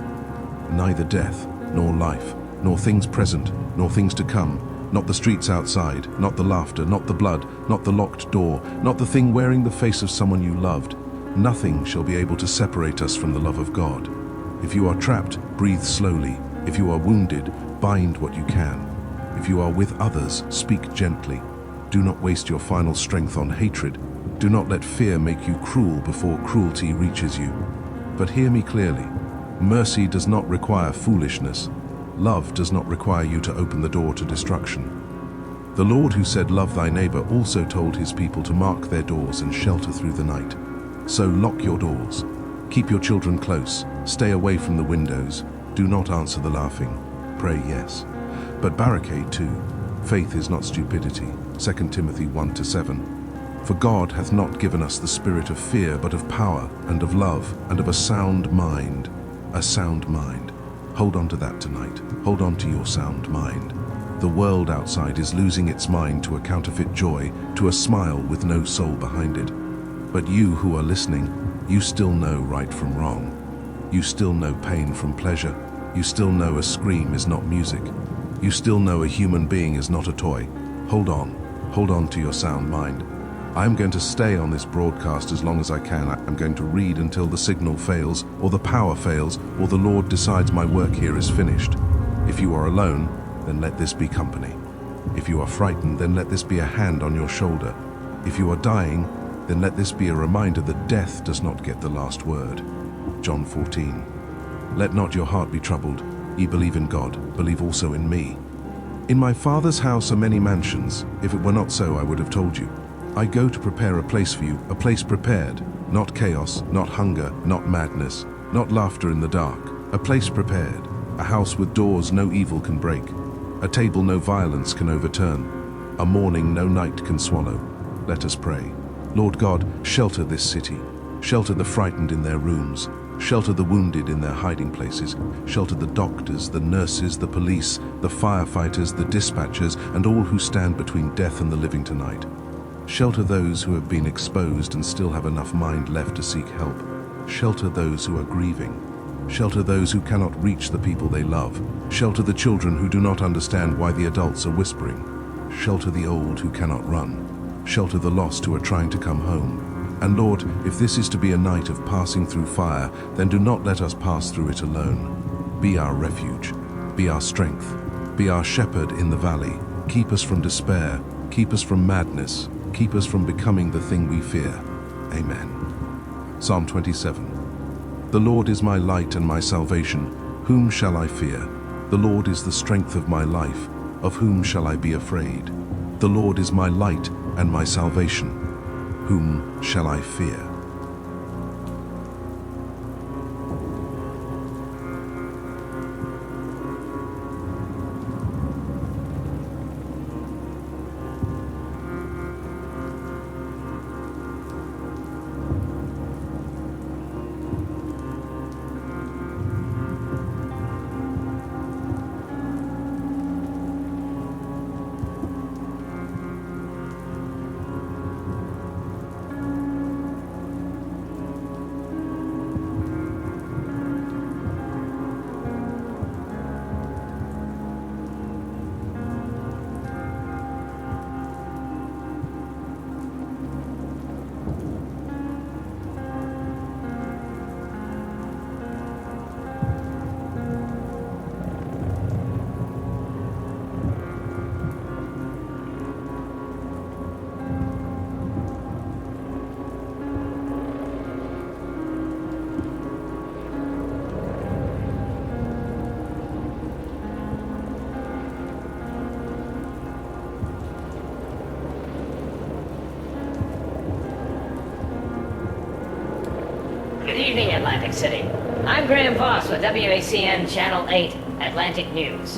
Neither death, nor life, nor things present, nor things to come, not the streets outside, not the laughter, not the blood, not the locked door, not the thing wearing the face of someone you loved, nothing shall be able to separate us from the love of God. If you are trapped, breathe slowly. If you are wounded, bind what you can. If you are with others, speak gently. Do not waste your final strength on hatred. Do not let fear make you cruel before cruelty reaches you. But hear me clearly. Mercy does not require foolishness. Love does not require you to open the door to destruction. The Lord who said, "Love thy neighbor," also told his people to mark their doors and shelter through the night. So lock your doors. Keep your children close. Stay away from the windows. Do not answer the laughing. Pray yes. But barricade too. Faith is not stupidity. 2 Timothy 1-7. For God hath not given us the spirit of fear, but of power, and of love, and of a sound mind. A sound mind. Hold on to that tonight. Hold on to your sound mind. The world outside is losing its mind to a counterfeit joy, to a smile with no soul behind it. But you who are listening, you still know right from wrong. You still know pain from pleasure. You still know a scream is not music. You still know a human being is not a toy. Hold on to your sound mind. I'm going to stay on this broadcast as long as I can. I'm going to read until the signal fails, or the power fails, or the Lord decides my work here is finished. If you are alone, then let this be company. If you are frightened, then let this be a hand on your shoulder. If you are dying, then let this be a reminder that death does not get the last word. John 14. Let not your heart be troubled. Ye believe in God, believe also in me. In my Father's house are many mansions. If it were not so, I would have told you. I go to prepare a place for you, a place prepared. Not chaos, not hunger, not madness, not laughter in the dark. A place prepared. A house with doors no evil can break. A table no violence can overturn. A morning no night can swallow. Let us pray. Lord God, shelter this city. Shelter the frightened in their rooms. Shelter the wounded in their hiding places. Shelter the doctors, the nurses, the police, the firefighters, the dispatchers, and all who stand between death and the living tonight. Shelter those who have been exposed and still have enough mind left to seek help. Shelter those who are grieving. Shelter those who cannot reach the people they love. Shelter the children who do not understand why the adults are whispering. Shelter the old who cannot run. Shelter the lost who are trying to come home. And Lord, if this is to be a night of passing through fire, then do not let us pass through it alone. Be our refuge. Be our strength. Be our shepherd in the valley. Keep us from despair. Keep us from madness. Keep us from becoming the thing we fear. Amen. Psalm 27. The Lord is my light and my salvation. Whom shall I fear? The Lord is the strength of my life. Of whom shall I be afraid? The Lord is my light and my salvation. Whom shall I fear? Good evening, Atlantic City. I'm Graham Voss with WACN Channel 8 Atlantic News.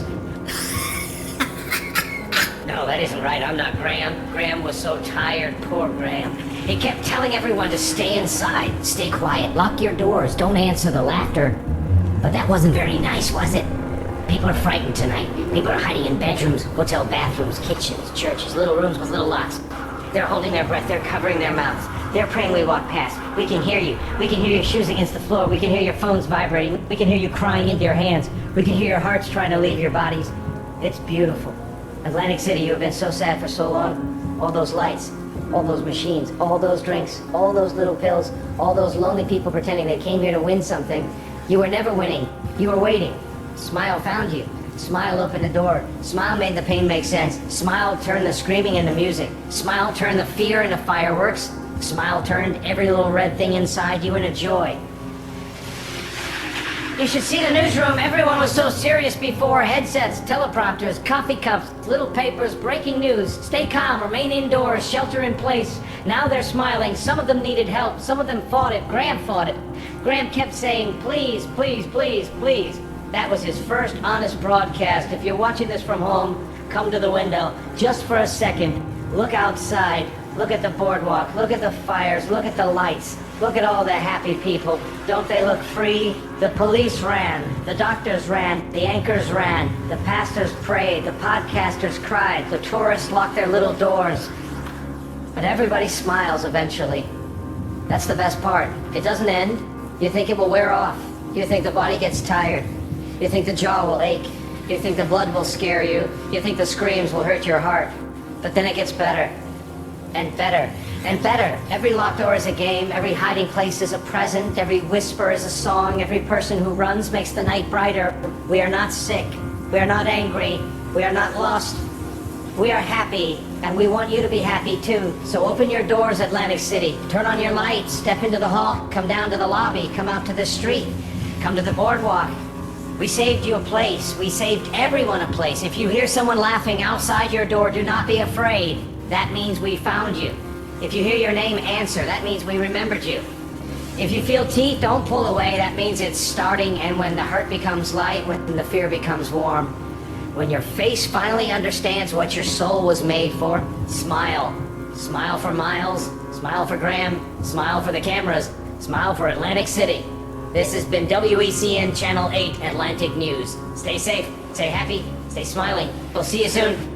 No, that isn't right. I'm not Graham. Graham was so tired. Poor Graham. He kept telling everyone to stay inside, stay quiet, lock your doors, don't answer the laughter. But that wasn't very nice, was it? People are frightened tonight. People are hiding in bedrooms, hotel bathrooms, kitchens, churches, little rooms with little locks. They're holding their breath. They're covering their mouths. They're praying we walk past. We can hear you. We can hear your shoes against the floor. We can hear your phones vibrating. We can hear you crying into your hands. We can hear your hearts trying to leave your bodies. It's beautiful. Atlantic City, you have been so sad for so long. All those lights, all those machines, all those drinks, all those little pills, all those lonely people pretending they came here to win something. You were never winning. You were waiting. Smile found you. Smile opened the door. Smile made the pain make sense. Smile turned the screaming into music. Smile turned the fear into fireworks. Smile turned every little red thing inside you into joy. You should see the newsroom. Everyone was so serious before. Headsets, teleprompters, coffee cups, little papers, breaking news. Stay calm, remain indoors, shelter in place. Now they're smiling. Some of them needed help. Some of them fought it. Graham fought it. Graham kept saying, please, please, please, please. That was his first honest broadcast. If you're watching this from home, come to the window. Just for a second. Look outside. Look at the boardwalk. Look at the fires. Look at the lights. Look at all the happy people. Don't they look free? The police ran. The doctors ran. The anchors ran. The pastors prayed. The podcasters cried. The tourists locked their little doors. But everybody smiles eventually. That's the best part. It doesn't end. You think it will wear off. You think the body gets tired. You think the jaw will ache. You think the blood will scare you. You think the screams will hurt your heart. But then it gets better. And better. And better. Every locked door is a game. Every hiding place is a present. Every whisper is a song. Every person who runs makes the night brighter. We are not sick. We are not angry. We are not lost. We are happy. And we want you to be happy too. So open your doors, Atlantic City. Turn on your lights. Step into the hall. Come down to the lobby. Come out to the street. Come to the boardwalk. We saved you a place. We saved everyone a place. If you hear someone laughing outside your door, do not be afraid. That means we found you. If you hear your name, answer. That means we remembered you. If you feel teeth, don't pull away. That means it's starting. And when the hurt becomes light, when the fear becomes warm, when your face finally understands what your soul was made for, smile. Smile for Miles. Smile for Graham. Smile for the cameras. Smile for Atlantic City. This has been WACN Channel 8 Atlantic News. Stay safe, stay happy, stay smiling. We'll see you soon.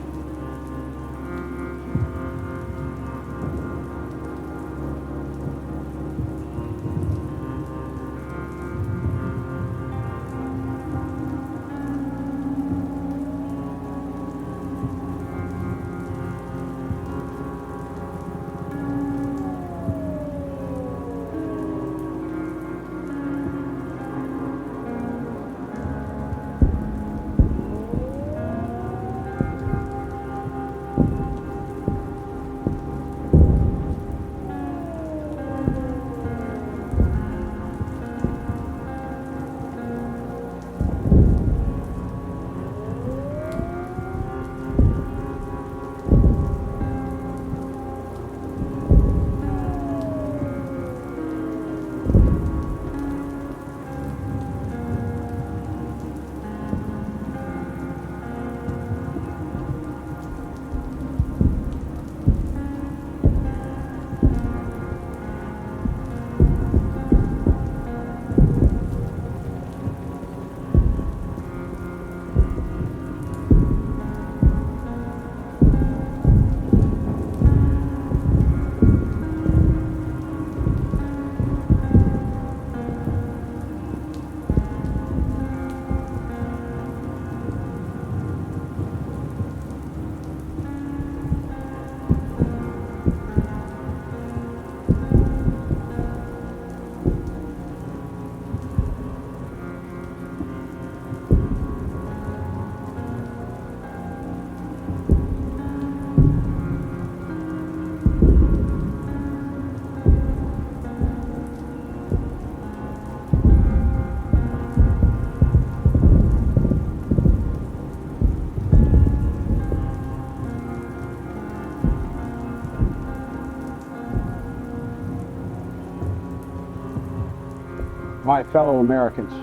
My fellow Americans,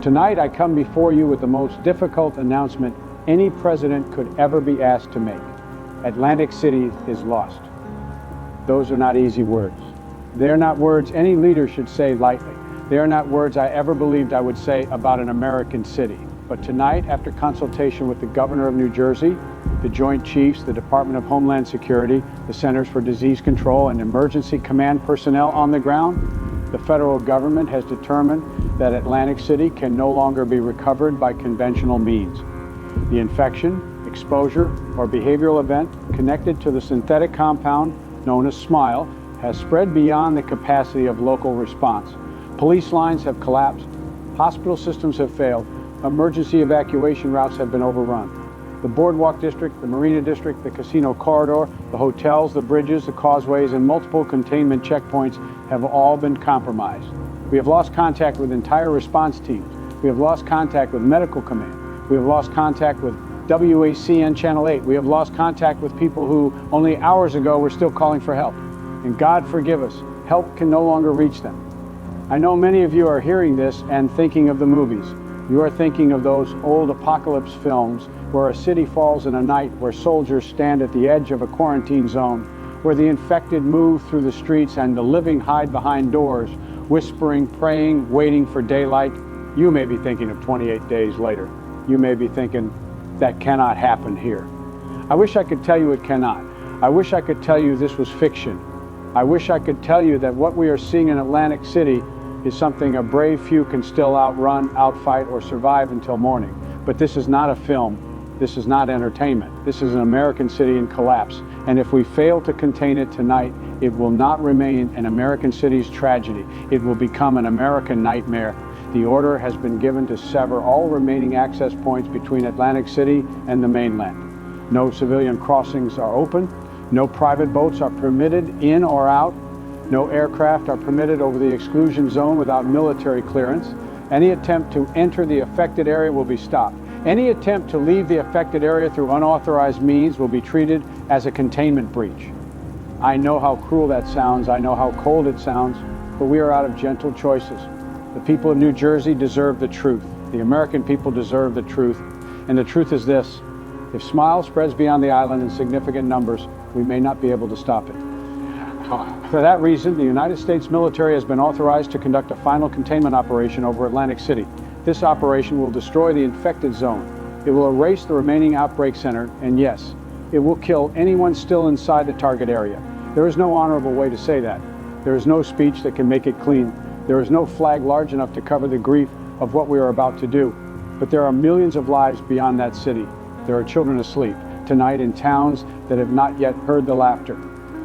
tonight I come before you with the most difficult announcement any president could ever be asked to make. Atlantic City is lost. Those are not easy words. They are not words any leader should say lightly. They are not words I ever believed I would say about an American city. But tonight, after consultation with the governor of New Jersey, the Joint Chiefs, the Department of Homeland Security, the Centers for Disease Control, and emergency command personnel on the ground, the federal government has determined that Atlantic City can no longer be recovered by conventional means. The infection, exposure, or behavioral event connected to the synthetic compound known as Smile has spread beyond the capacity of local response. Police lines have collapsed, hospital systems have failed, emergency evacuation routes have been overrun. The Boardwalk District, the Marina District, the Casino Corridor, the hotels, the bridges, the causeways, and multiple containment checkpoints have all been compromised. We have lost contact with entire response teams. We have lost contact with medical command. We have lost contact with WACN Channel 8. We have lost contact with people who only hours ago were still calling for help. And God forgive us, help can no longer reach them. I know many of you are hearing this and thinking of the movies. You are thinking of those old apocalypse films where a city falls in a night, where soldiers stand at the edge of a quarantine zone, where the infected move through the streets and the living hide behind doors, whispering, praying, waiting for daylight. You may be thinking of 28 days later. You may be thinking, that cannot happen here. I wish I could tell you it cannot. I wish I could tell you this was fiction. I wish I could tell you that what we are seeing in Atlantic City is something a brave few can still outrun, outfight, or survive until morning. But this is not a film. This is not entertainment. This is an American city in collapse. And if we fail to contain it tonight, it will not remain an American city's tragedy. It will become an American nightmare. The order has been given to sever all remaining access points between Atlantic City and the mainland. No civilian crossings are open. No private boats are permitted in or out. No aircraft are permitted over the exclusion zone without military clearance. Any attempt to enter the affected area will be stopped. Any attempt to leave the affected area through unauthorized means will be treated as a containment breach. I know how cruel that sounds. I know how cold it sounds, but we are out of gentle choices. The people of New Jersey deserve the truth. The American people deserve the truth. And the truth is this: if Smile spreads beyond the island in significant numbers, we may not be able to stop it. For that reason, the United States military has been authorized to conduct a final containment operation over Atlantic City. This operation will destroy the infected zone. It will erase the remaining outbreak center, and yes, it will kill anyone still inside the target area. There is no honorable way to say that. There is no speech that can make it clean. There is no flag large enough to cover the grief of what we are about to do. But there are millions of lives beyond that city. There are children asleep tonight in towns that have not yet heard the laughter.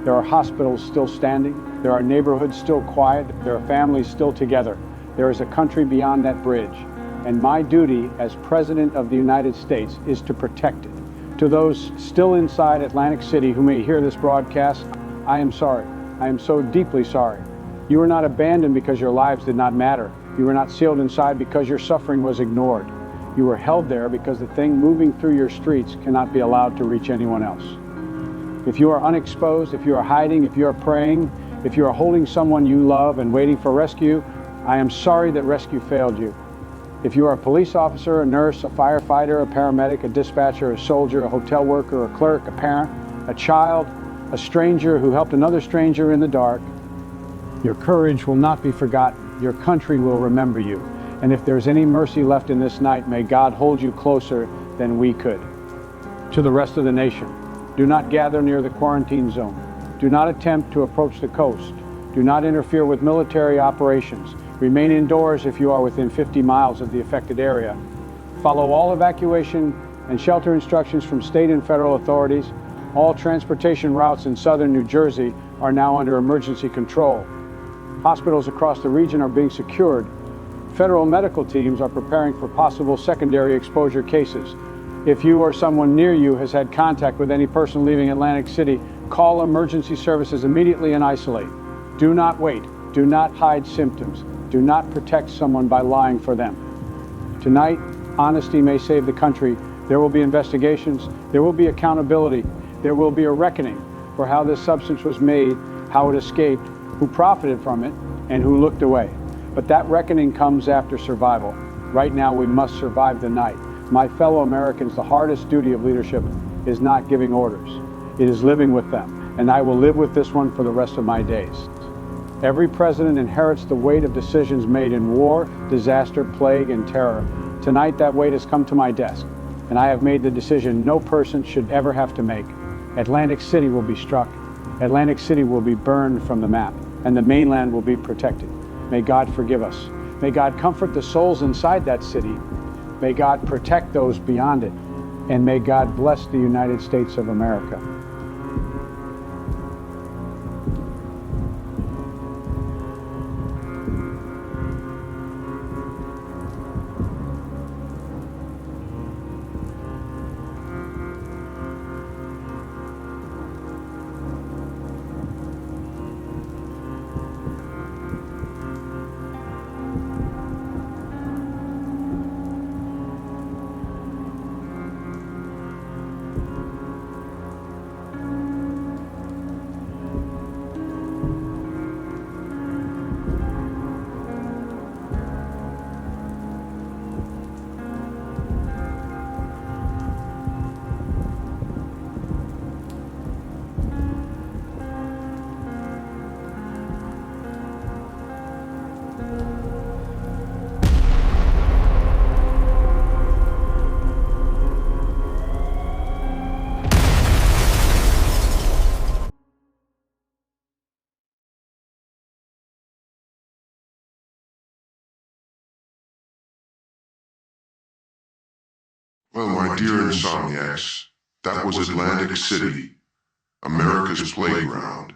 There are hospitals still standing. There are neighborhoods still quiet. There are families still together. There is a country beyond that bridge. And my duty as President of the United States is to protect it. To those still inside Atlantic City who may hear this broadcast, I am sorry. I am so deeply sorry. You were not abandoned because your lives did not matter. You were not sealed inside because your suffering was ignored. You were held there because the thing moving through your streets cannot be allowed to reach anyone else. If you are unexposed, if you are hiding, if you are praying, if you are holding someone you love and waiting for rescue, I am sorry that rescue failed you. If you are a police officer, a nurse, a firefighter, a paramedic, a dispatcher, a soldier, a hotel worker, a clerk, a parent, a child, a stranger who helped another stranger in the dark, your courage will not be forgotten. Your country will remember you. And if there's any mercy left in this night, may God hold you closer than we could. To the rest of the nation, do not gather near the quarantine zone. Do not attempt to approach the coast. Do not interfere with military operations. Remain indoors if you are within 50 miles of the affected area. Follow all evacuation and shelter instructions from state and federal authorities. All transportation routes in southern New Jersey are now under emergency control. Hospitals across the region are being secured. Federal medical teams are preparing for possible secondary exposure cases. If you or someone near you has had contact with any person leaving Atlantic City, call emergency services immediately and isolate. Do not wait. Do not hide symptoms. Do not protect someone by lying for them. Tonight, honesty may save the country. There will be investigations. There will be accountability. There will be a reckoning for how this substance was made, how it escaped, who profited from it, and who looked away. But that reckoning comes after survival. Right now, we must survive the night. My fellow Americans, the hardest duty of leadership is not giving orders. It is living with them, and I will live with this one for the rest of my days. Every president inherits the weight of decisions made in war, disaster, plague, and terror. Tonight, that weight has come to my desk, and I have made the decision no person should ever have to make. Atlantic City will be struck. Atlantic City will be burned from the map, and the mainland will be protected. May God forgive us. May God comfort the souls inside that city. May God protect those beyond it. And may God bless the United States of America. Well, my dear insomniacs, that was Atlantic City, America's playground.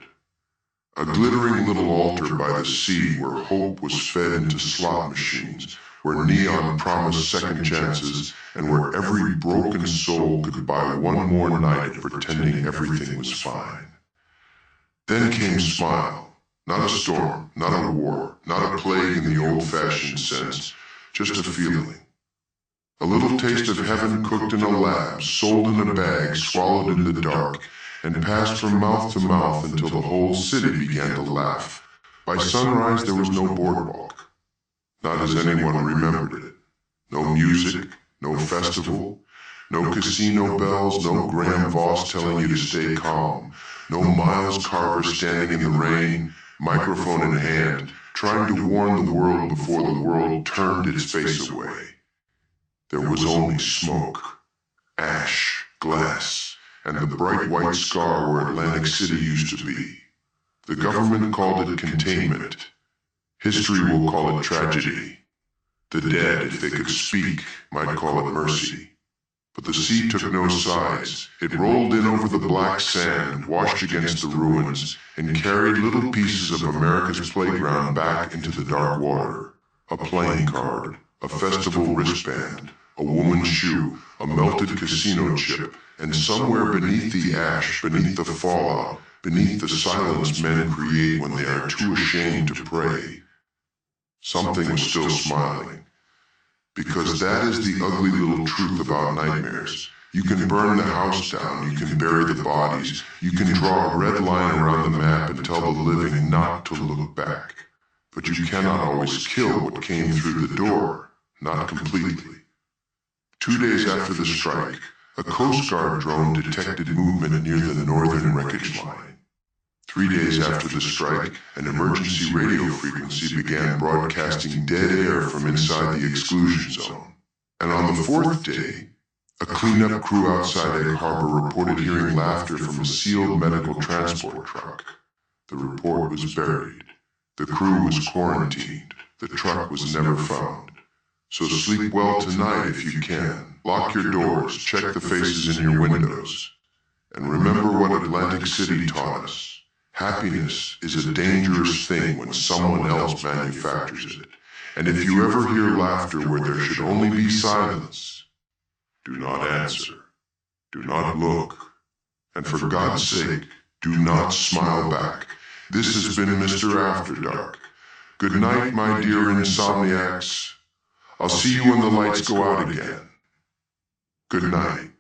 A glittering little altar by the sea where hope was fed into slot machines, where neon promised second chances, and where every broken soul could buy one more night of pretending everything was fine. Then came Smile. Not a storm, not a war, not a plague in the old-fashioned sense, just a feeling. A little taste of heaven cooked in a lab, sold in a bag, swallowed in the dark, and passed from mouth to mouth until the whole city began to laugh. By sunrise there was no boardwalk, not as anyone remembered it. No music, no festival, no casino bells, no Graham Voss telling you to stay calm, no Miles Carver standing in the rain, microphone in hand, trying to warn the world before the world turned its face away. There was only smoke, ash, glass, and the bright white scar where Atlantic City used to be. The government called it containment. History will call it tragedy. The dead, if they could speak, might call it mercy. But the sea took no sides. It rolled in over the black sand, washed against the ruins, and carried little pieces of America's playground back into the dark water. A playing card, a festival wristband, a woman's shoe, a melted casino chip, and somewhere beneath the ash, beneath the fallout, beneath the silence men create when they are too ashamed to pray, something was still smiling. Because that is the ugly little truth about nightmares. You can burn the house down, you can bury the bodies, you can draw a red line around the map and tell the living not to look back. But you cannot always kill what came through the door, not completely. 2 days after the strike, a Coast Guard drone detected movement near the northern wreckage line. 3 days after the strike, an emergency radio frequency began broadcasting dead air from inside the exclusion zone. And on the 4th day, a cleanup crew outside Egg Harbor reported hearing laughter from a sealed medical transport truck. The report was buried. The crew was quarantined. The truck was never found. So sleep well tonight if you can. Lock your doors, check the faces in your windows. And remember what Atlantic City taught us. Happiness is a dangerous thing when someone else manufactures it. And if you ever hear laughter where there should only be silence, do not answer. Do not look. And for God's sake, do not smile back. This has been Mr.Afterdark. Good night, my dear insomniacs. I'll see you when the lights go out again. Good night.